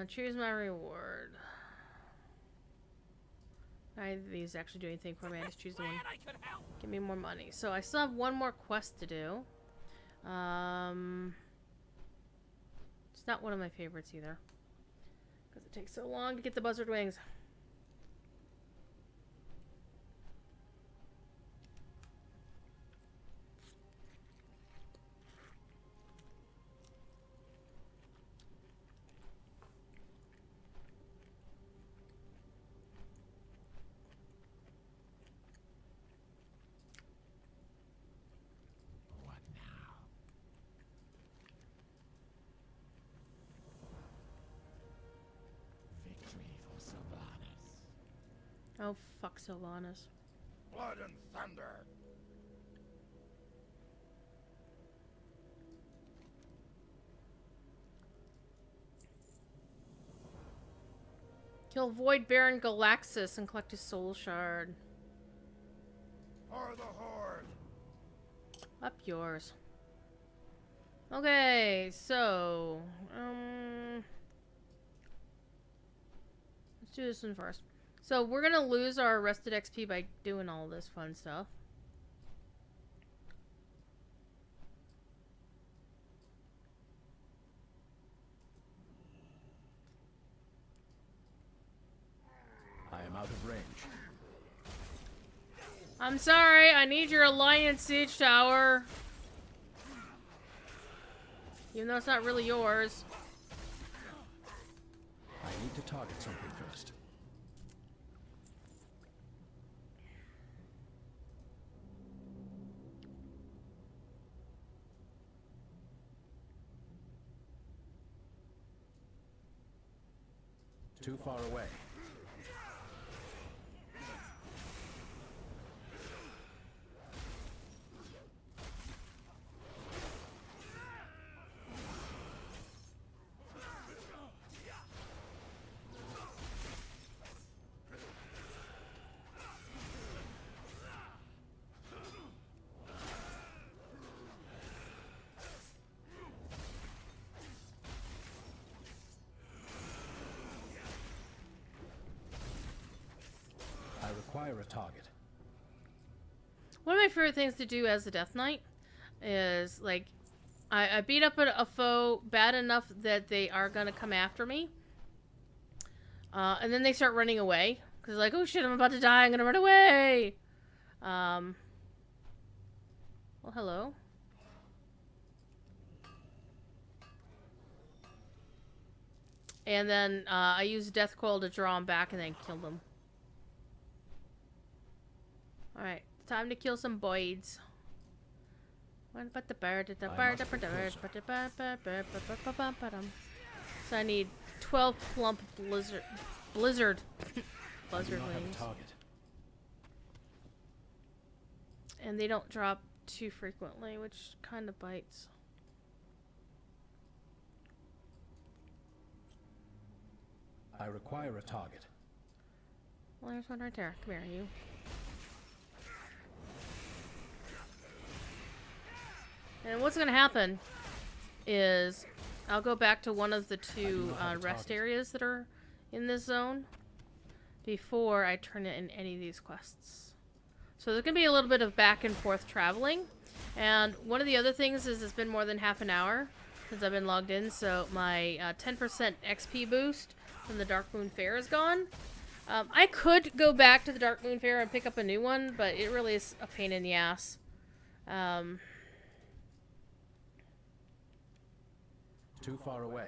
Choose my reward. Neither of these actually do anything for me. I just choose the one. Give me more money. So I still have one more quest to do. It's not one of my favorites either. Because it takes so long to get the buzzard wings. What now? Victory for Sylvanas. Oh, fuck Sylvanas. Blood and thunder. Kill Void Baron Galaxus and collect his soul shard. For the Horde. Up yours. Okay, so let's do this one first. So we're gonna lose our rested XP by doing all this fun stuff. I am out of range. I'm sorry, I need your Alliance Siege Tower. Even though it's not really yours. I need to target something first. Too far away. I require a target. One of my favorite things to do as a Death Knight is, like, I beat up a foe bad enough that they are gonna come after me. And then they start running away. Because like, oh shit, I'm about to die, I'm gonna run away! Well, hello. And then I use Death Coil to draw them back and then kill them. Alright, time to kill some boys. What about the bird? The bird, the bird, so I need 12 plump blizzard buzzard wings. And they don't drop too frequently, which kind of bites. I require a target. Well, there's one right there. Come here, you. And what's going to happen is I'll go back to one of the two rest areas that are in this zone before I turn it in any of these quests. So there's going to be a little bit of back and forth traveling. And one of the other things is it's been more than half an hour since I've been logged in, so my 10% XP boost from the Dark Moon Fair is gone. I could go back to the Dark Moon Fair and pick up a new one, but it really is a pain in the ass. Too far away.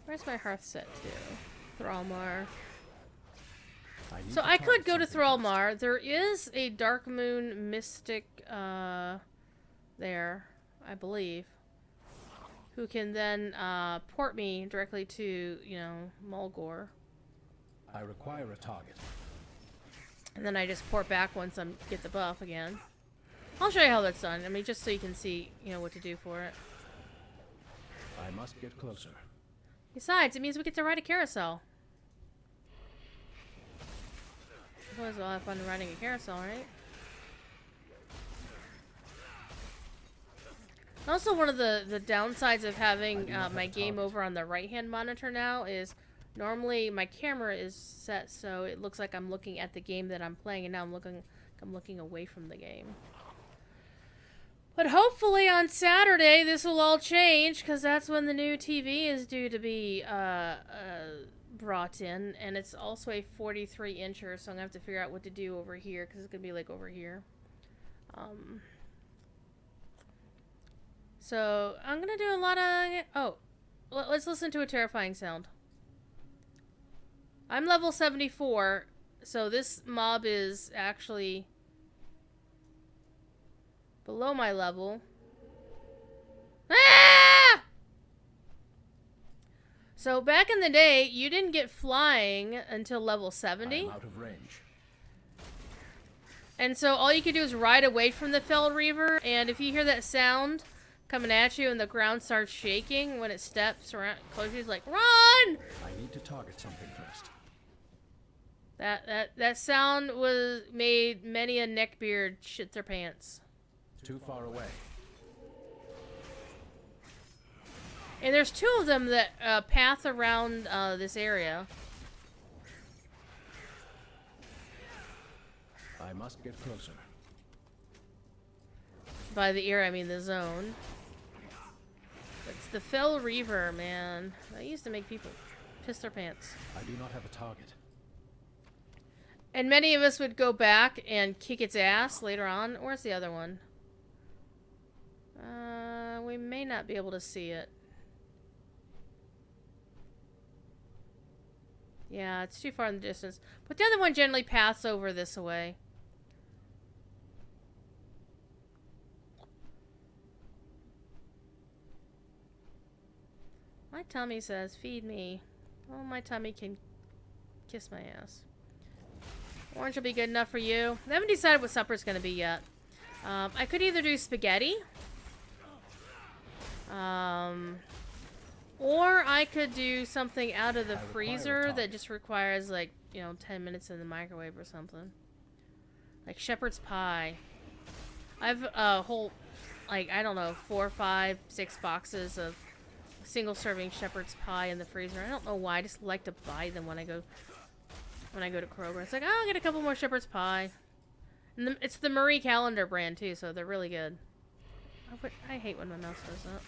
Where's my hearth set to? Thrallmar. So So I could go to Thrallmar. There is a Dark Moon Mystic there, I believe, who can then port me directly to, you know, Mulgore. I require a target. And then I just port back once I get the buff again. I'll show you how that's done. I mean, just so you can see, you know, what to do for it. I must get closer. Besides, it means we get to ride a carousel. Suppose we'll have fun riding a carousel, right? Also, one of the downsides of having not have my a game target. over on the right-hand monitor now is normally my camera is set so it looks like I'm looking at the game that I'm playing, and now I'm looking away from the game. But hopefully on Saturday this will all change, because that's when the new TV is due to be brought in, and it's also a 43-incher, so I'm gonna have to figure out what to do over here, because it's gonna be like over here. So I'm gonna do a lot of... Oh, let's listen to a terrifying sound. I'm level 74, so this mob is actually below my level. Ah! So back in the day, you didn't get flying until level 70. I am out of range. And so all you could do is ride away from the Fell Reaver, and if you hear that sound coming at you and the ground starts shaking when it steps around close, he's like, run! I need to target something first. That sound made many a neckbeard shit their pants. Too far away. And there's two of them that path around this area. I must get closer. By the area, I mean the zone. It's the Fell Reaver, man. That used to make people piss their pants. I do not have a target. And many of us would go back and kick its ass later on. Where's the other one? We may not be able to see it. Yeah, it's too far in the distance. But the other one generally paths over this way. My tummy says, feed me. Oh, my tummy can kiss my ass. Orange will be good enough for you. I haven't decided what supper's going to be yet. I could either do spaghetti. Or I could do something out of the freezer that just requires, like, 10 minutes in the microwave or something. Like shepherd's pie. I've a whole, like, I don't know, 4, 5, 6 boxes of single-serving shepherd's pie in the freezer. I don't know why. I just like to buy them when I go to Kroger. It's like, oh, I'll get a couple more shepherd's pie. And it's the Marie Callender brand, too, so they're really good. I hate when my mouse does that.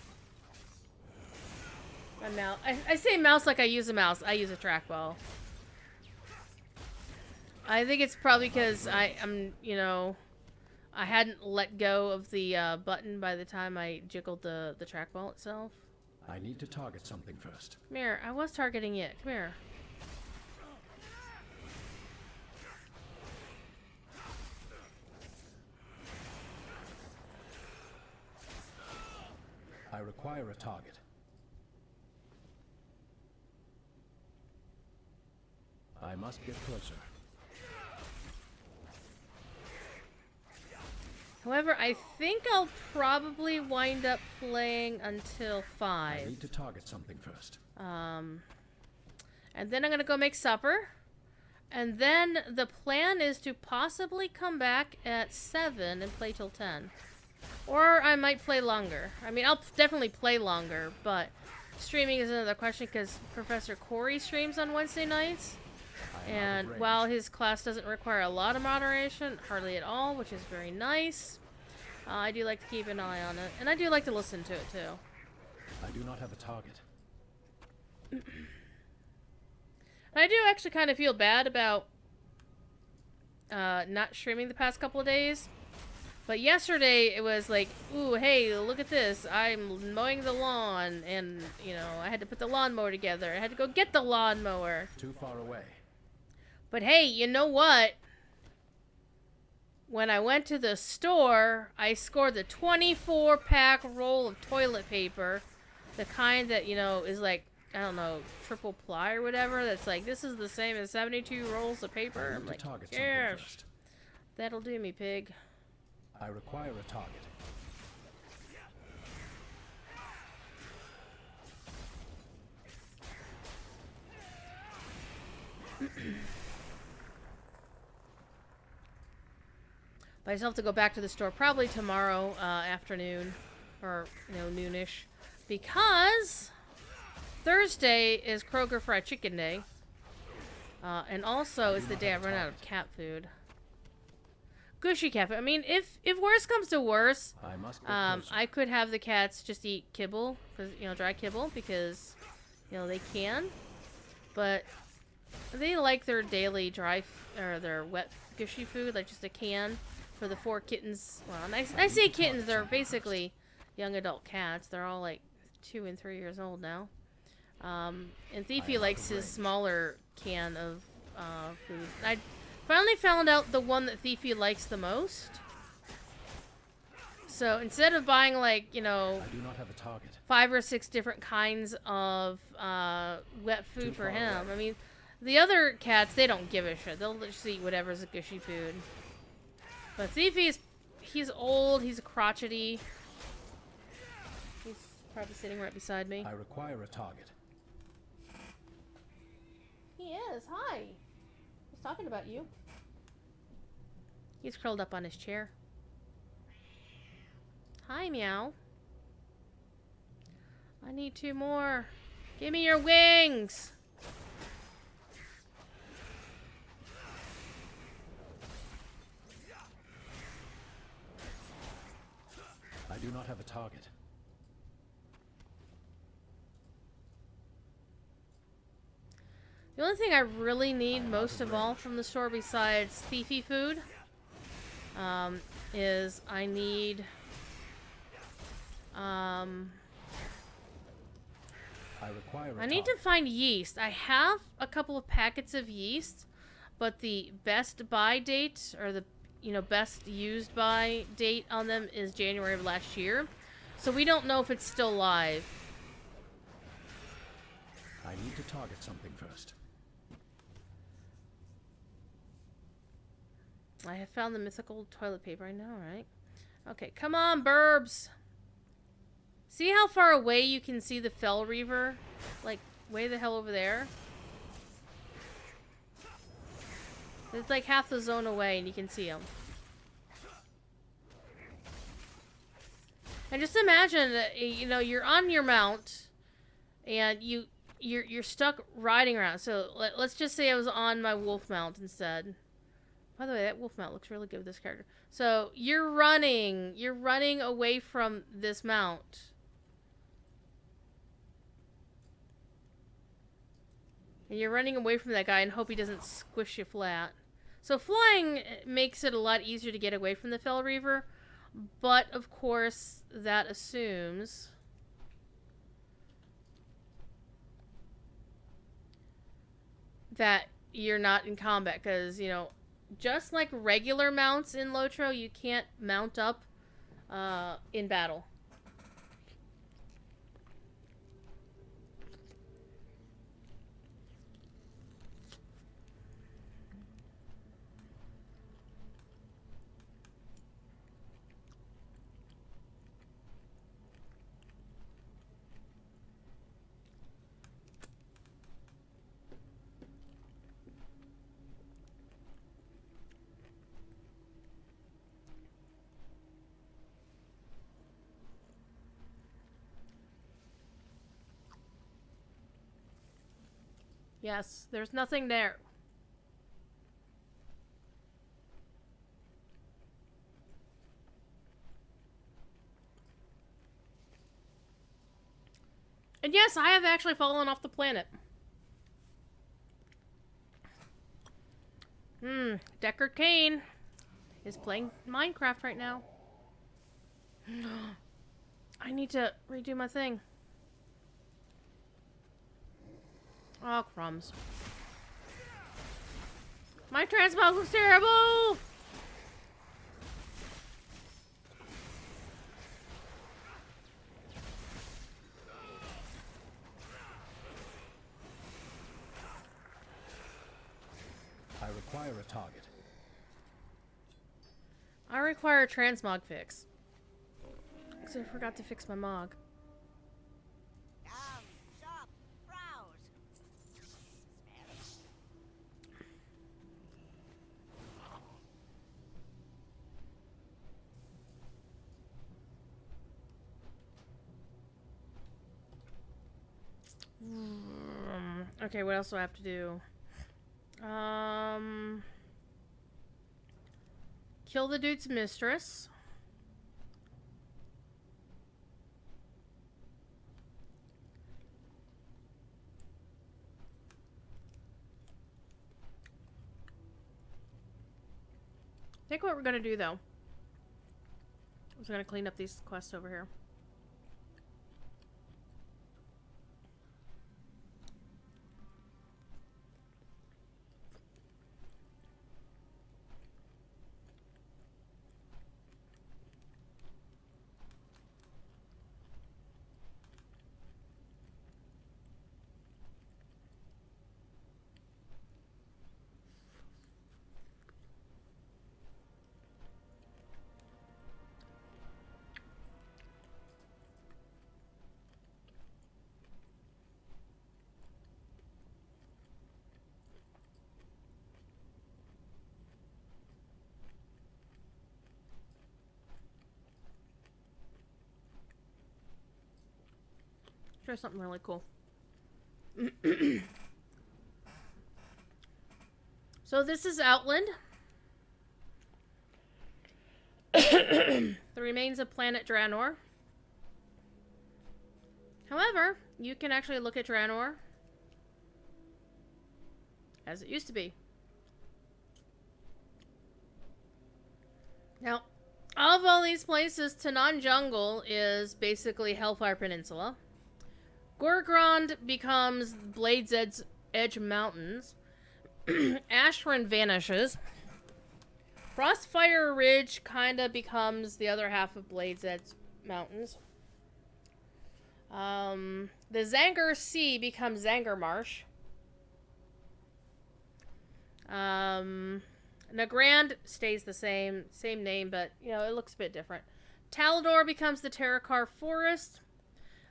My mouse. I say mouse like I use a mouse. I use a trackball. I think it's probably because I'm, I hadn't let go of the button by the time I jiggled the trackball itself. I need to target something first. Come here. I was targeting it. Come here. I require a target. I must get closer. However, I think I'll probably wind up playing until 5. I need to target something first. And then I'm gonna go make supper. And then the plan is to possibly come back at 7 and play till 10. Or I might play longer. I mean, I'll definitely play longer, but streaming is another question because Professor Corey streams on Wednesday nights. And while his class doesn't require a lot of moderation, hardly at all, which is very nice, I do like to keep an eye on it. And I do like to listen to it, too. I do not have a target. And I do actually kind of feel bad about not streaming the past couple of days. But yesterday, it was like, ooh, hey, look at this. I'm mowing the lawn, and, I had to put the lawnmower together. I had to go get the lawnmower. Too far away. But hey, you know what? When I went to the store, I scored the 24-pack roll of toilet paper. The kind that, is like, I don't know, triple ply or whatever. That's like, this is the same as 72 rolls of paper. I'm like, yes, that'll do me, pig. I require a target. But I still have to go back to the store probably tomorrow afternoon or noonish, because Thursday is Kroger Fried Chicken Day, and also it's the day I run out of cat food. Gushy cat food. I mean, if worse comes to worse, I could have the cats just eat kibble, because dry kibble, because they can, but they like their daily dry or their wet gushy food, like just a can for the 4 kittens. Well, and I say kittens, they're basically young adult cats. They're all like 2 and 3 years old now. And Thiefy likes his smaller can of food. I finally found out the one that Thiefy likes the most. So instead of buying like, I do not have a target. 5 or 6 different kinds of wet food for him. I mean, the other cats, they don't give a shit. They'll just eat whatever's a gushy food. But Thiefy he's old, he's crotchety. He's probably sitting right beside me. I require a target. He is. Hi. He's talking about you. He's curled up on his chair. Hi, meow. I need 2 more. Give me your wings. I do not have a target. The only thing I really need most of all from the store besides Thiefy food is I need I need to find yeast. I have a couple of packets of yeast, but the best buy date, or the best used by date on them, is January of last year. So we don't know if it's still live. I need to target something first. I have found the mythical toilet paper. I know, right? Okay, come on, burbs. See how far away you can see the Fell Reaver? Like, way the hell over there? It's like half the zone away and you can see him. And just imagine that, you're on your mount and you're stuck riding around. So let's just say I was on my wolf mount instead. By the way, that wolf mount looks really good with this character. So you're running away from this mount. And you're running away from that guy and hope he doesn't squish you flat. So flying makes it a lot easier to get away from the Fell Reaver. But, of course, that assumes that you're not in combat. Because, just like regular mounts in Lotro, you can't mount up in battle. Yes, there's nothing there. And yes, I have actually fallen off the planet. Deckard Cain is playing Minecraft right now. I need to redo my thing. Oh, crumbs. My transmog looks terrible! I require a target. I require a transmog fix. Because I forgot to fix my mog. Shop, browse. Okay, what else do I have to do? Kill the dude's mistress. I think what we're gonna do though is we're gonna clean up these quests over here. Try something really cool. So this is Outland. The remains of planet Draenor. However, you can actually look at Draenor as it used to be. Now, of all these places, Tanan Jungle is basically Hellfire Peninsula. Gorgrond becomes Blade's Edge Mountains. Ashran vanishes. Frostfire Ridge kind of becomes the other half of Blade's Edge Mountains. The Zanger Sea becomes Zanger Marsh. Nagrand stays the same name, but you know it looks a bit different. Talador becomes the Terrakar Forest.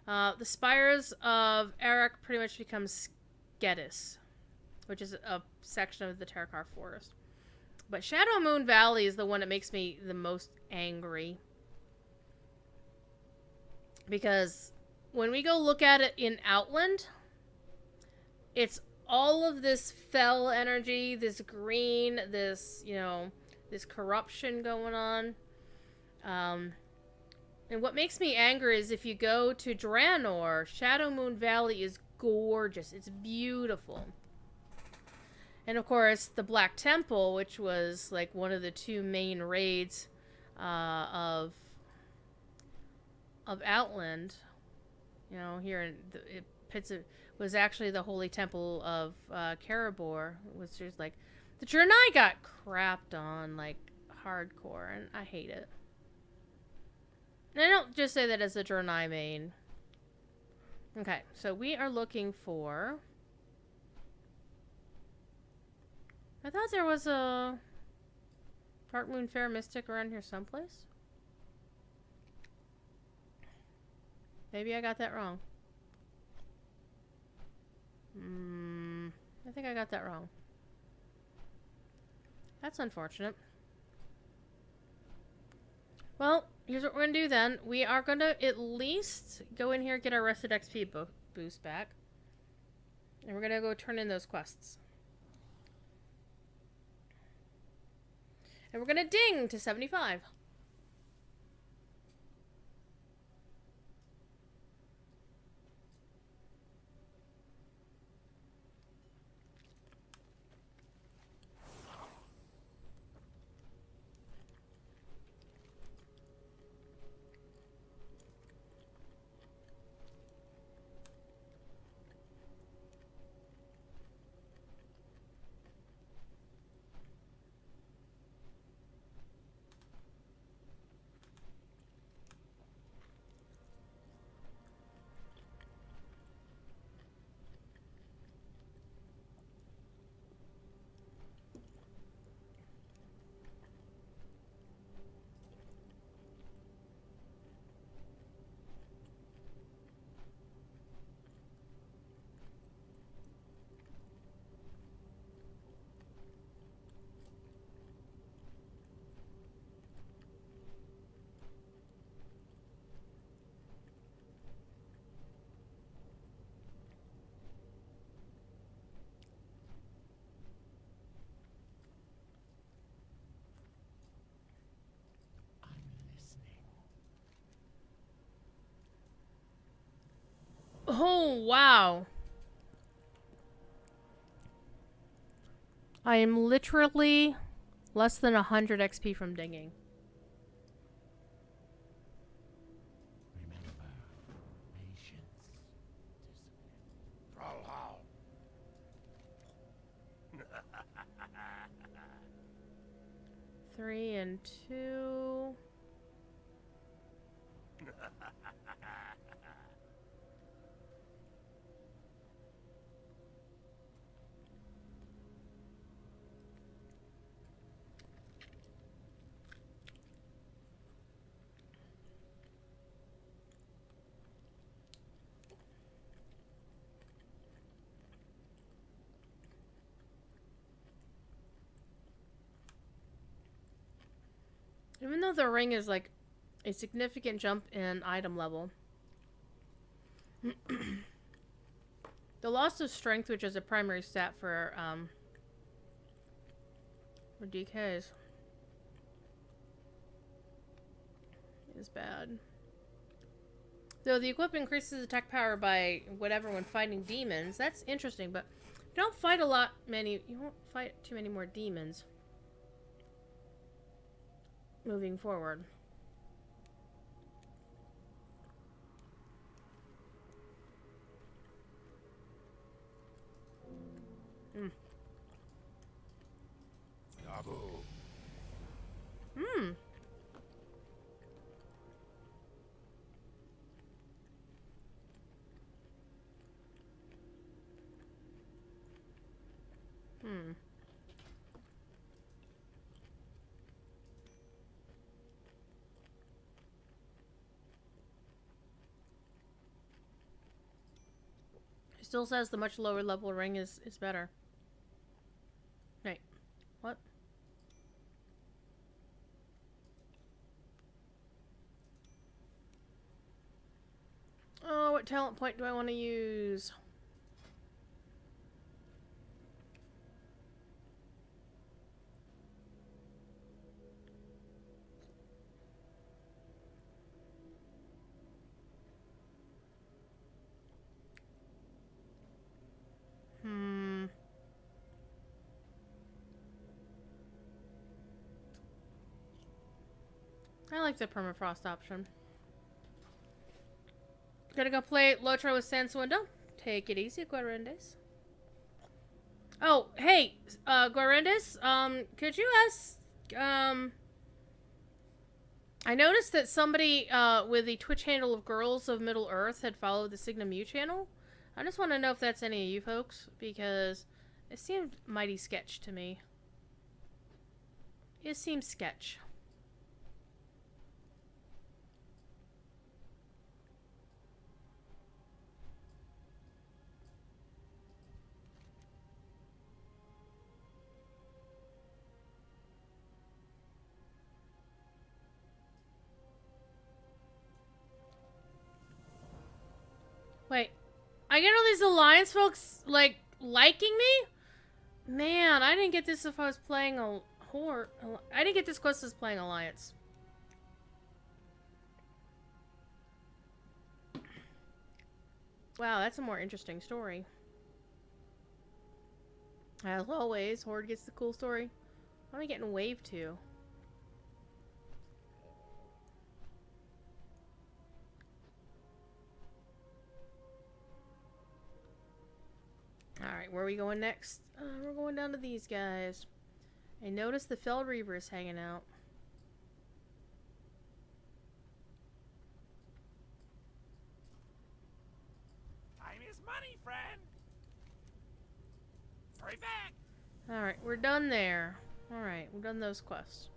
The Spires of Arak pretty much becomes Skedis, which is a section of the Terrakar Forest. But Shadow Moon Valley is the one that makes me the most angry. Because when we go look at it in Outland, it's all of this fell energy, this green, this, you know, this corruption going on. And what makes me angry is if you go to Draenor, Shadow Moon Valley is gorgeous. It's beautiful. And of course, the Black Temple, which was like one of the two main raids of Outland, you know, here in the, was actually the Holy Temple of Karabor, which is like the Draenei got crapped on like hardcore, and I hate it. And I don't just say that as a Draenei main. Okay, so we are looking for. I thought there was a Darkmoon Fair Mystic around here someplace. Maybe I got that wrong. I think I got that wrong. That's unfortunate. Well, here's what we're going to do then. We are going to at least go in here and get our Rested XP boost back. And we're going to go turn in those quests. And we're going to ding to 75. Oh, wow. I am literally less than 100 XP from digging. Remember, patience, discipline. Brawlhall. 3 and 2. Even though the ring is like a significant jump in item level, the loss of strength, which is a primary stat for DKs, is bad. Though the equip increases attack power by whatever when fighting demons, that's interesting, but you don't fight you won't fight too many more demons moving forward. Hmm. Hmm. Hmm. It still says the much lower level ring is better. Wait. What? Oh, what talent point do I want to use? Hmm. I like the permafrost option. Gonna go play Lotro with Sanswindow. Take it easy, Guarendes. Oh, hey, Guarendes, could you ask, I noticed that somebody, with the Twitch handle of Girls of Middle Earth had followed the Signa Mu channel. I just want to know if that's any of you folks, because it seemed mighty sketch to me. It seems sketch. Wait, I get all these Alliance folks, like, liking me? Man, I didn't get this if I was playing a Horde. I didn't get this quest as playing Alliance. Wow, that's a more interesting story. As always, Horde gets the cool story. What am I getting wave to? Alright, where are we going next? We're going down to these guys. I noticed the Fell Reavers hanging out. Time is money, friend. Hurry back. Alright, we're done there. Alright, we've done those quests.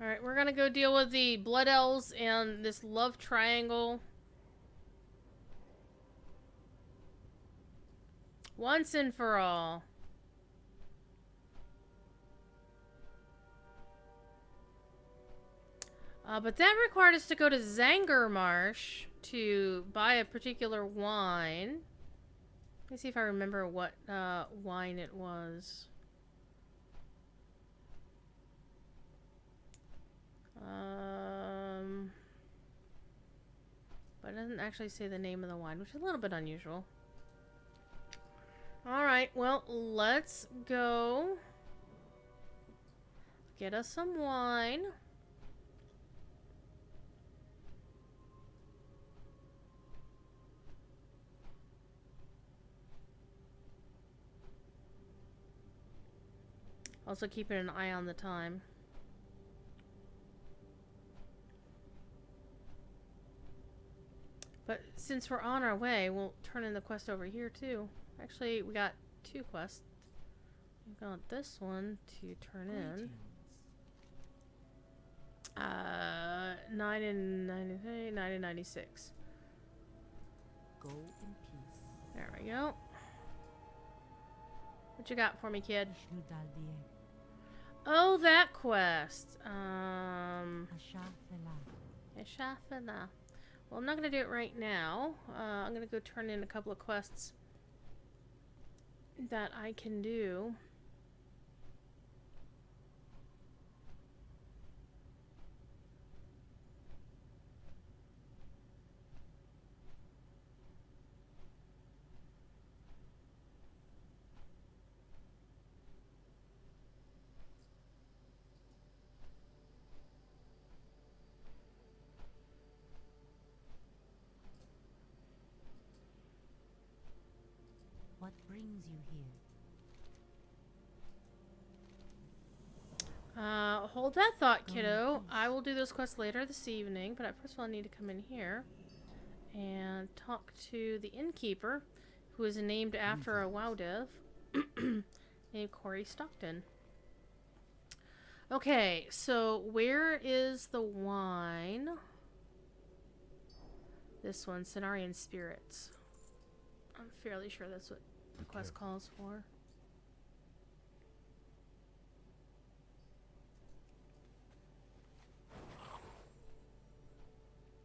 Alright, we're gonna go deal with the Blood Elves and this love triangle. Once and for all. But that required us to go to Zangermarsh to buy a particular wine. Let me see if I remember what wine it was. But it doesn't actually say the name of the wine, which is a little bit unusual. Alright, well, let's go get us some wine. Also keeping an eye on the time. But since we're on our way, we'll turn in the quest over here too. Actually, we got 2 quests. We've got this one to turn in. 9 and 96. Go in peace. There we go. What you got for me, kid? Oh, that quest. Ashafala. Well, I'm not going to do it right now. I'm going to go turn in a couple of quests that I can do. What brings you here? Hold that thought, kiddo. I will do those quests later this evening, but first of all I need to come in here and talk to the innkeeper, who is named after a WoW dev named Corey Stockton. Okay, so where is the wine? This one, Cenarian Spirits. I'm fairly sure that's what the quest calls for.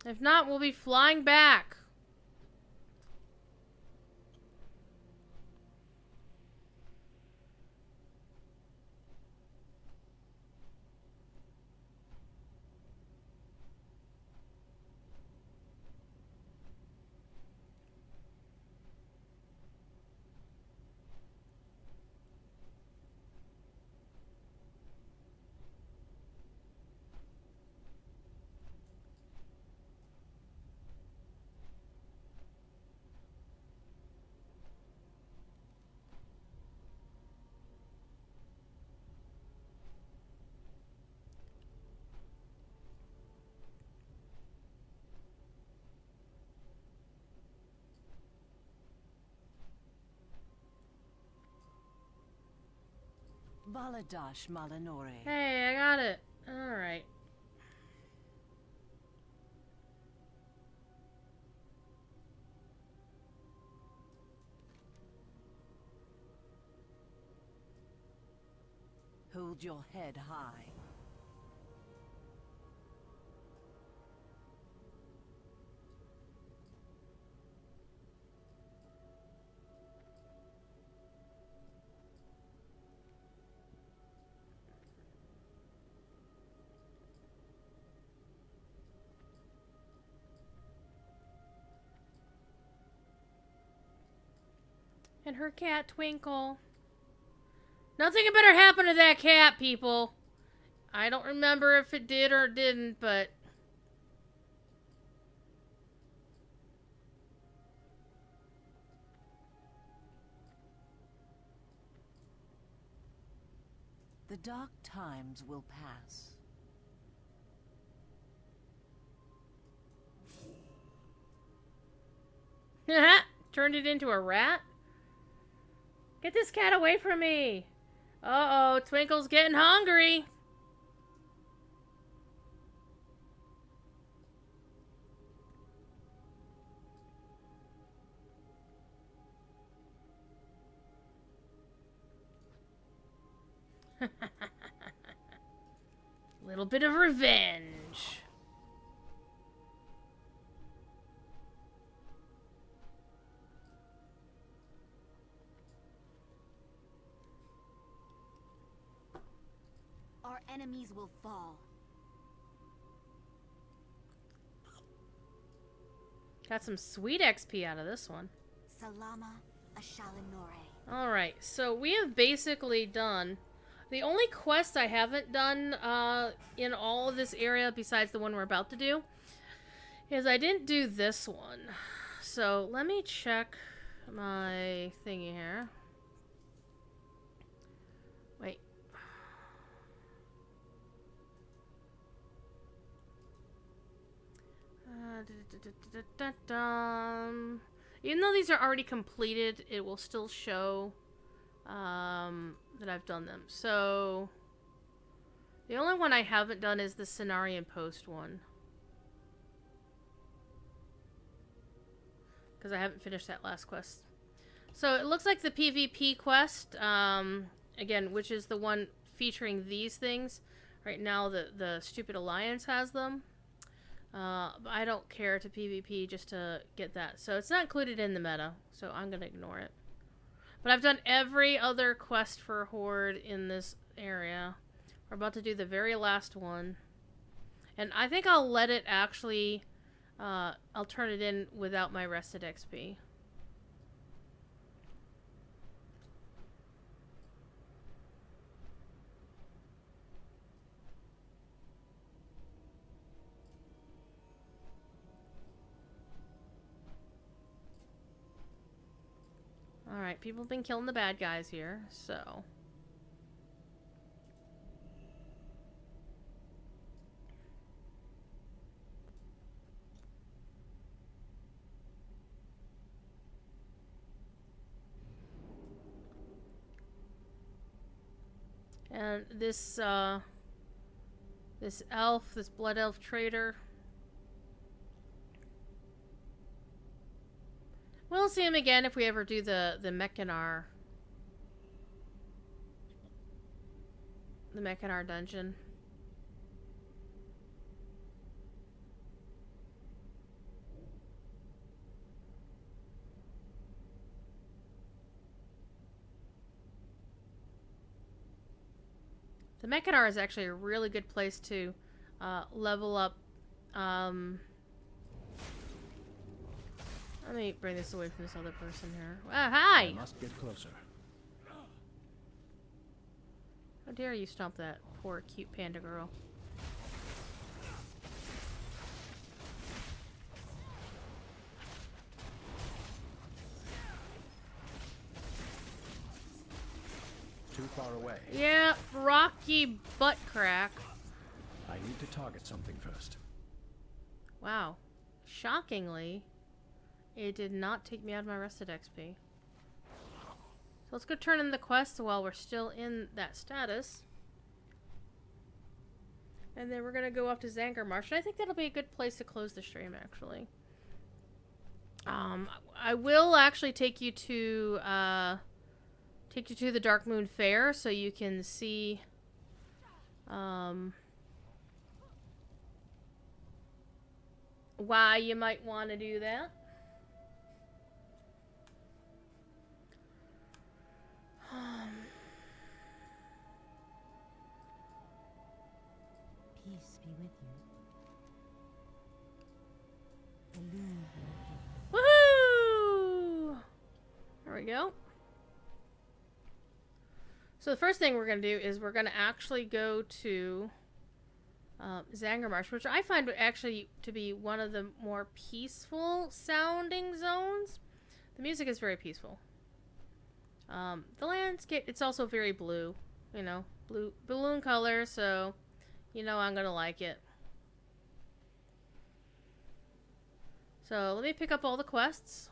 If not, we'll be flying back. Baladash Malanore. Hey, I got it. Alright. Hold your head high. And her cat, Twinkle. Nothing had better happen to that cat, people. I don't remember if it did or didn't, but... The dark times will pass. Turned it into a rat? Get this cat away from me! Uh-oh, Twinkle's getting hungry! Little bit of revenge. Our enemies will fall. Got some sweet XP out of this one. Salama Ashalinore. Alright, so we have basically done... The only quest I haven't done in all of this area, besides the one we're about to do, is I didn't do this one. So let me check my thingy here. Wait. Even though these are already completed, it will still show that I've done them. So the only one I haven't done is the Cenarian Post one, because I haven't finished that last quest. So it looks like the PvP quest, again, which is the one featuring these things. Right now the stupid alliance has them. But I don't care to PvP just to get that. So it's not included in the meta, so I'm going to ignore it. But I've done every other quest for Horde in this area. We're about to do the very last one. And I think I'll let it actually... I'll turn it in without my rested XP. Alright, people have been killing the bad guys here, so... And this elf, this blood elf trader... We'll see him again if we ever do the Mechanar. The Mechanar dungeon. The Mechanar is actually a really good place to level up. Let me bring this away from this other person here. Hi! I must get closer. How dare you stomp that poor cute panda girl. Too far away. Yeah, rocky butt crack. I need to target something first. Wow. Shockingly, it did not take me out of my rested XP. So let's go turn in the quest while we're still in that status. And then we're going to go off to Zangarmarsh. And I think that'll be a good place to close the stream, actually. I will actually take you to the Dark Moon Fair so you can see why you might want to do that. Peace be with you. The loom be with you. Woohoo! There we go. So the first thing we're going to do is we're going to actually go to Zangarmarsh, which I find actually to be one of the more peaceful sounding zones. The music is very peaceful. The landscape, it's also very blue, you know, balloon color, so you know I'm going to like it. So let me pick up all the quests.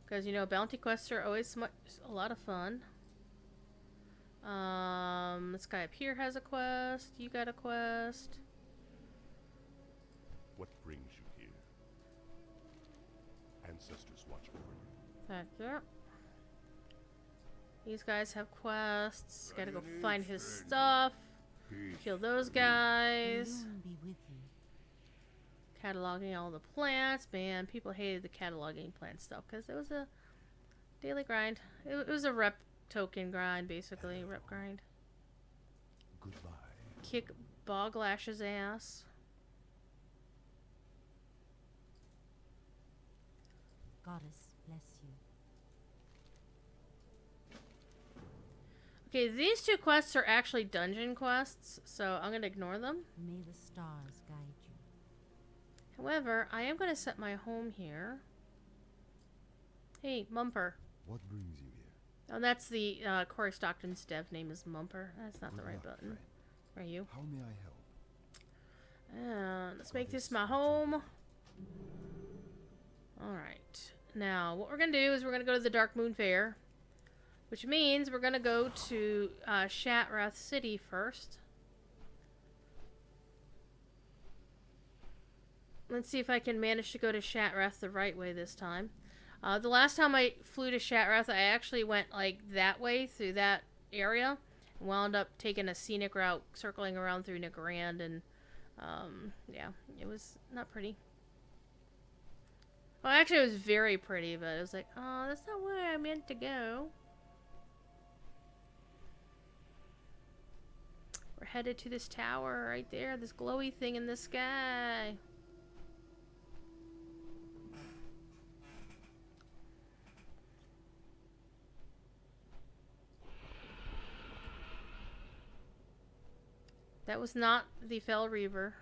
Because, you know, bounty quests are always a lot of fun. This guy up here has a quest. You got a quest. What brings you here? Ancestors watch over you. Back there. These guys have quests. Gotta go find his stuff. Kill those guys. The loom be with you. Cataloging all the plants. Man, people hated the cataloging plant stuff because it was a daily grind. It was a rep token grind, basically. Rep grind. Goodbye. kick Boglash's ass. Goddess bless you. Okay, these two quests are actually dungeon quests, so I'm gonna ignore them. May the stars guide you. However, I am gonna set my home here. Hey, Mumper. What brings you here? Oh, that's the Corey Stockton's dev name is Mumper. That's not the right button. Where are you? How may I help? Let's make this my home. Alright. Now, what we're going to do is we're going to go to the Dark Moon Fair. Which means we're going to go to Shatrath City first. Let's see if I can manage to go to Shatrath the right way this time. The last time I flew to Shatrath, I actually went like that way through that area. And wound up taking a scenic route, circling around through Nigrand, and yeah, it was not pretty. Well, actually, it was very pretty, but it was like, oh, that's not where I meant to go. We're headed to this tower right there, this glowy thing in the sky. That was not the Fell Reaver.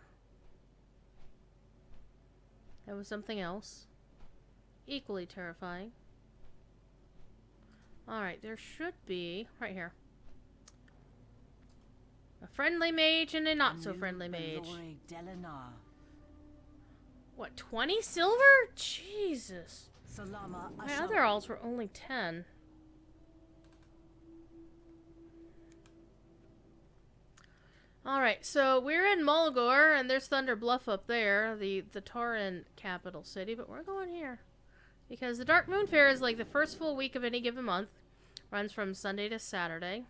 That was something else. Equally terrifying. Alright, there should be, right here, a friendly mage and a not so friendly mage. What, 20 silver? Jesus. My other alts were only 10. Alright, so we're in Mulgore, and there's Thunder Bluff up there, the Tauren capital city, but we're going here. Because the Dark Moon Fair is like the first full week of any given month. Runs from Sunday to Saturday.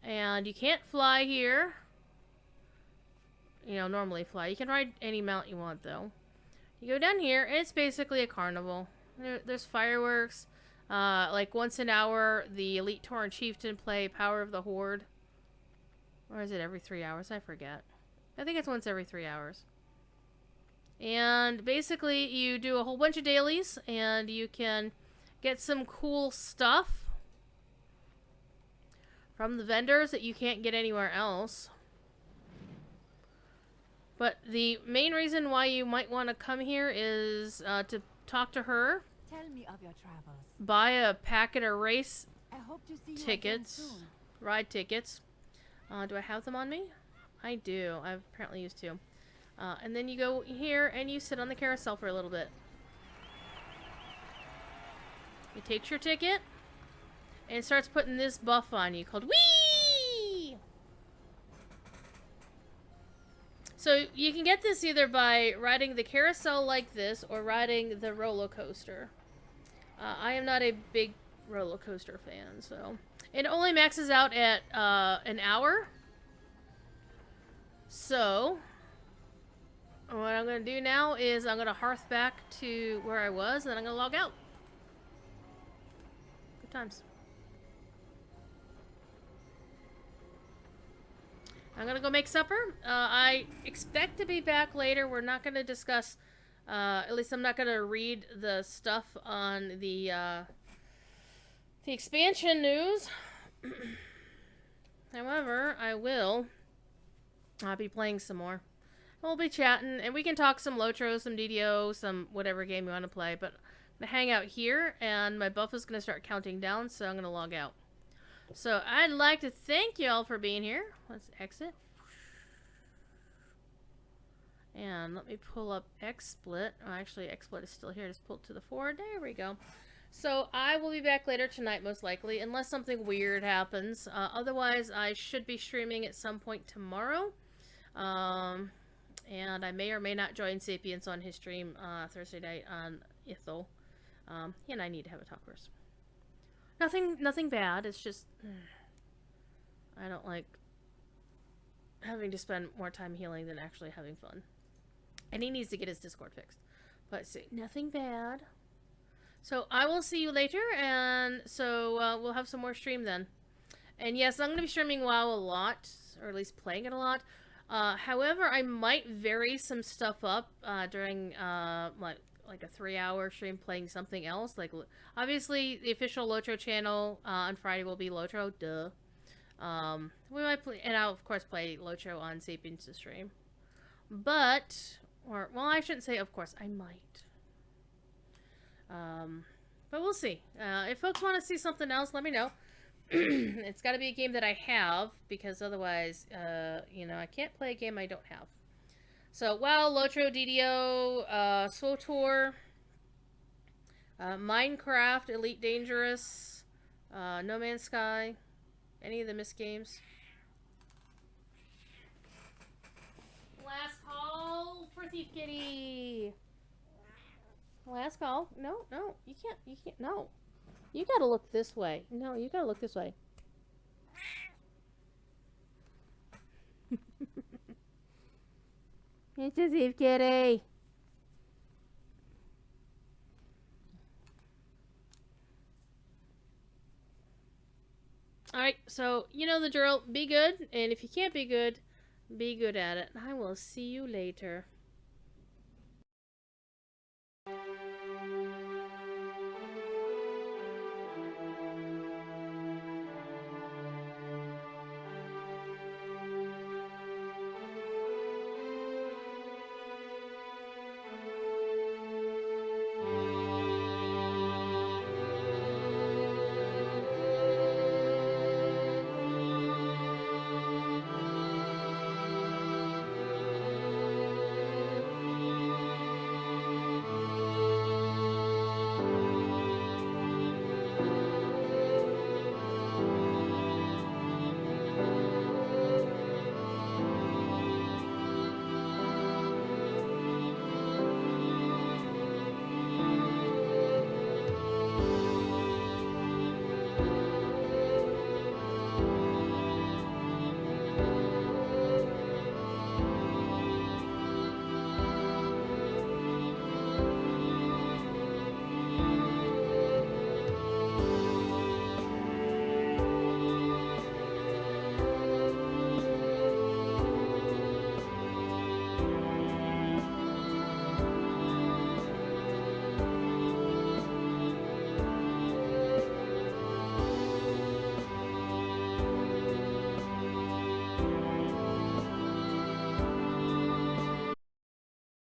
And you can't fly here. You know, normally fly. You can ride any mount you want, though. You go down here, and it's basically a carnival. There's fireworks. Like once an hour, the Elite Tauren Chieftain play Power of the Horde. Or is it every 3 hours? I forget. I think it's once every 3 hours. And basically, you do a whole bunch of dailies, and you can get some cool stuff from the vendors that you can't get anywhere else. But the main reason why you might want to come here is to talk to her. Tell me of your travels. Buy a packet of race I hope to see you tickets. again soon. Ride tickets. Do I have them on me? I do. I've apparently used two. And then you go here and you sit on the carousel for a little bit. It takes your ticket and it starts putting this buff on you called Whee! So you can get this either by riding the carousel like this or riding the roller coaster. I am not a big roller coaster fan, so it only maxes out at an hour. So what I'm going to do now is I'm going to hearth back to where I was, and then I'm going to log out. Good times. I'm going to go make supper. I expect to be back later. We're not going to discuss, at least I'm not going to read the stuff on the expansion news. However, I'll be playing some more. We'll be chatting, and we can talk some Lotro, some DDO, some whatever game you want to play, but I'm going to hang out here, and my buff is going to start counting down, so I'm going to log out. So, I'd like to thank you all for being here. Let's exit. And let me pull up XSplit. Oh, actually, XSplit is still here. Just pull it to the forward. There we go. So, I will be back later tonight, most likely, unless something weird happens. Otherwise, I should be streaming at some point tomorrow. And I may or may not join Sapiens on his stream Thursday night on Ithel. He and I need to have a talk first. Nothing bad. It's just I don't like having to spend more time healing than actually having fun. And he needs to get his Discord fixed. But see, nothing bad. So I will see you later, and so we'll have some more stream then. And yes, I'm going to be streaming WoW a lot, or at least playing it a lot. However, I might vary some stuff up during like a 3-hour stream playing something else. Like, obviously, the official Lotro channel on Friday will be Lotro, duh. We might play, and I'll of course play Lotro on Sapiens' stream. But, well, I shouldn't say of course, I might. But we'll see. If folks want to see something else, let me know. It's got to be a game that I have, because otherwise, you know, I can't play a game I don't have. So, WoW, Lotro, DDO, SWTOR, Minecraft, Elite Dangerous, No Man's Sky, any of the Myst games. Last call for Thief Kitty. Last call. No, no, you can't, no. You gotta look this way. No, you gotta look this way. It's a Thief Kitty. Alright, so you know the drill. Be good, and if you can't be good at it. I will see you later.